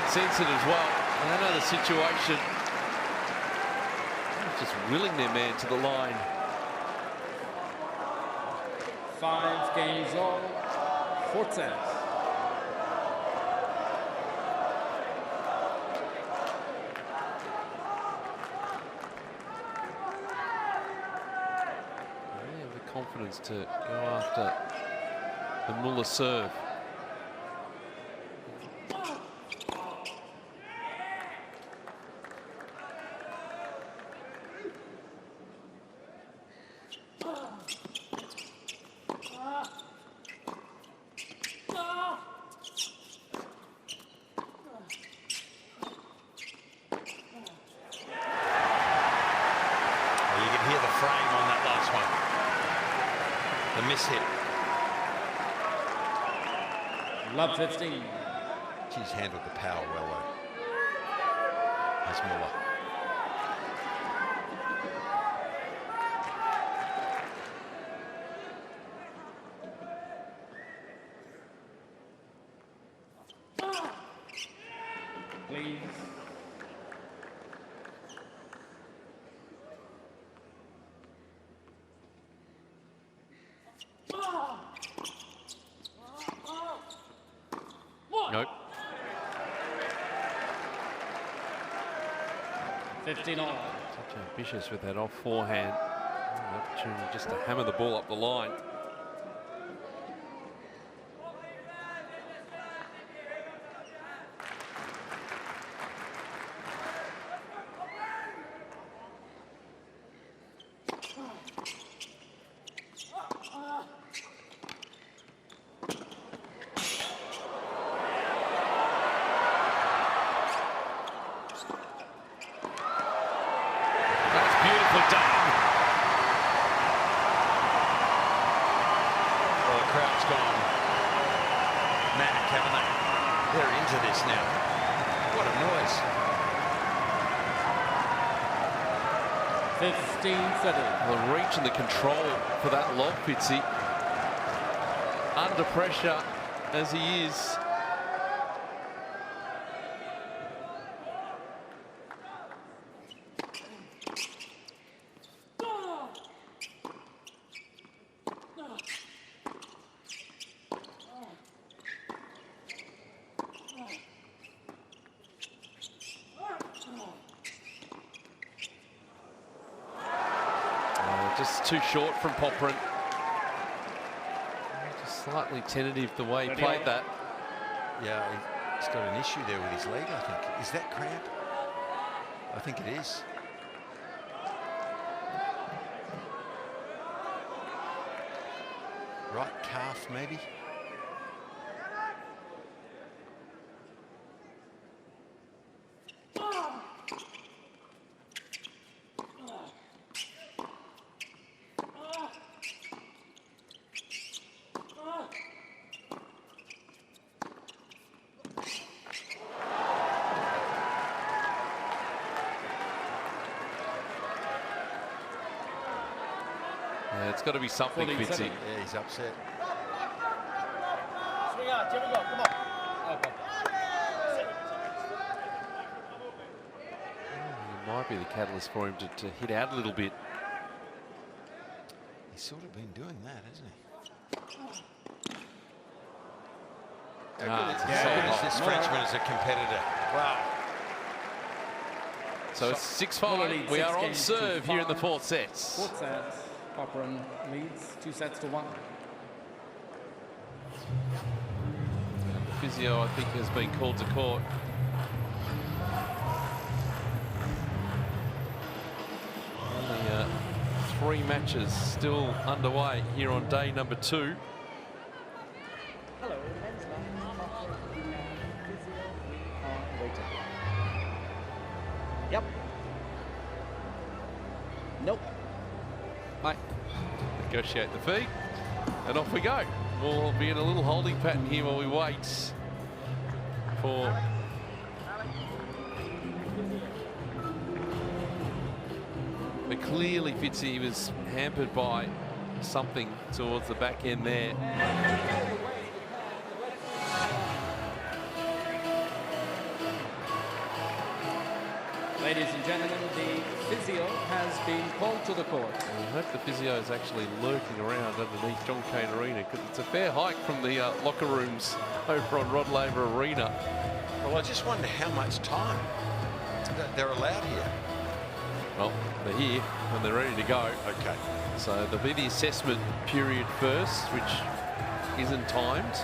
Sense it as well. And I know the situation. Just willing their man to the line. 5 games all, 4 sets. They have the confidence to go after the Muller serve. The miss hit. Love 15. She's handled the power well, though. As Muller. Please. Nope. 15 all. Such ambitious with that off forehand. An opportunity just to hammer the ball up the line. The reach and the control for that lob, Fitzy. Under pressure as he is. Just too short from Popyrin. Just slightly tentative the way he played that. Yeah, he's got an issue there with his leg, I think. Is that cramp? I think it is. Right calf, maybe? It's got to be something, Fitzy. Yeah, he's upset. Swing out, here we go, come on. Okay. It might be the catalyst for him to hit out a little bit. He's sort of been doing that, hasn't he? How good is this Frenchman as a competitor? Wow. So it's 6-5. We are on serve here in the fourth sets. Fourth set. Popyrin leads 2 sets to 1. The physio, I think, has been called to court. Only 3 matches still underway here on day number 2. Hello, men's waiting. Yep. Nope. Mate, negotiate the fee, and off we go. We'll be in a little holding pattern here while we wait for but clearly Fitzy was hampered by something towards the back end there. Ladies and gentlemen, the physio has been called to the court. I hope the physio is actually lurking around underneath Cain Arena, because it's a fair hike from the locker rooms over on Rod Laver Arena. Well, I just wonder how much time they're allowed here. Well, they're here and they're ready to go. Okay. So there'll be the assessment period first, which isn't timed.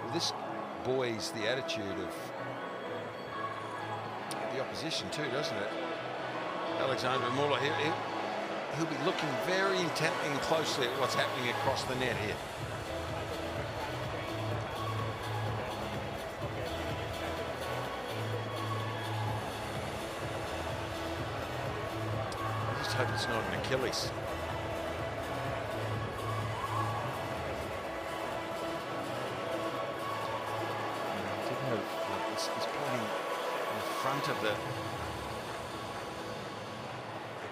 Well, this buoys the attitude of the opposition too, doesn't it? Alexandre Muller, he'll be looking very intently and closely at what's happening across the net here. hope it's not an Achilles. He's pointing in front of the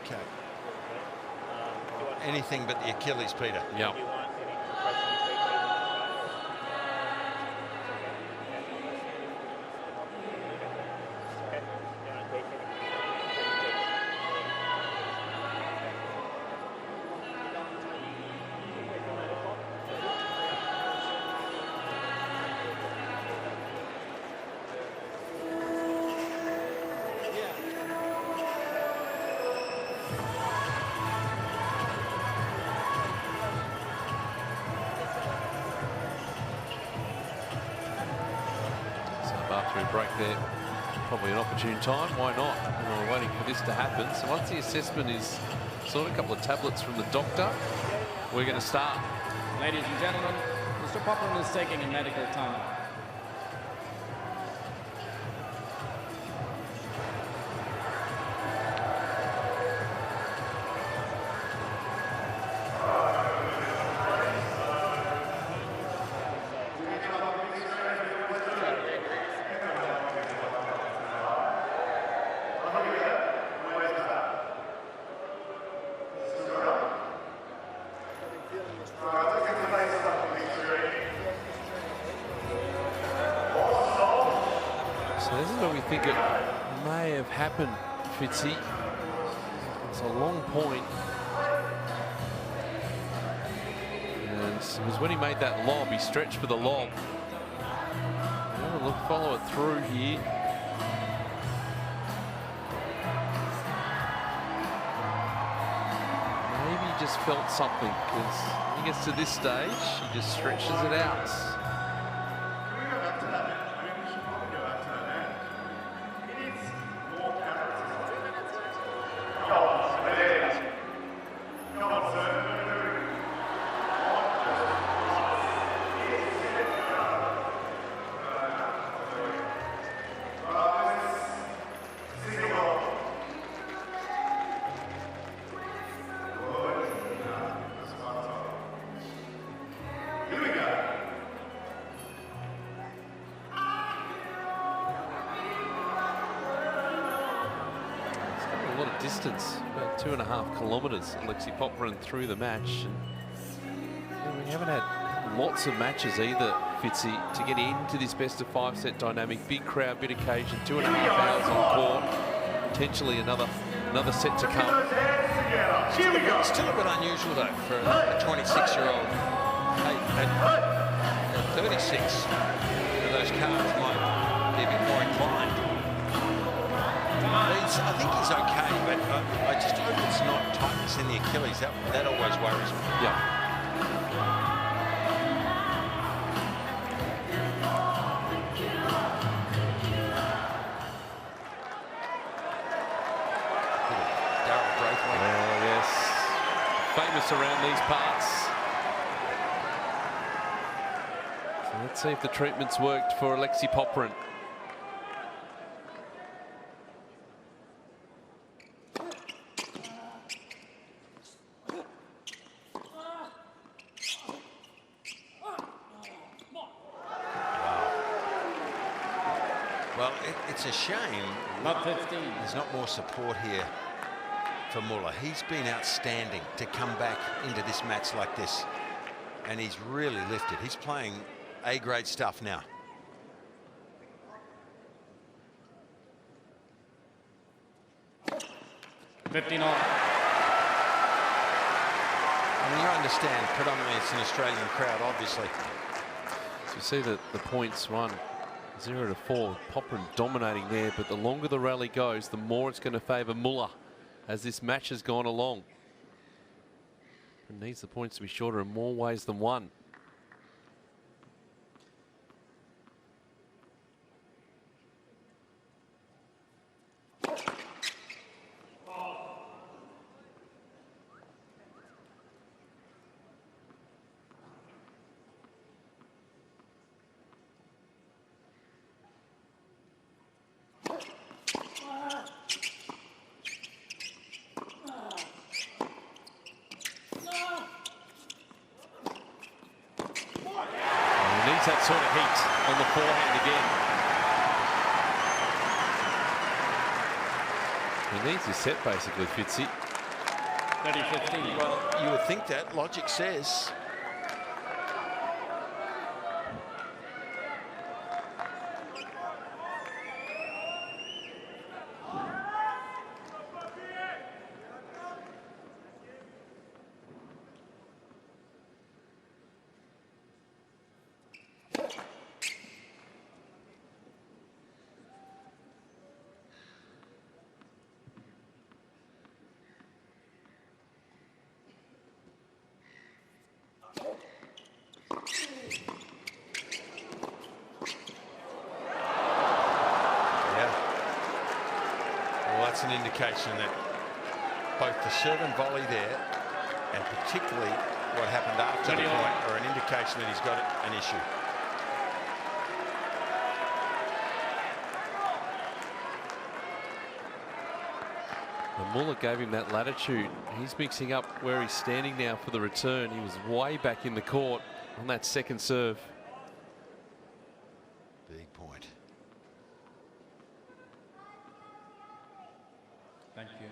cap. Anything but the Achilles, Peter. Yeah. Break there, probably an opportune time. Why not? And we're waiting for this to happen. So once the assessment is sort of a couple of tablets from the doctor, we're going to start. Ladies and gentlemen, Mr. Popyrin is taking a medical timeout. This is where we think it may have happened, Fitzy. It's a long point. And it was when he made that lob, he stretched for the lob. Look, follow it through here. Maybe he just felt something, because when he gets to this stage, he just stretches it out. Distance, about 2.5 kilometres, Alexei Popyrin through the match. And we haven't had lots of matches either, Fitzy, to get into this best of 5 set dynamic. Big crowd, big occasion, 2.5 hours on court. Potentially another set to come. Still a bit unusual though for a 26-year-old. At 36, those cards might be a bit more inclined. I think he's okay, but I just hope it's not tightness in the Achilles. That always worries me. Yeah. Yes. Famous around these parts. So let's see if the treatment's worked for Alexei Popyrin. It's a shame Not 15. There's not more support here for Muller. He's been outstanding to come back into this match like this, and he's really lifted. He's playing A-grade stuff now. $50. I mean, you understand, predominantly it's an Australian crowd, obviously. So you see that the points run 0-4. Popyrin dominating there, but the longer the rally goes, the more it's going to favour Muller as this match has gone along. And needs the points to be shorter in more ways than one. needs that sort of heat on the forehand again. He needs his set basically, Fitzy. 30-15. Well, you would think that. Logic says. That's an indication that both the serve and volley there, and particularly what happened after the point, are an indication that he's got an issue. And Muller gave him that latitude. He's mixing up where he's standing now for the return. He was way back in the court on that second serve. Big point. Thank you.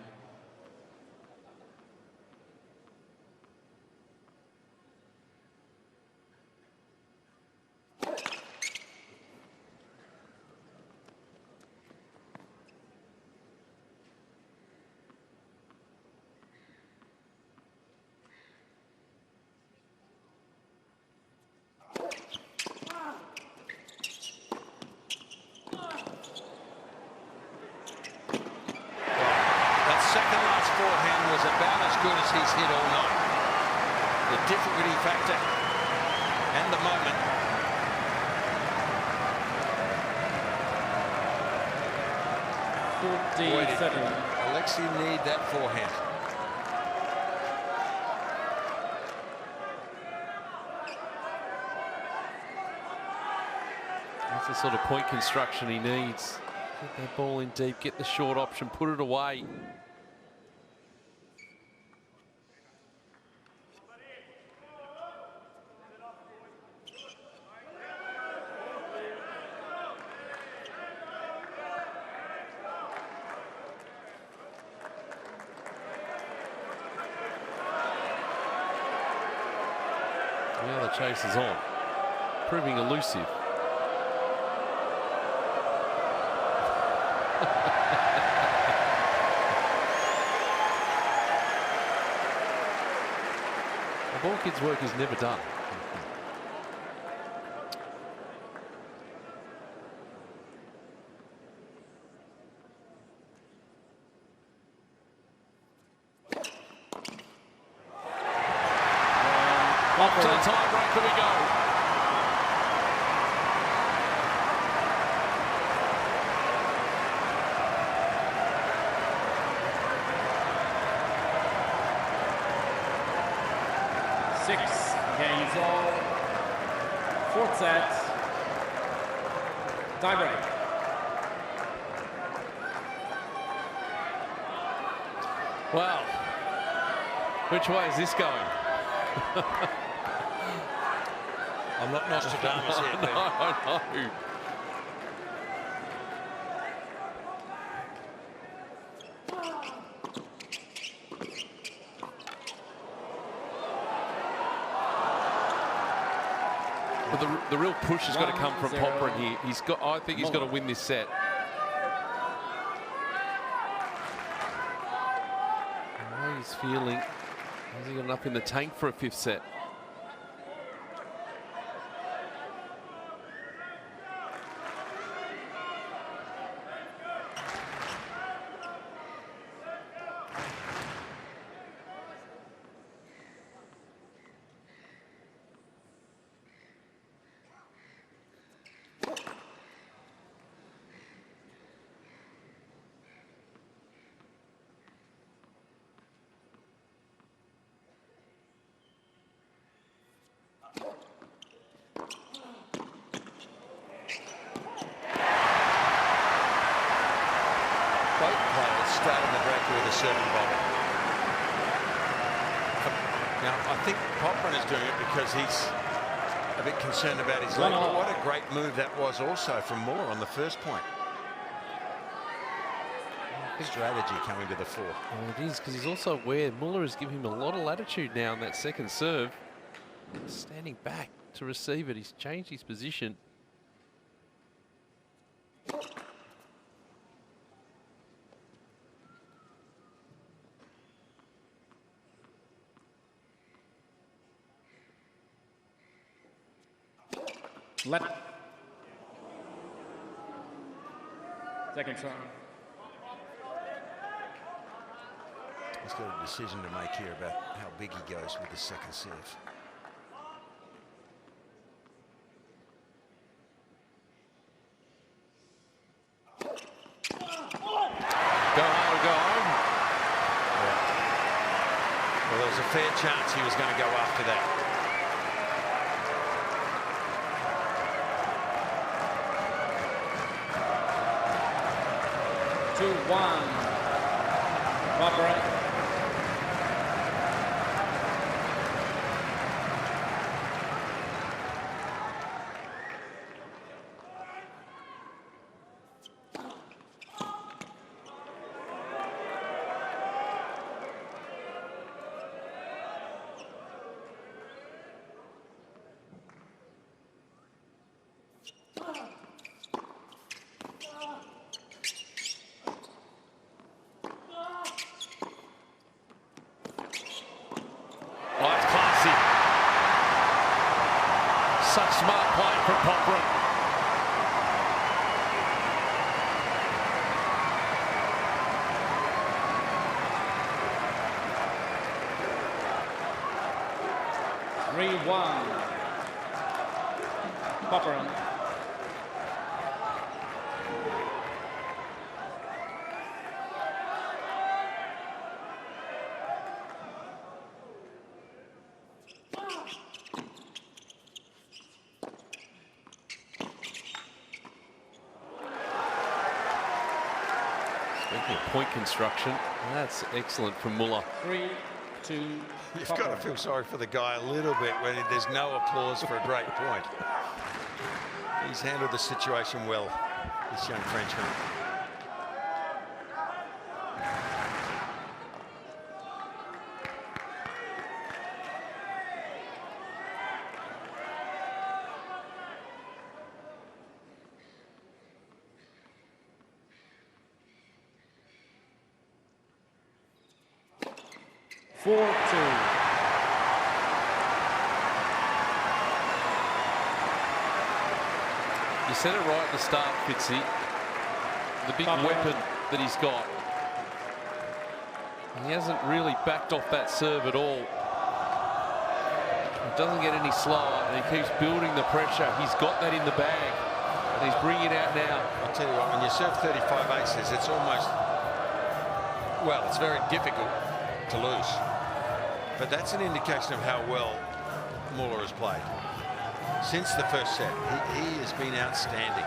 Second last forehand was about as good as he's hit all night. The difficulty factor and the moment. Boy, did Alexei need that forehand. That's the sort of point construction he needs. Get that ball in deep, get the short option, put it away. Now the chase is on, proving elusive. The ball kid's work is never done. Up to the tiebreaker we go. Gains all. Fourth set. Tiebreak. Wow. Which way is this going? I'm not Nostradamus here, Ben. No. But the real push has got to come from Popyrin here. I think he's got to win this set. How he's feeling. Has he got enough in the tank for a fifth set? Starting the break with a certain volley. Now, I think Popyrin is doing it because he's a bit concerned about his leg. But what a great move that was also from Muller on the first point. Strategy coming to the fore. Well, it is, because he's also aware Muller has given him a lot of latitude now on that second serve. Standing back to receive it, he's changed his position. Second serve. He's got a decision to make here about how big he goes with the second serve. Go home, go home. Yeah. Well, there was a fair chance he was going to go after that. Margaret. Such smart play from Popyrin. Popyrin. Speaking of point construction, that's excellent from Muller. 3-2. You've got to feel sorry for the guy a little bit when there's no applause for a great point. He's handled the situation well, this young Frenchman. You said it right at the start, Fitzy. The big weapon that he's got. He hasn't really backed off that serve at all. It doesn't get any slower, and he keeps building the pressure. He's got that in the bag, and he's bringing it out now. I'll tell you what, when you serve 35 aces, it's almost, well, it's very difficult to lose. But that's an indication of how well Muller has played. Since the first set, he has been outstanding.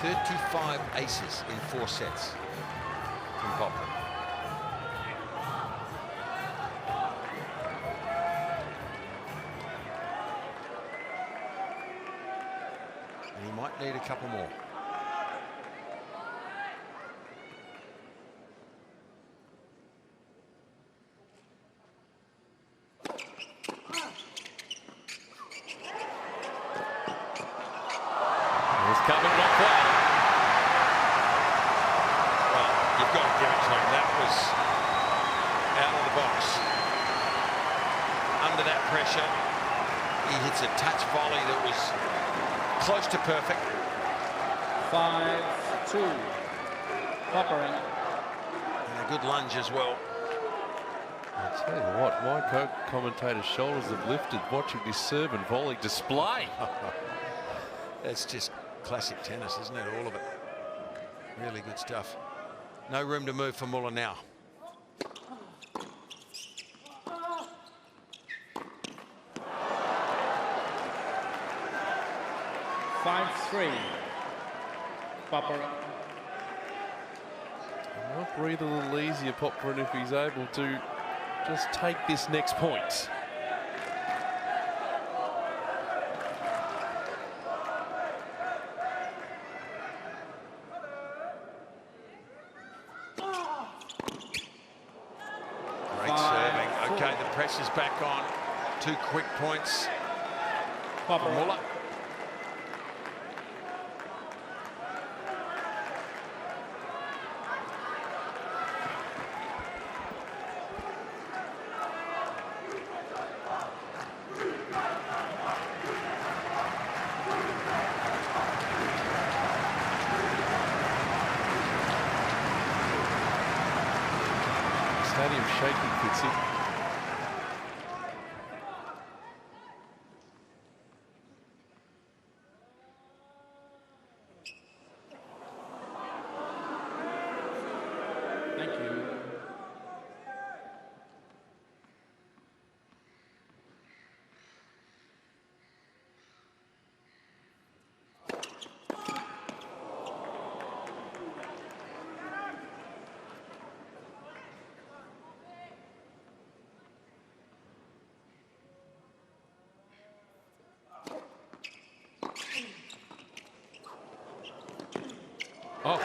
35 aces in 4 sets from Popyrin. And he might need a couple more. Close to perfect. 5-2. Popyrin. And a good lunge as well. I'll tell you what, my commentator's shoulders have lifted watching this serve and volley display. That's just classic tennis, isn't it? All of it. Really good stuff. No room to move for Muller now. Popyrin. Might breathe a little easier, Popyrin, if he's able to just take this next point. pressure's back on. 2 quick points for Popyrin. Muller. Stadium shaking, Fitzy. Thank you. Oh.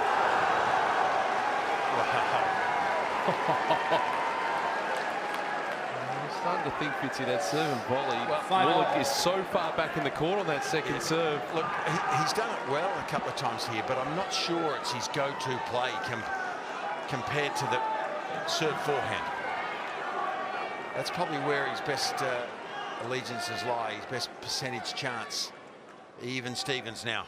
I'm starting to think, Fitzy, that serve and volley. Muller is so far back in the court on that second serve. Look, he's done it well a couple of times here, but I'm not sure it's his go-to play compared to the serve forehand. That's probably where his best allegiances lie, his best percentage chance. Even Stevens now.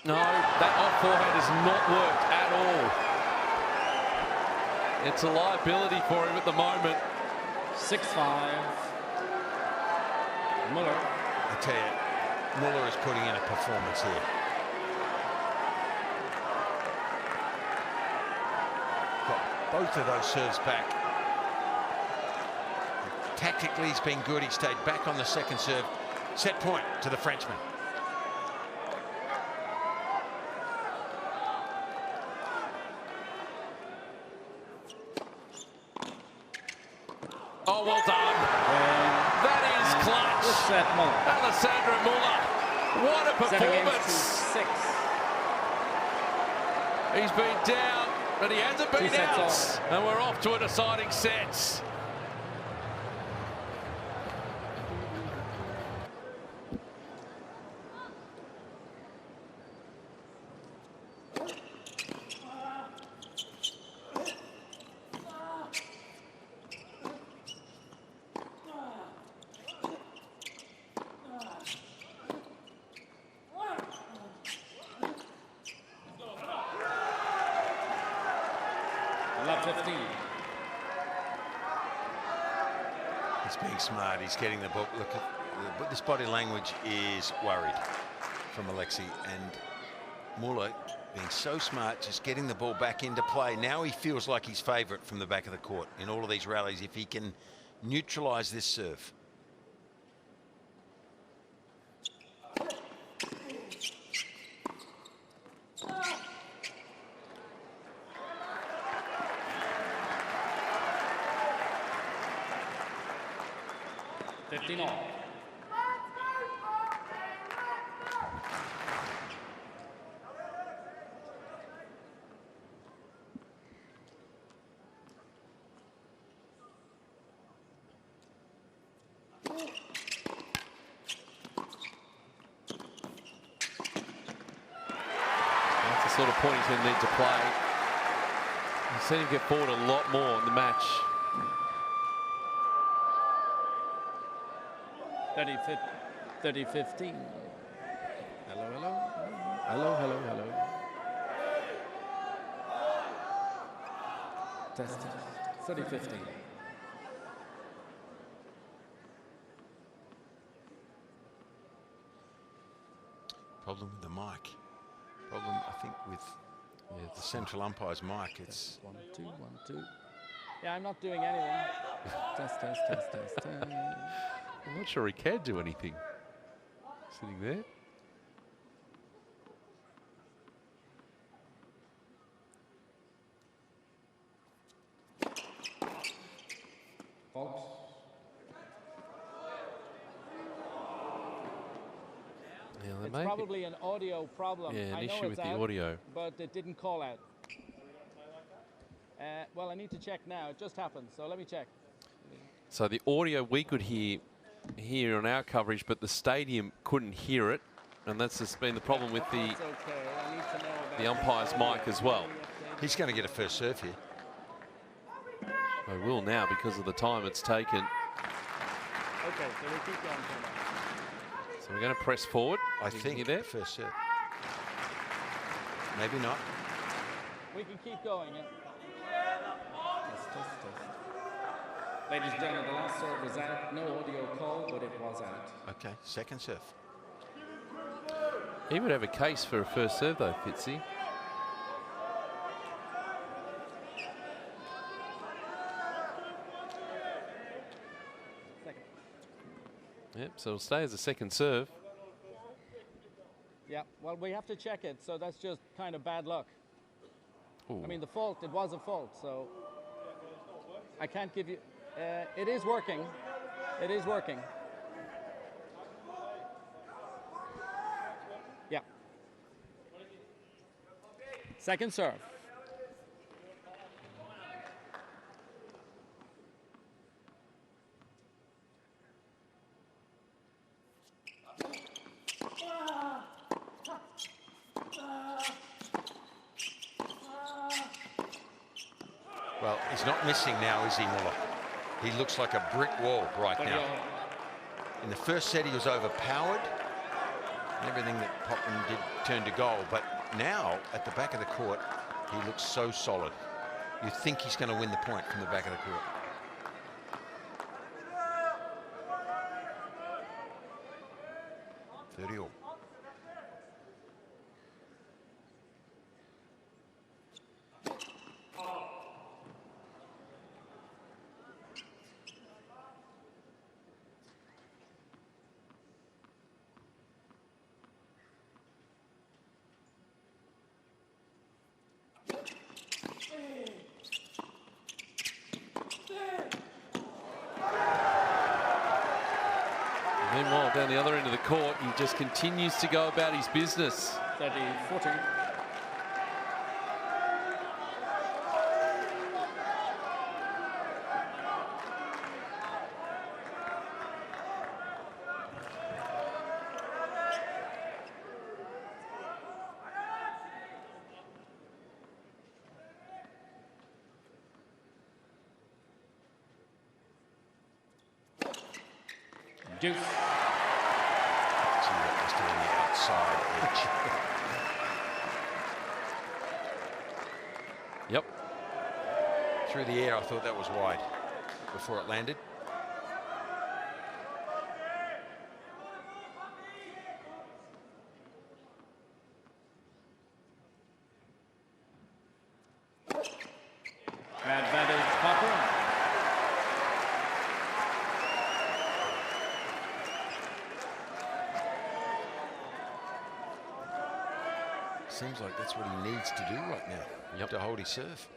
No, that off forehand has not worked at all. It's a liability for him at the moment. 6-5. Muller. I tell you, Muller is putting in a performance here. Got both of those serves back. Tactically, he's been good. He stayed back on the second serve. Set point to the Frenchman. Oh, well done. That is clutch. Set Muller. Alexandre Muller. What a performance. 6. He's been down, but he hasn't been 2 sets out. off. And we're off to a deciding set. Love 15. He's being smart. He's getting the ball. Look, but this body language is worried from Alexei, and Muller being so smart, just getting the ball back into play. Now he feels like he's favourite from the back of the court in all of these rallies if he can neutralise this serve. All. That's the sort of point he's going to need to play. You've seen him get forward a lot more in the match. 30-15. Hello, hello. Hello, hello, hello. Test. 30-15. Problem with the mic. Problem, I think, with the central umpire's mic. It's 1, 2, 1, 2. Yeah, I'm not doing anything. Test. I'm not sure he can do anything. Sitting there. Folks. Yeah, that Maybe. probably an audio problem. Yeah, an I know issue it's with the out, audio. but it didn't call out. Well, I need to check now. It just happened, so let me check. So the audio we could hear here on our coverage, but the stadium couldn't hear it, and that's just been the problem with the That's okay. I need to know about the umpire's mic as well. He's going to get a first serve here. I will now because of the time it's taken. Okay, so we keep going for now. So we're going to press forward. I You can think hear there. first serve. Maybe not. We can keep going, yeah. Test, test, test. Ladies and gentlemen, the last serve was out. No audio call, but it was out. Okay, second serve. He would have a case for a first serve though, Fitzy. Second. Yep, so it'll stay as a second serve. Yeah, well, we have to check it, so that's just kind of bad luck. Ooh. I mean, the fault, it was a fault, so I can't give you... it is working. It is working. Yeah. Second serve. Well, he's not missing now, is he, Muller? He looks like a brick wall right now. In the first set, he was overpowered. Everything that Popyrin did turned to goal. But now, at the back of the court, he looks so solid. You think he's going to win the point from the back of the court. All. Meanwhile, down the other end of the court, he just continues to go about his business. 30-40. Deuce. See what he's doing the outside edge. Yep. Through the air, I thought that was wide before it landed. Advantage Popyrin. Seems like that's what he needs to do right now, to hold his serve.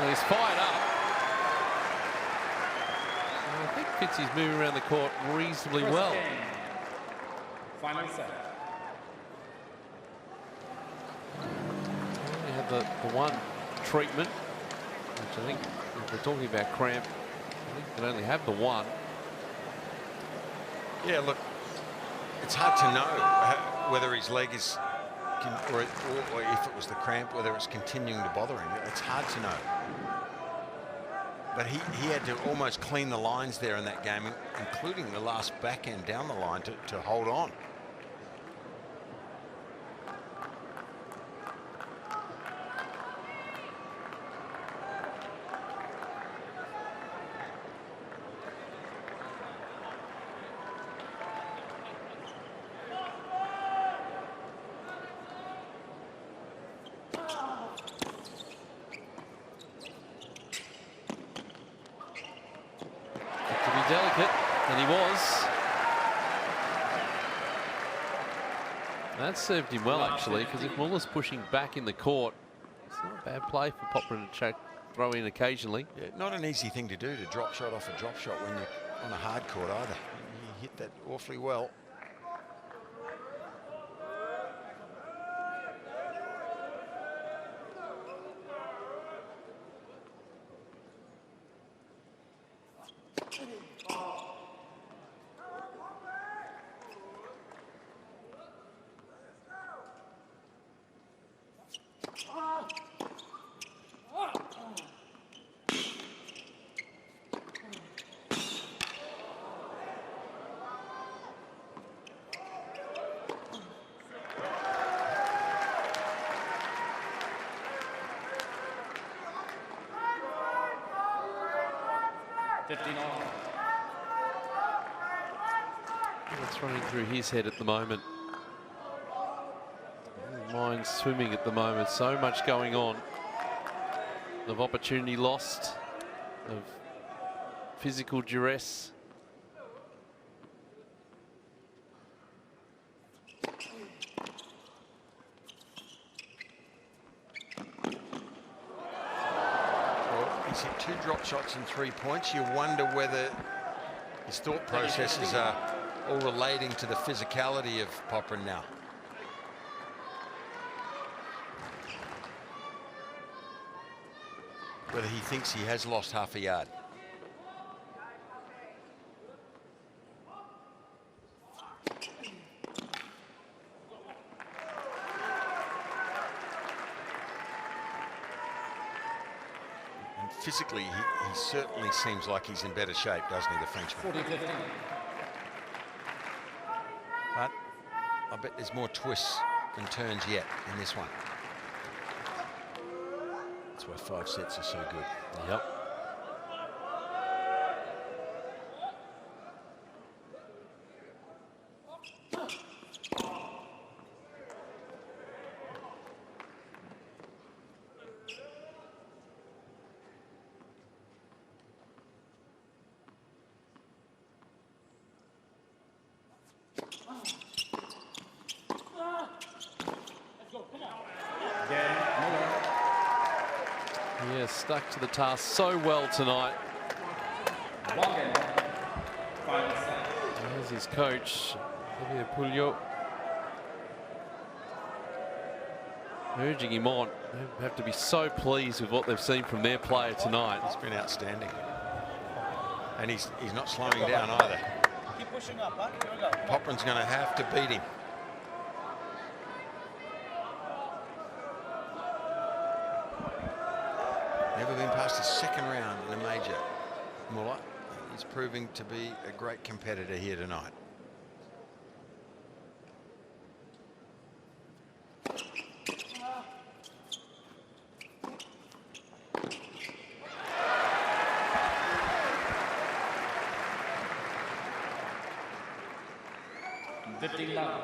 Well, he's fired up. I think Fitzy's moving around the court reasonably First well. game. Final set. We have the one treatment, which I think, if we're talking about cramp, I think you can only have the one. Yeah, look, it's hard to know whether his leg is, or if it was the cramp, whether it's continuing to bother him. It's hard to know. But he had to almost clean the lines there in that game, including the last backhand down the line to hold on. And he was. That served him well, actually, because if Muller's pushing back in the court, it's not a bad play for Popyrin to throw in occasionally. Yeah, not an easy thing to do, to drop shot off a drop shot when you're on a hard court either. You hit that awfully well. What's running through his head at the moment? Mind's swimming at the moment. So much going on. Of opportunity lost. Of physical duress. He's hit 2 drop shots and 3 points. You wonder whether his thought processes are all relating to the physicality of Popyrin now. Whether he thinks he has lost half a yard. Physically, he certainly seems like he's in better shape, doesn't he, the Frenchman? But I bet there's more twists and turns yet in this one. That's why 5 sets are so good. Yep. Yeah, stuck to the task so well tonight. There's his coach, Pulio, urging him on. They have to be so pleased with what they've seen from their player tonight. He's been outstanding. And he's not slowing down either. Keep pushing up, huh? Here we go. Popyrin's going to have to beat him. Never been past the second round in a major. Muller is proving to be a great competitor here tonight. City line.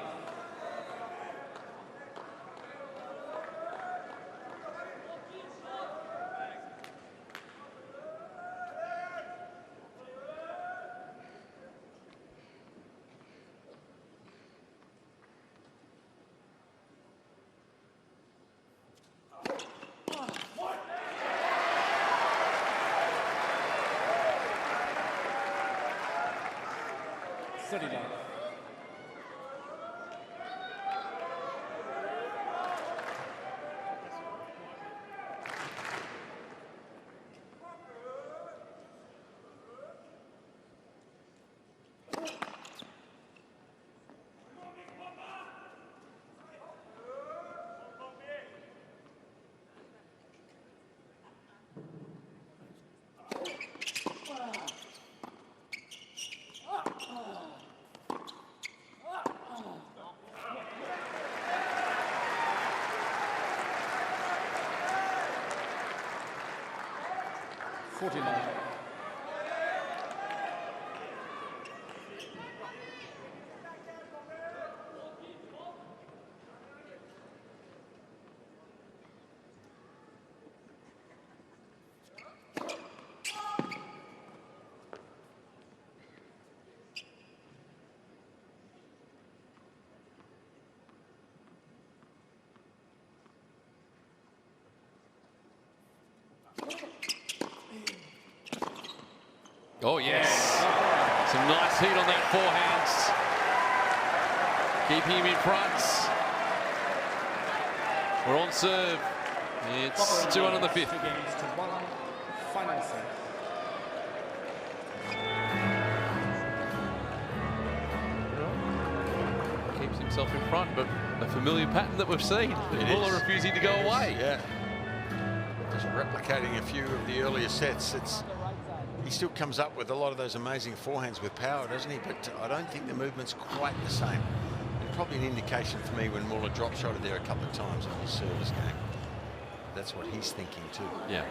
Oh, yes. Some nice heat on that forehands. Keeping him in front. We're on serve. It's 2-1 in the 5th. Final set. Keeps himself in front, but a familiar pattern that we've seen. Muller refusing to go away. Yeah. Just replicating a few of the earlier sets. He still comes up with a lot of those amazing forehands with power, doesn't he? But I don't think the movement's quite the same. And probably an indication for me when Muller drop shotted there a couple of times in his service game. That's what he's thinking too. Yeah.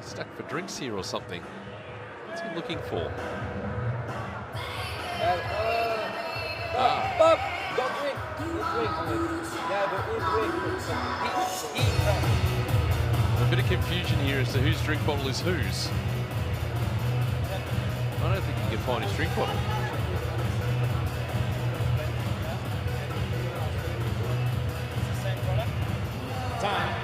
Stuck for drinks here or something. What's he looking for? A bit of confusion here as to whose drink bottle is whose. I don't think he can find his drink bottle. Time.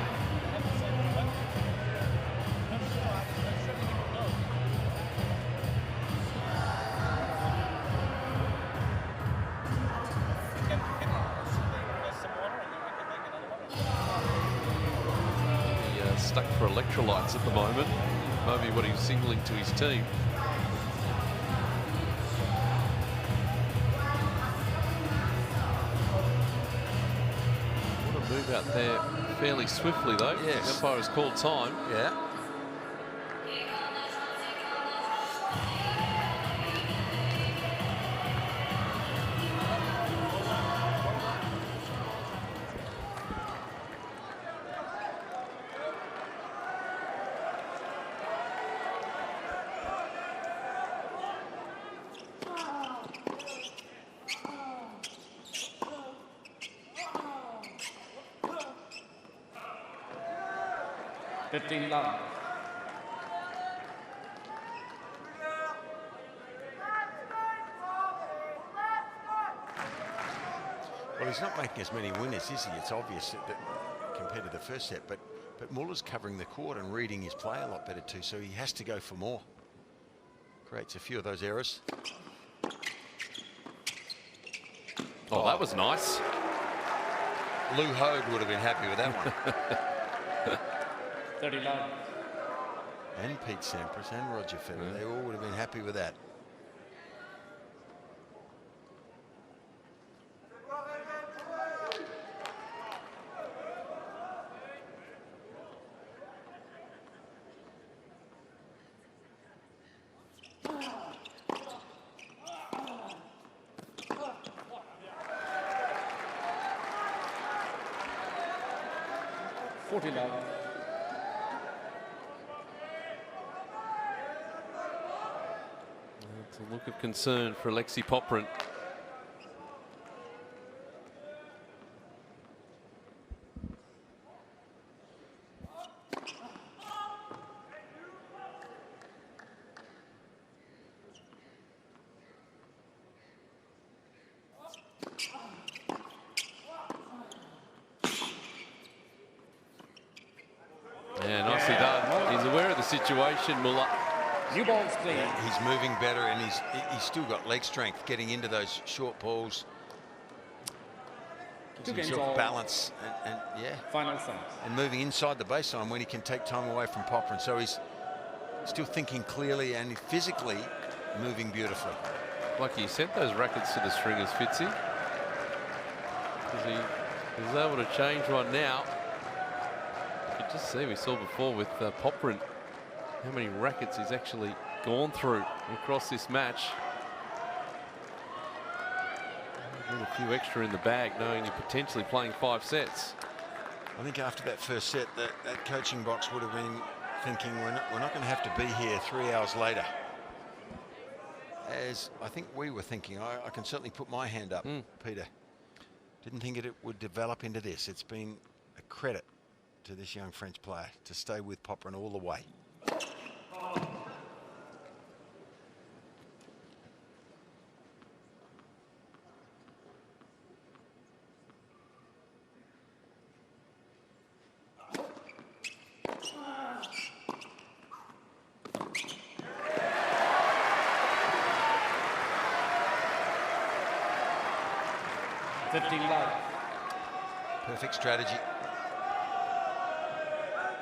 Stuck for electrolytes at the moment. Maybe what he's signaling to his team. What a move out there fairly swiftly though. Yes. The umpire has called time. Yeah. Love. Well, he's not making as many winners, is he? It's obvious that compared to the first set, but Muller's covering the court and reading his play a lot better too, so he has to go for more. Creates a few of those errors. Oh, that was nice. Lou Hogue would have been happy with that one. 39. And Pete Sampras and Roger Federer, they all would have been happy with that. It's a look of concern for Alexei Popyrin. Yeah, nicely done. He's aware of the situation, Muller. New ball's clean. He's moving better, and he's still got leg strength getting into those short balls. Gives himself balance and yeah. Final set. And moving inside the baseline when he can take time away from Popyrin. So he's still thinking clearly and physically moving beautifully. Like he sent those rackets to the stringers, Fitzy. Because he was able to change one now. You can just see, we saw before with Popyrin, how many rackets he's actually gone through across this match. With a few extra in the bag, knowing you're potentially playing 5 sets. I think after that first set, that coaching box would have been thinking, we're not going to have to be here 3 hours later. As I think we were thinking. I can certainly put my hand up, Peter. Didn't think it would develop into this. It's been a credit to this young French player to stay with Popyrin all the way. Perfect strategy.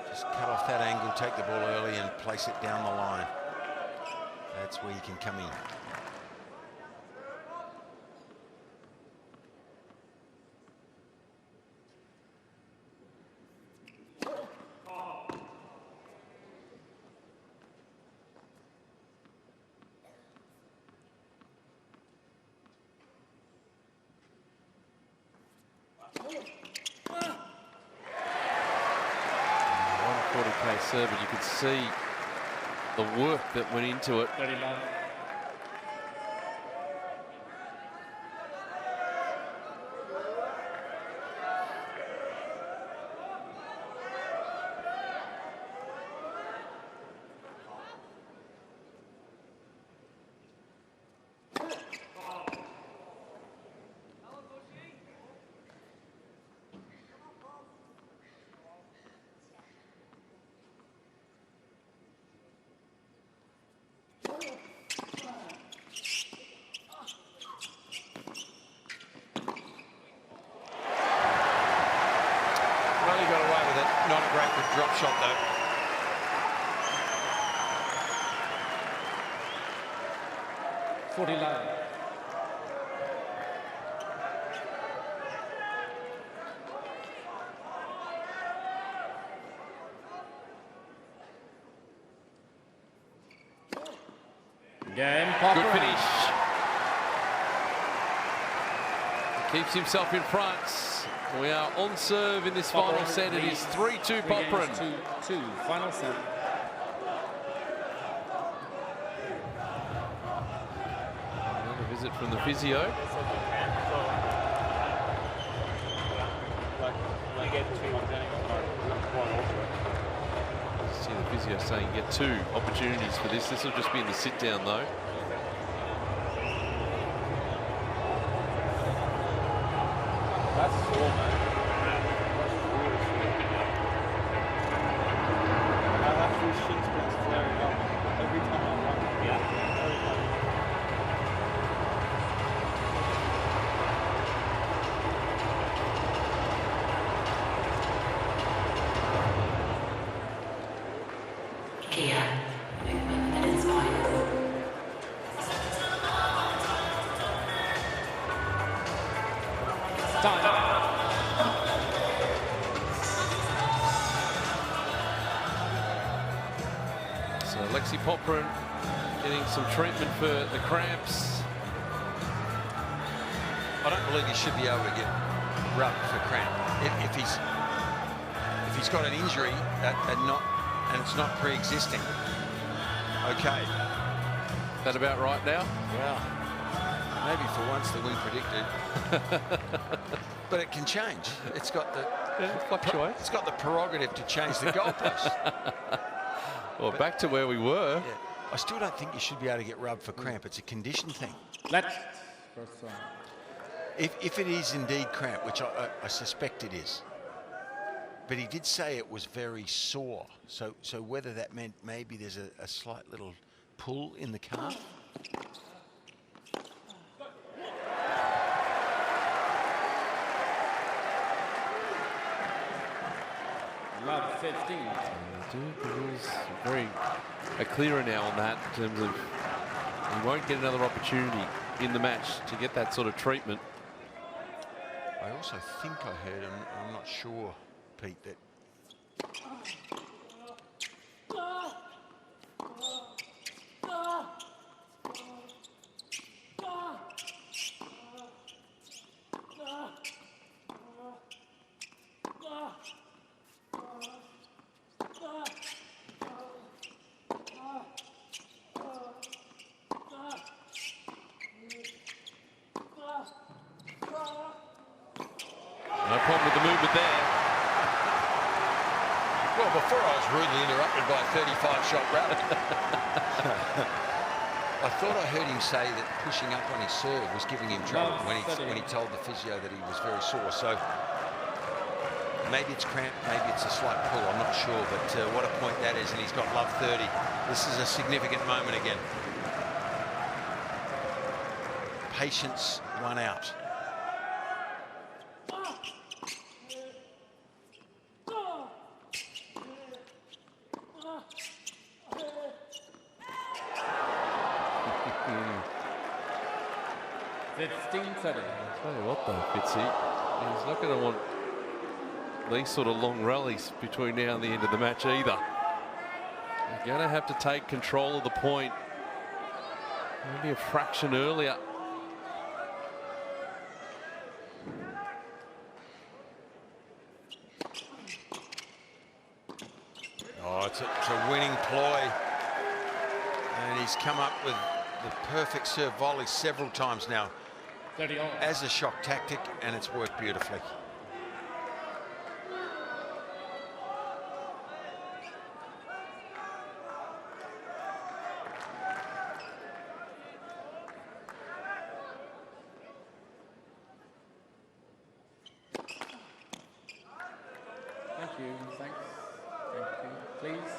Just cut off that angle, take the ball early and place it down the line. That's where you can come in. Serve, and you could see the work that went into it. Drop shot though. Game, good finish. He keeps himself in front. We are on serve in this final set. It is 3-2 Popyrin. 2-2, final set. Another visit from the physio. See the physio saying get 2 opportunities for this. This will just be in the sit down though. That's cool, man. Every time I run. So Alexei Popyrin getting some treatment for the cramps. I don't believe he should be able to get rubbed for cramp. If he's got an injury and it's not pre-existing. Okay. That about right now? Well, maybe for once that we predicted. But it can change. It's got the fluctuate. It's got the prerogative to change the goalpost. Well, back to where we were. Yeah. I still don't think you should be able to get rubbed for cramp. It's a condition thing. Let's. If it is indeed cramp, which I suspect it is, but he did say it was very sore. So whether that meant maybe there's a slight little pull in the calf. Love 15. The rules are very clearer now on that in terms of he won't get another opportunity in the match to get that sort of treatment. I also think I heard, and I'm not sure, Pete, that problem with the movement there. Well, before I was rudely interrupted by a 35-shot rally. I thought I heard him say that pushing up on his serve was giving him trouble when he told the physio that he was very sore. So maybe it's cramp, maybe it's a slight pull, I'm not sure. But what a point that is, and he's got love 30. This is a significant moment again. Patience won out. I'll tell you what though, Fitzy, he's not going to want these sort of long rallies between now and the end of the match either. You're going to have to take control of the point. Maybe a fraction earlier. Oh, it's a winning ploy. And he's come up with the perfect serve volley several times now as a shock tactic, and it's worked beautifully. Thank you. Thanks. Thank you. Please.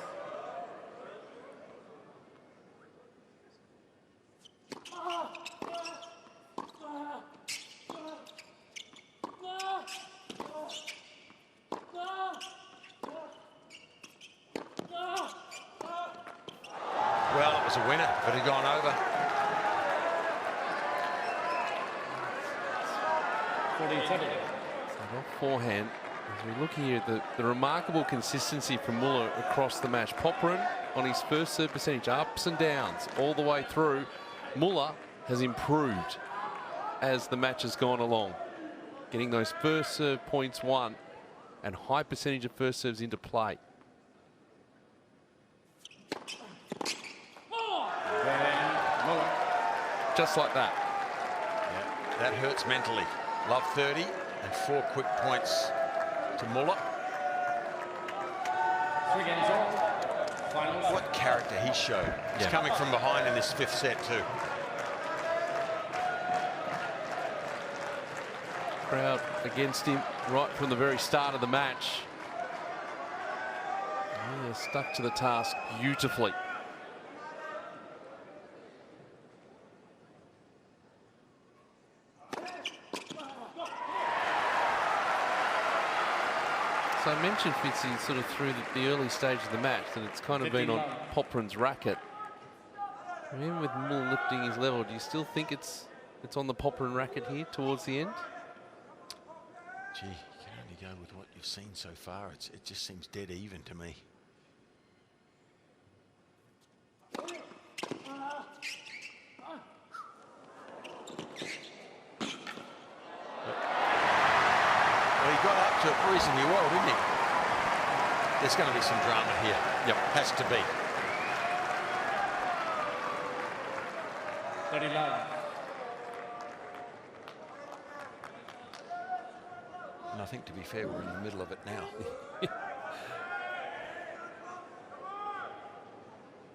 Well, it was a winner, but it had gone over. 47. Forehand. As we look here at the remarkable consistency from Muller across the match. Popyrin on his first serve percentage, ups and downs all the way through. Muller has improved as the match has gone along, getting those first serve points won and high percentage of first serves into play. Just like that. Yeah, that hurts mentally. Love 30 and 4 quick points to Muller. 3 games on. Final. What character he showed. He's coming from behind in this 5th set too. Crowd against him right from the very start of the match. He has stuck to the task beautifully. So I mentioned, Fitzy, sort of through the early stage of the match that it's kind of been on Popyrin's racket. Even with Muller lifting his level, do you still think it's on the Popyrin racket here towards the end? Gee, you can only go with what you've seen so far. It just seems dead even to me. Well, he got up to it reasonably well, didn't he? There's going to be some drama here. Yep. Has to be. 39. And I think, to be fair, we're in the middle of it now.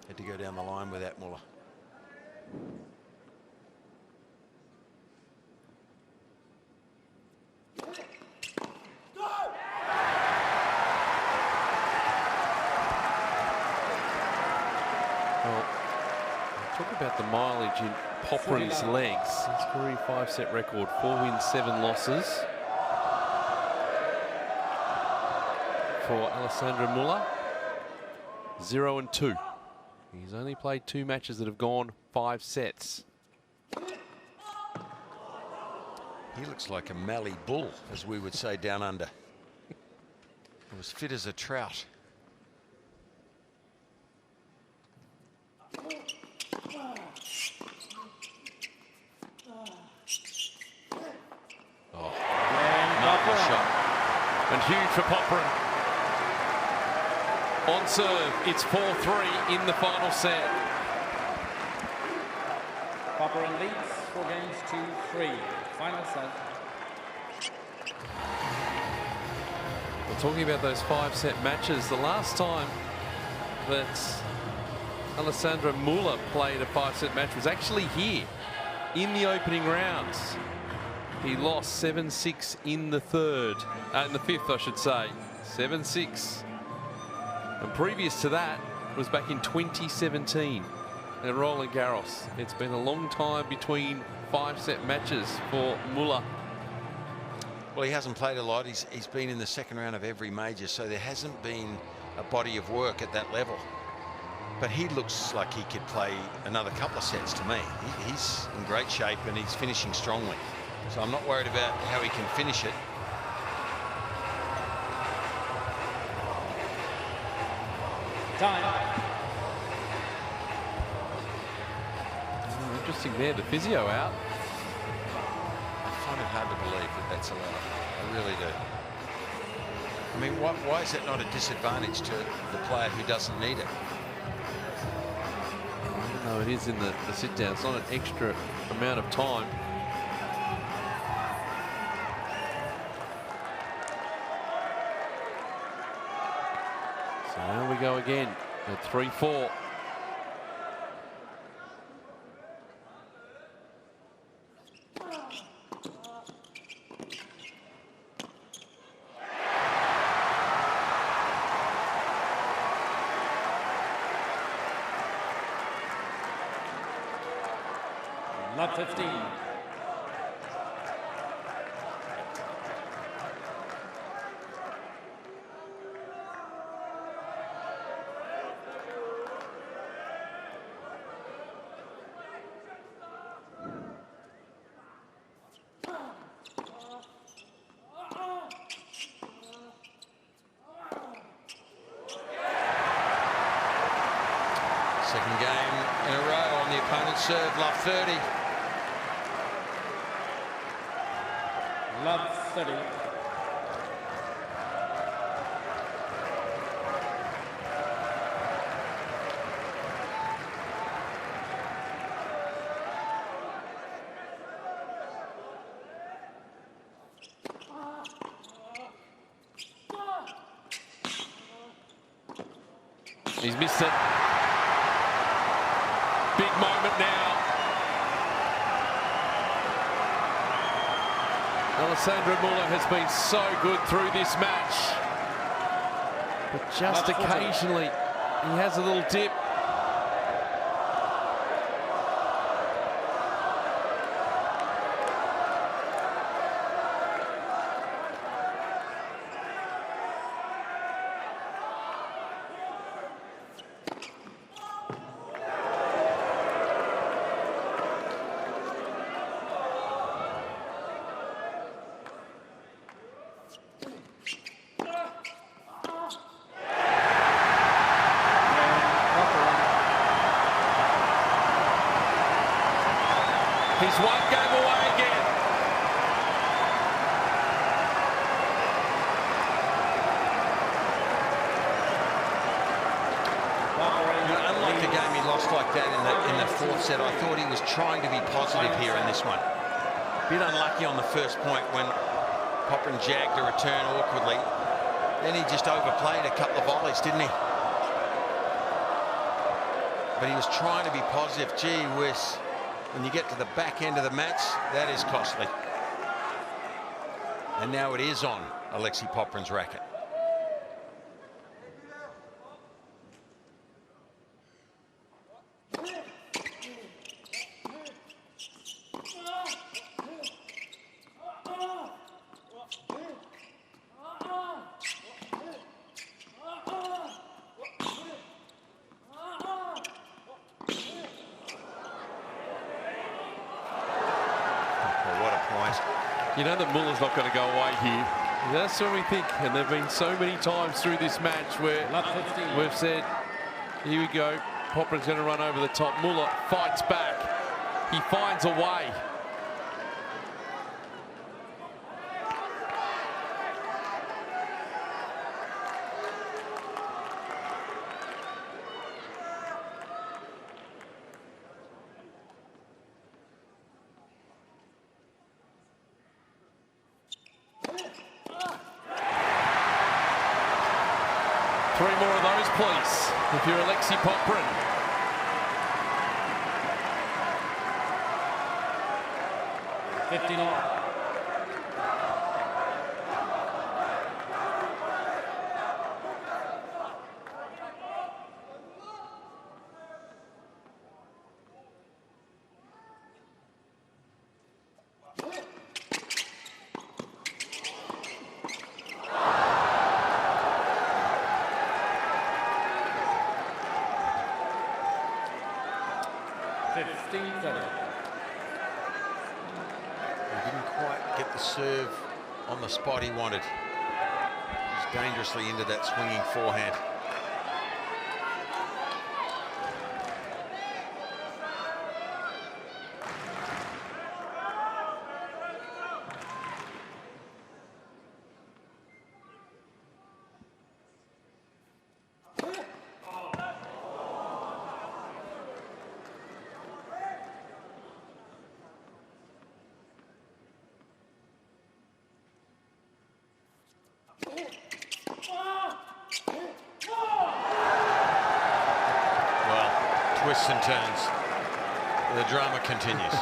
Had to go down the line with that, Muller. Well, talk about the mileage in Popyrin's legs. His career 5-set record, 4 wins, 7 losses. For Alexandre Muller, 0-2. He's only played 2 matches that have gone 5 sets. He looks like a Mallee bull, as we would say down under. He was fit as a trout. Oh, marvelous shot. And huge for Popyrin. On serve, it's 4-3 in the final set. Popyrin leads 4 games to 3. Final set. We're talking about those 5-set matches. The last time that Alexandre Muller played a 5-set match was actually here in the opening rounds. He lost 7-6 in the fifth, I should say. 7-6. And previous to that was back in 2017 at Roland Garros. It's been a long time between 5-set matches for Muller. Well, he hasn't played a lot. He's been in the second round of every major, so there hasn't been a body of work at that level. But he looks like he could play another couple of sets to me. He's in great shape and he's finishing strongly. So I'm not worried about how he can finish it. Time. Interesting there, the physio out. I find it hard to believe that that's allowed. I really do. I mean, why is it not a disadvantage to the player who doesn't need it? No, it is in the sit down. It's not an extra amount of time. So now we go again at 3-4. Love 15. Second game in a row on the opponent's serve. Love 30. Love 30. He's missed it. Big moment now. Alexandre Muller has been so good through this match. But just occasionally, he has a little dip. He's one game away again. Unlike the game he lost like that in the fourth set, I thought he was trying to be positive here in this one. Bit unlucky on the first point when Popyrin jagged a return awkwardly. Then he just overplayed a couple of volleys, didn't he? But he was trying to be positive. Gee whiz. When you get to the back end of the match, that is costly. And now it is on Alexei Popyrin's racket. You know that Muller's not going to go away here. That's what we think. And there have been so many times through this match where we've said, here we go, Popyrin's going to run over the top. Muller fights back. He finds a way. 3 more of those, please, if you're Alexei Popyrin. He didn't quite get the serve on the spot he wanted. He's dangerously into that swinging forehand. Twists and turns. The drama continues.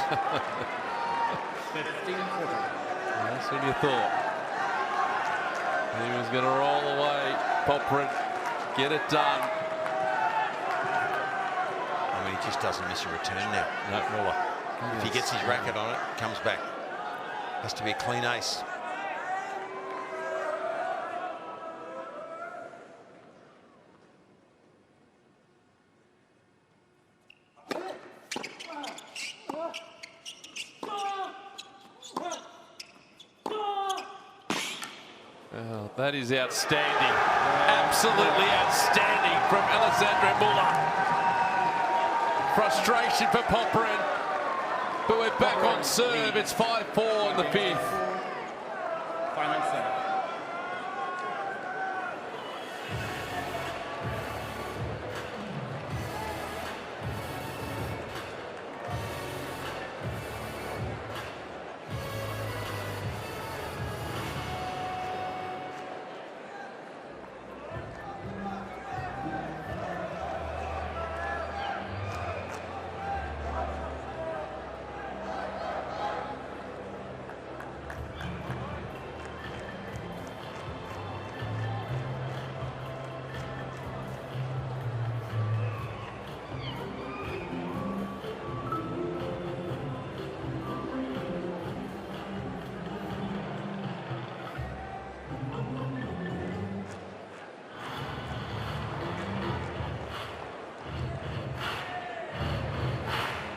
That's when you thought he was going to roll away. Popyrin, get it done. I mean, he just doesn't miss a return now. No, Muller. If he gets his racket on it, comes back. Has to be a clean ace. Oh, that is outstanding. Absolutely outstanding from Alexandre Muller. Frustration for Popyrin, but we're back on serve. It's 5-4 in the 5th. Final set.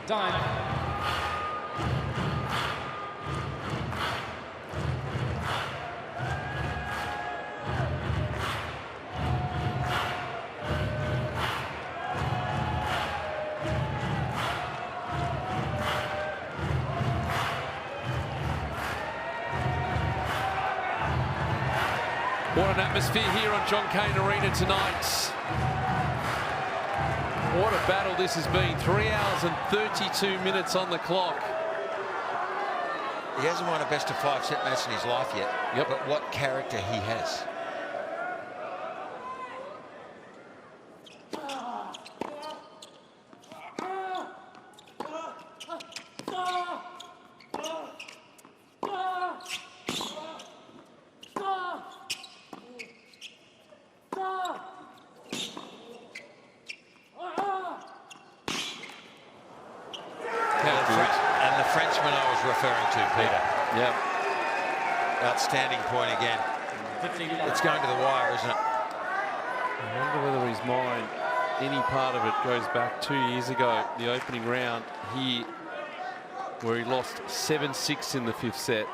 Time. What an atmosphere here on Cain Arena tonight. What a battle this has been. 3 hours and 32 minutes on the clock. He hasn't won a best-of-5 set match in his life yet. Yep. But what character he has. And the Frenchman I was referring to, Peter. Yep. Outstanding point again. It's going to the wire, isn't it? I wonder whether his mind, any part of it goes back 2 years ago, the opening round here, where he lost 7-6 in the 5th set.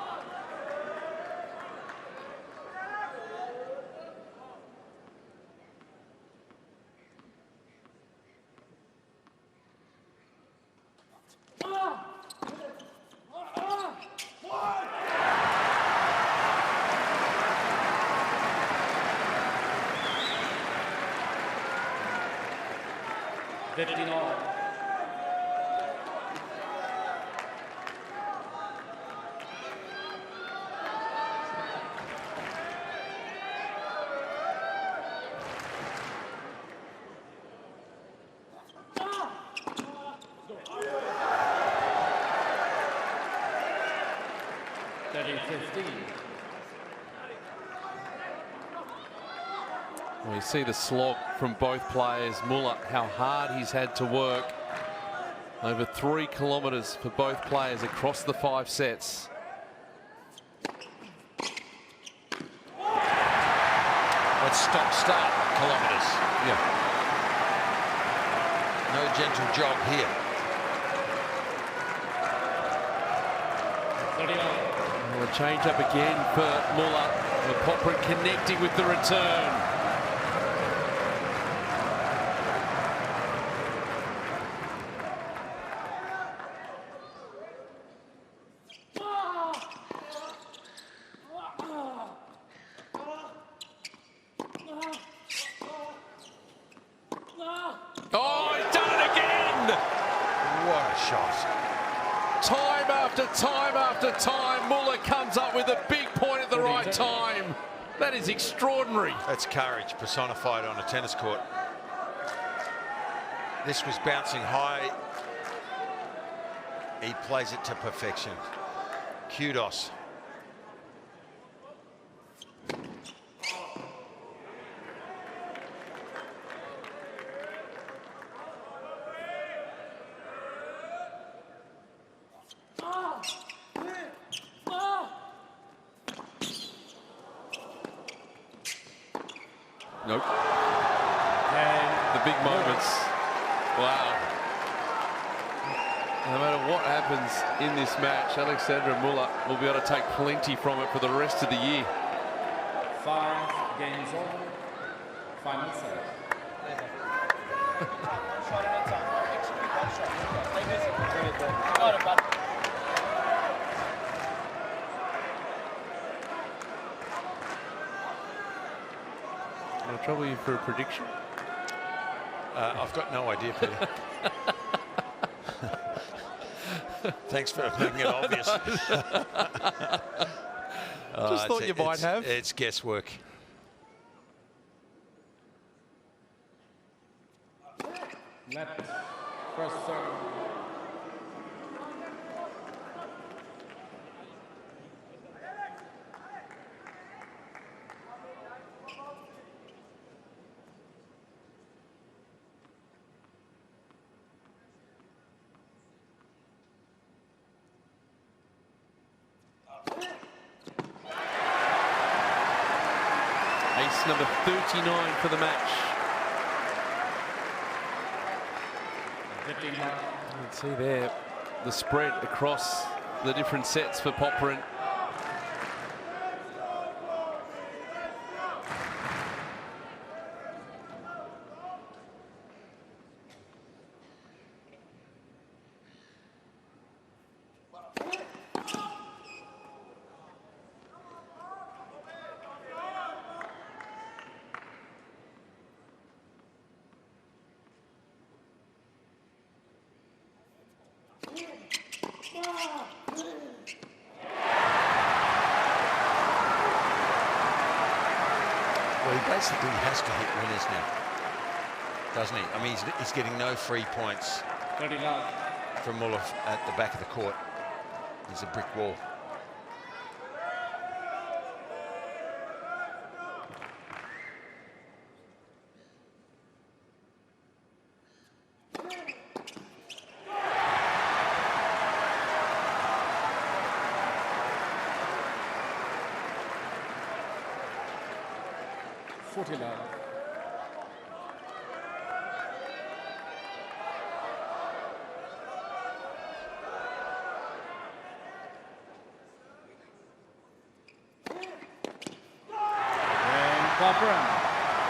15. Well, you see the slog from both players. Muller, how hard he's had to work. Over 3 kilometres for both players across the 5 sets. That's stop-start kilometres. Yeah. No gentle jog here. 39. Well, a change up again for Muller. Popyrin connecting with the return. Oh, he's done it again! What a shot. Time after time after time, Muller comes up with a big point at the right time. That is extraordinary. That's courage personified on a tennis court. This was bouncing high. He plays it to perfection. Kudos. Nope. The big moments. Wow. No matter what happens in this match, Alexandre Muller will be able to take plenty from it for the rest of the year. 5 games over. Final set. I'll trouble you for a prediction. I've got no idea, Peter. Thanks for making it obvious. Just thought you might have. It's guesswork. Net. First serve. Ace number 39 for the match. 15 You can see there the spread across the different sets for Popyrin. Well, he basically has to hit winners now, doesn't he? I mean, he's getting no free points 39. from Muller at the back of the court. He's a brick wall.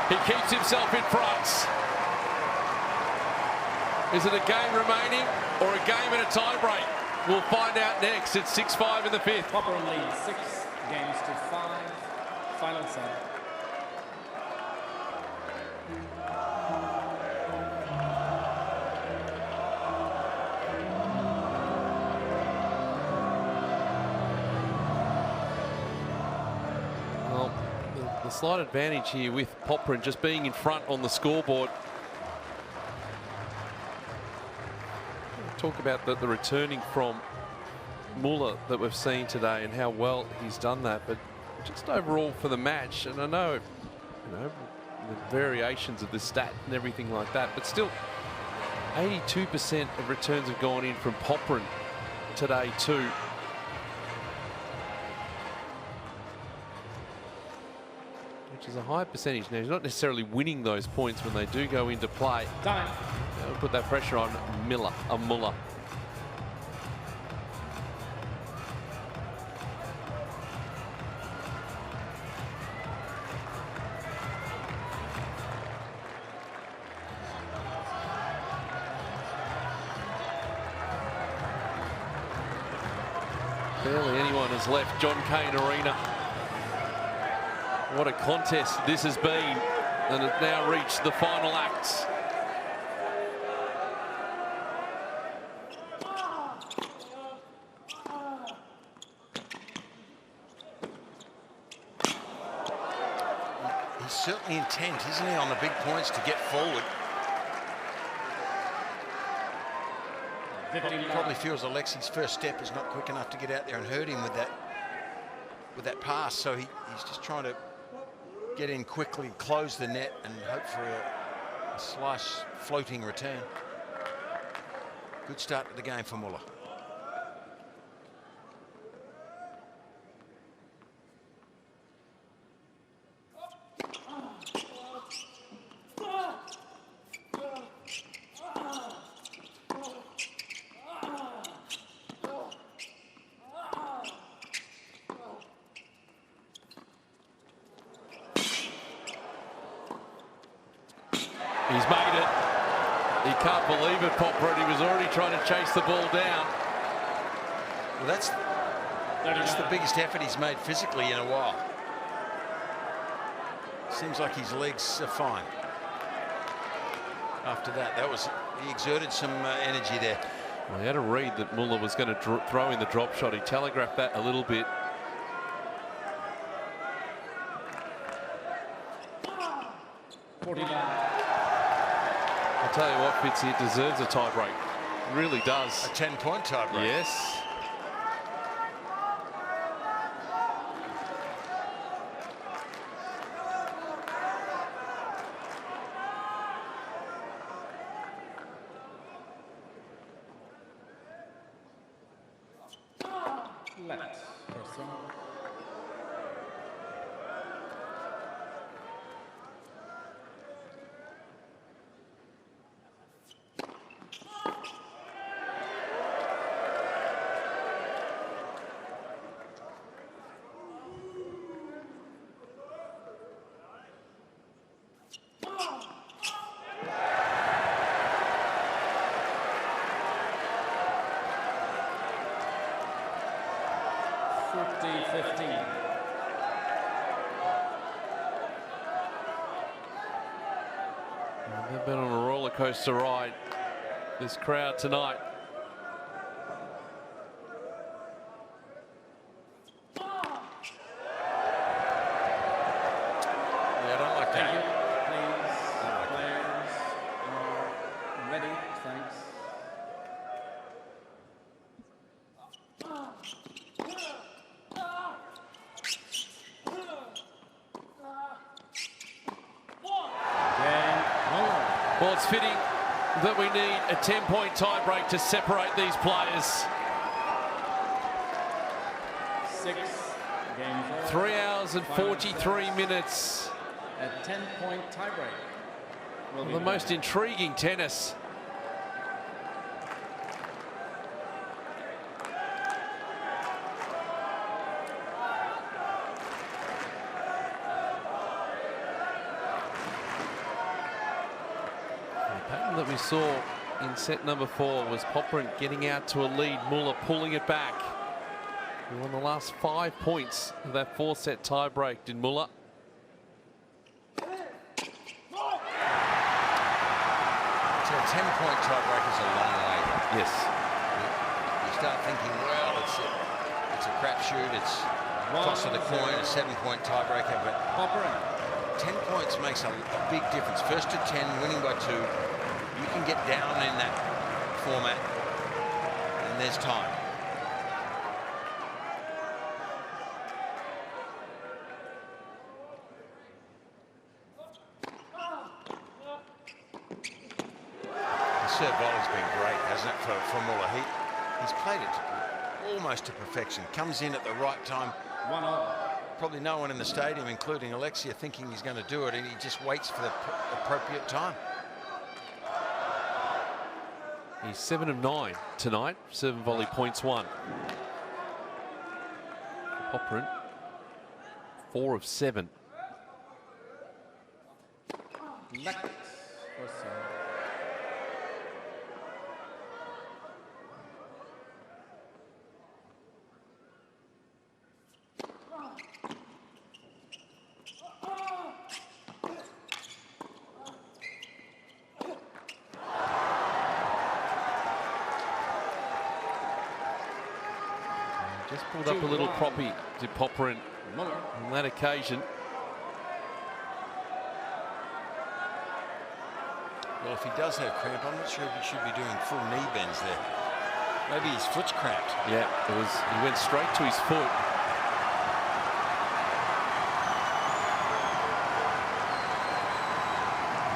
He keeps himself in front. Is it a game remaining or a game and a tie break? We'll find out next. It's 6-5 in the 5th. Popyrin leads 6 games to 5. Final set. Well, the slight advantage here with Popyrin just being in front on the scoreboard. Talk about the returning from Muller that we've seen today and how well he's done that, but just overall for the match, and I know, you know, the variations of the stat and everything like that, but still 82% of returns have gone in from Popyrin today too. Which is a high percentage. Now, he's not necessarily winning those points when they do go into play. Time. That'll put that pressure on Muller. Barely anyone has left Cain Arena. What a contest this has been, and it's now reached the final acts. He's certainly intent, isn't he, on the big points to get forward. Probably feels Alexei's first step is not quick enough to get out there and hurt him with that pass, so he's just trying to get in quickly, close the net, and hope for a slice floating return. Good start to the game for Muller. He's made it. He can't believe it, Popyrin. He was already trying to chase the ball down. Well, that's the biggest effort he's made physically in a while. Seems like his legs are fine. After that, he exerted some energy there. Well, he had a read that Muller was going to throw in the drop shot. He telegraphed that a little bit. I'll tell you what, Fitzy, it deserves a tie break. It really does. A 10-point tie break. Yes. Left. First one. They've been on a roller coaster ride, this crowd tonight. Yeah, I don't like that. Thank you. Please, players are ready. Thanks. Well, it's fitting that we need a 10-point tiebreak to separate these players. 6 games over. 3 hours and 43 minutes. A 10-point tiebreak. Will be The most intriguing tennis. That we saw in set number 4 was Popyrin getting out to a lead, Muller pulling it back. He won the last 5 points of that 4-set tiebreak, did Muller. So a 10-point tiebreak is a long way. Yes. You start thinking, well, it's a crapshoot, it's toss of the coin, a 7-point tiebreaker, but Popyrin. 10 points makes a big difference. First to 10, winning by 2. You can get down in that format, and there's time. serve volley's been great, hasn't it, for Muller? He's played it almost to perfection. Comes in at the right time. 1-all. Probably no one in the stadium, including Alexei, thinking he's going to do it, and he just waits for the appropriate time. He's 7 of 9 tonight. 7 volley points won. Popyrin, 4 of 7. Next person. Just pulled up a little proppy to Popyrin Muller. on that occasion. Well, if he does have cramp, I'm not sure if he should be doing full knee bends there. Maybe his foot's cramped. Yeah, he went straight to his foot.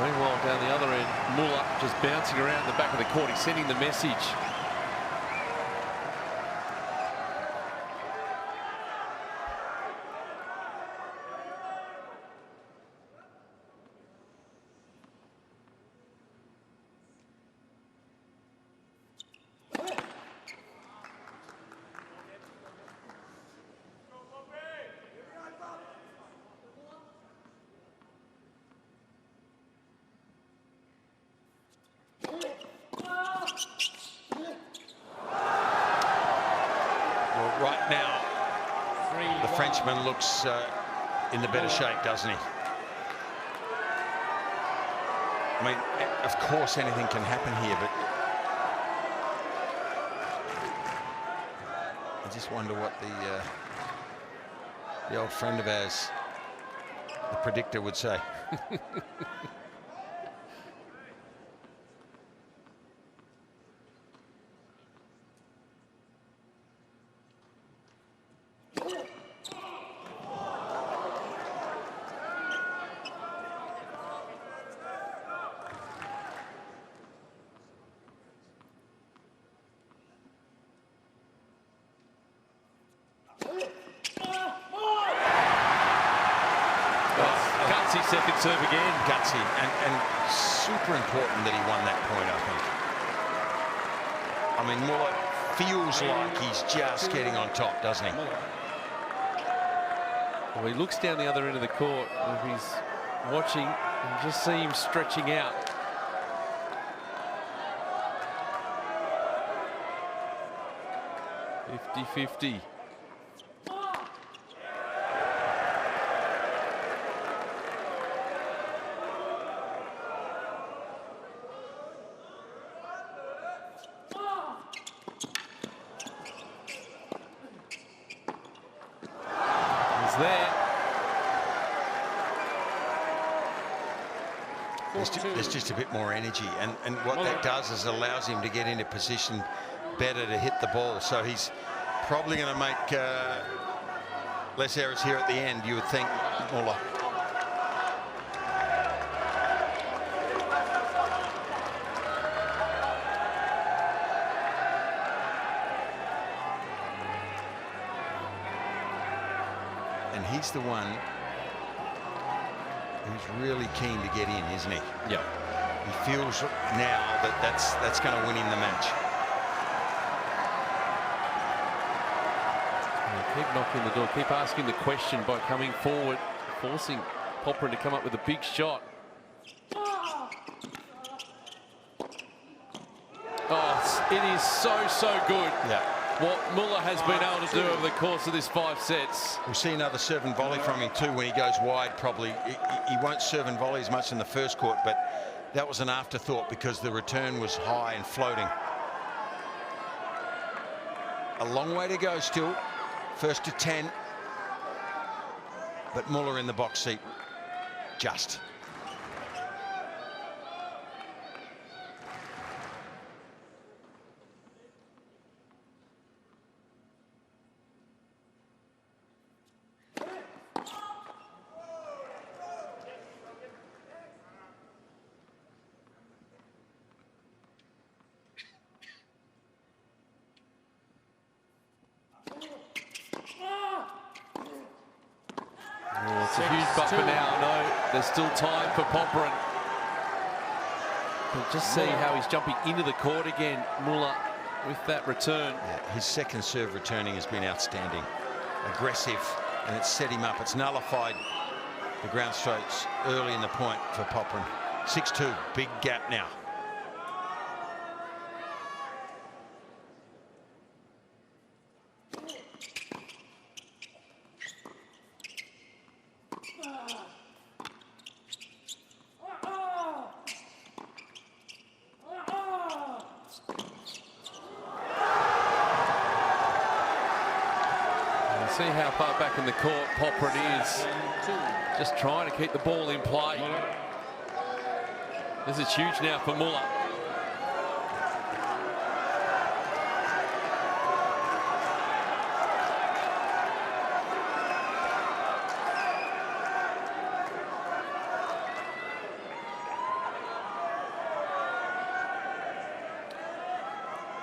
Meanwhile, down the other end, Muller just bouncing around the back of the court. He's sending the message. Right now, the Frenchman looks in the better shape, doesn't he? I mean, of course anything can happen here, but I just wonder what the old friend of ours, the predictor, would say. Second serve again. Gutsy, and super important that he won that point, I think. I mean, Muller feels like he's just getting on top, doesn't he? Well, he looks down the other end of the court, and he's watching and just see him stretching out. "50-50. There's just a bit more energy, and what that does is allows him to get into position better to hit the ball. So he's probably going to make less errors here at the end, you would think, Muller. And he's the one who's really keen to get in, isn't he? Yeah. He feels now that that's going to win him the match. Keep knocking the door, keep asking the question by coming forward, forcing Popyrin to come up with a big shot. Oh, it is so good. Yeah. What Muller has been able to do over the course of this 5 sets. We'll see another serve and volley from him too when he goes wide. Probably he won't serve and volley as much in the first court, but that was an afterthought because the return was high and floating. A long way to go still. First to 10, but Muller in the box seat. Just. But for now, no, there's still time for Popyrin. But just see how he's jumping into the court again, Muller, with that return. Yeah, his second serve returning has been outstanding. Aggressive, and it's set him up. It's nullified the ground strokes early in the point for Popyrin. 6-2, big gap now. See how far back in the court Popyrin is. Just trying to keep the ball in play. This is huge now for Muller.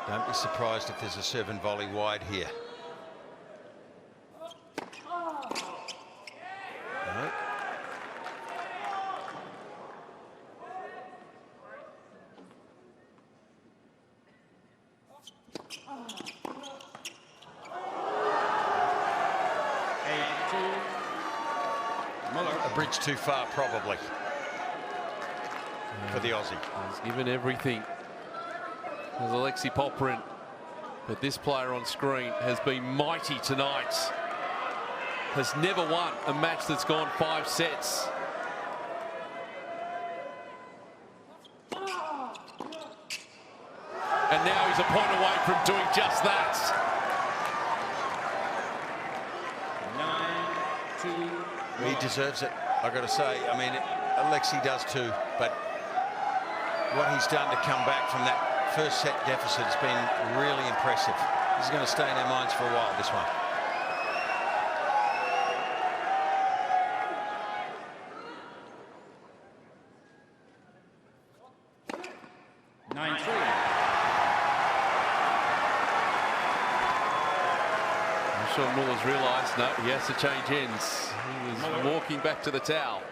Don't be surprised if there's a serve and volley wide here. A bridge too far, probably, for the Aussie. He's given everything. There's Alexei Popyrin, but this player on screen has been mighty tonight. Has never won a match that's gone 5 sets. And now he's a point away from doing just that. 9-2. He deserves it, I've got to say. I mean, Alexei does too, but what he's done to come back from that first set deficit has been really impressive. This is going to stay in our minds for a while, this one. I'm sure Muller's realised, no, he has to change ends. He was walking back to the towel.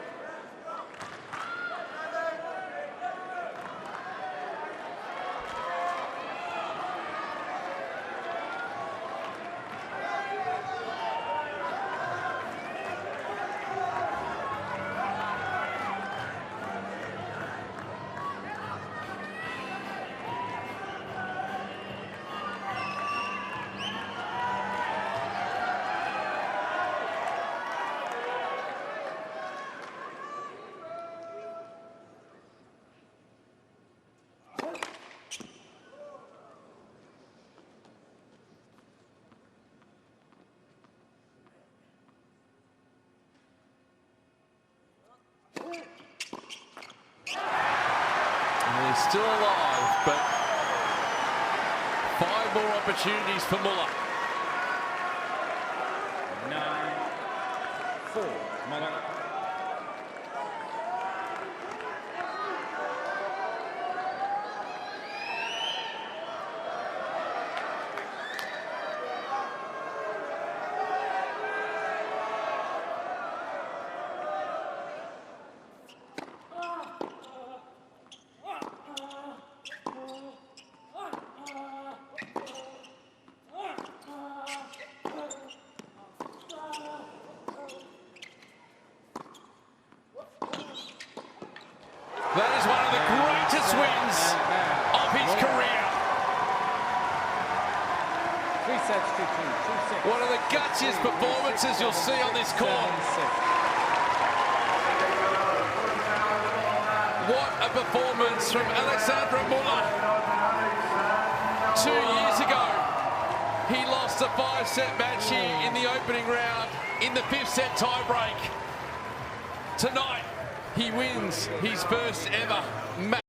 He's still alive, but 5 more opportunities for Muller. 9-4. Muller. That is one of the greatest wins of his career. 3 sets to 2. 2-6. One of the gutsiest performances you'll see on this court. 7-6. What a performance from Alexandre Muller. 2 years ago, he lost a 5-set match here in the opening round in the 5th set tiebreak. Tonight, he wins his first ever match.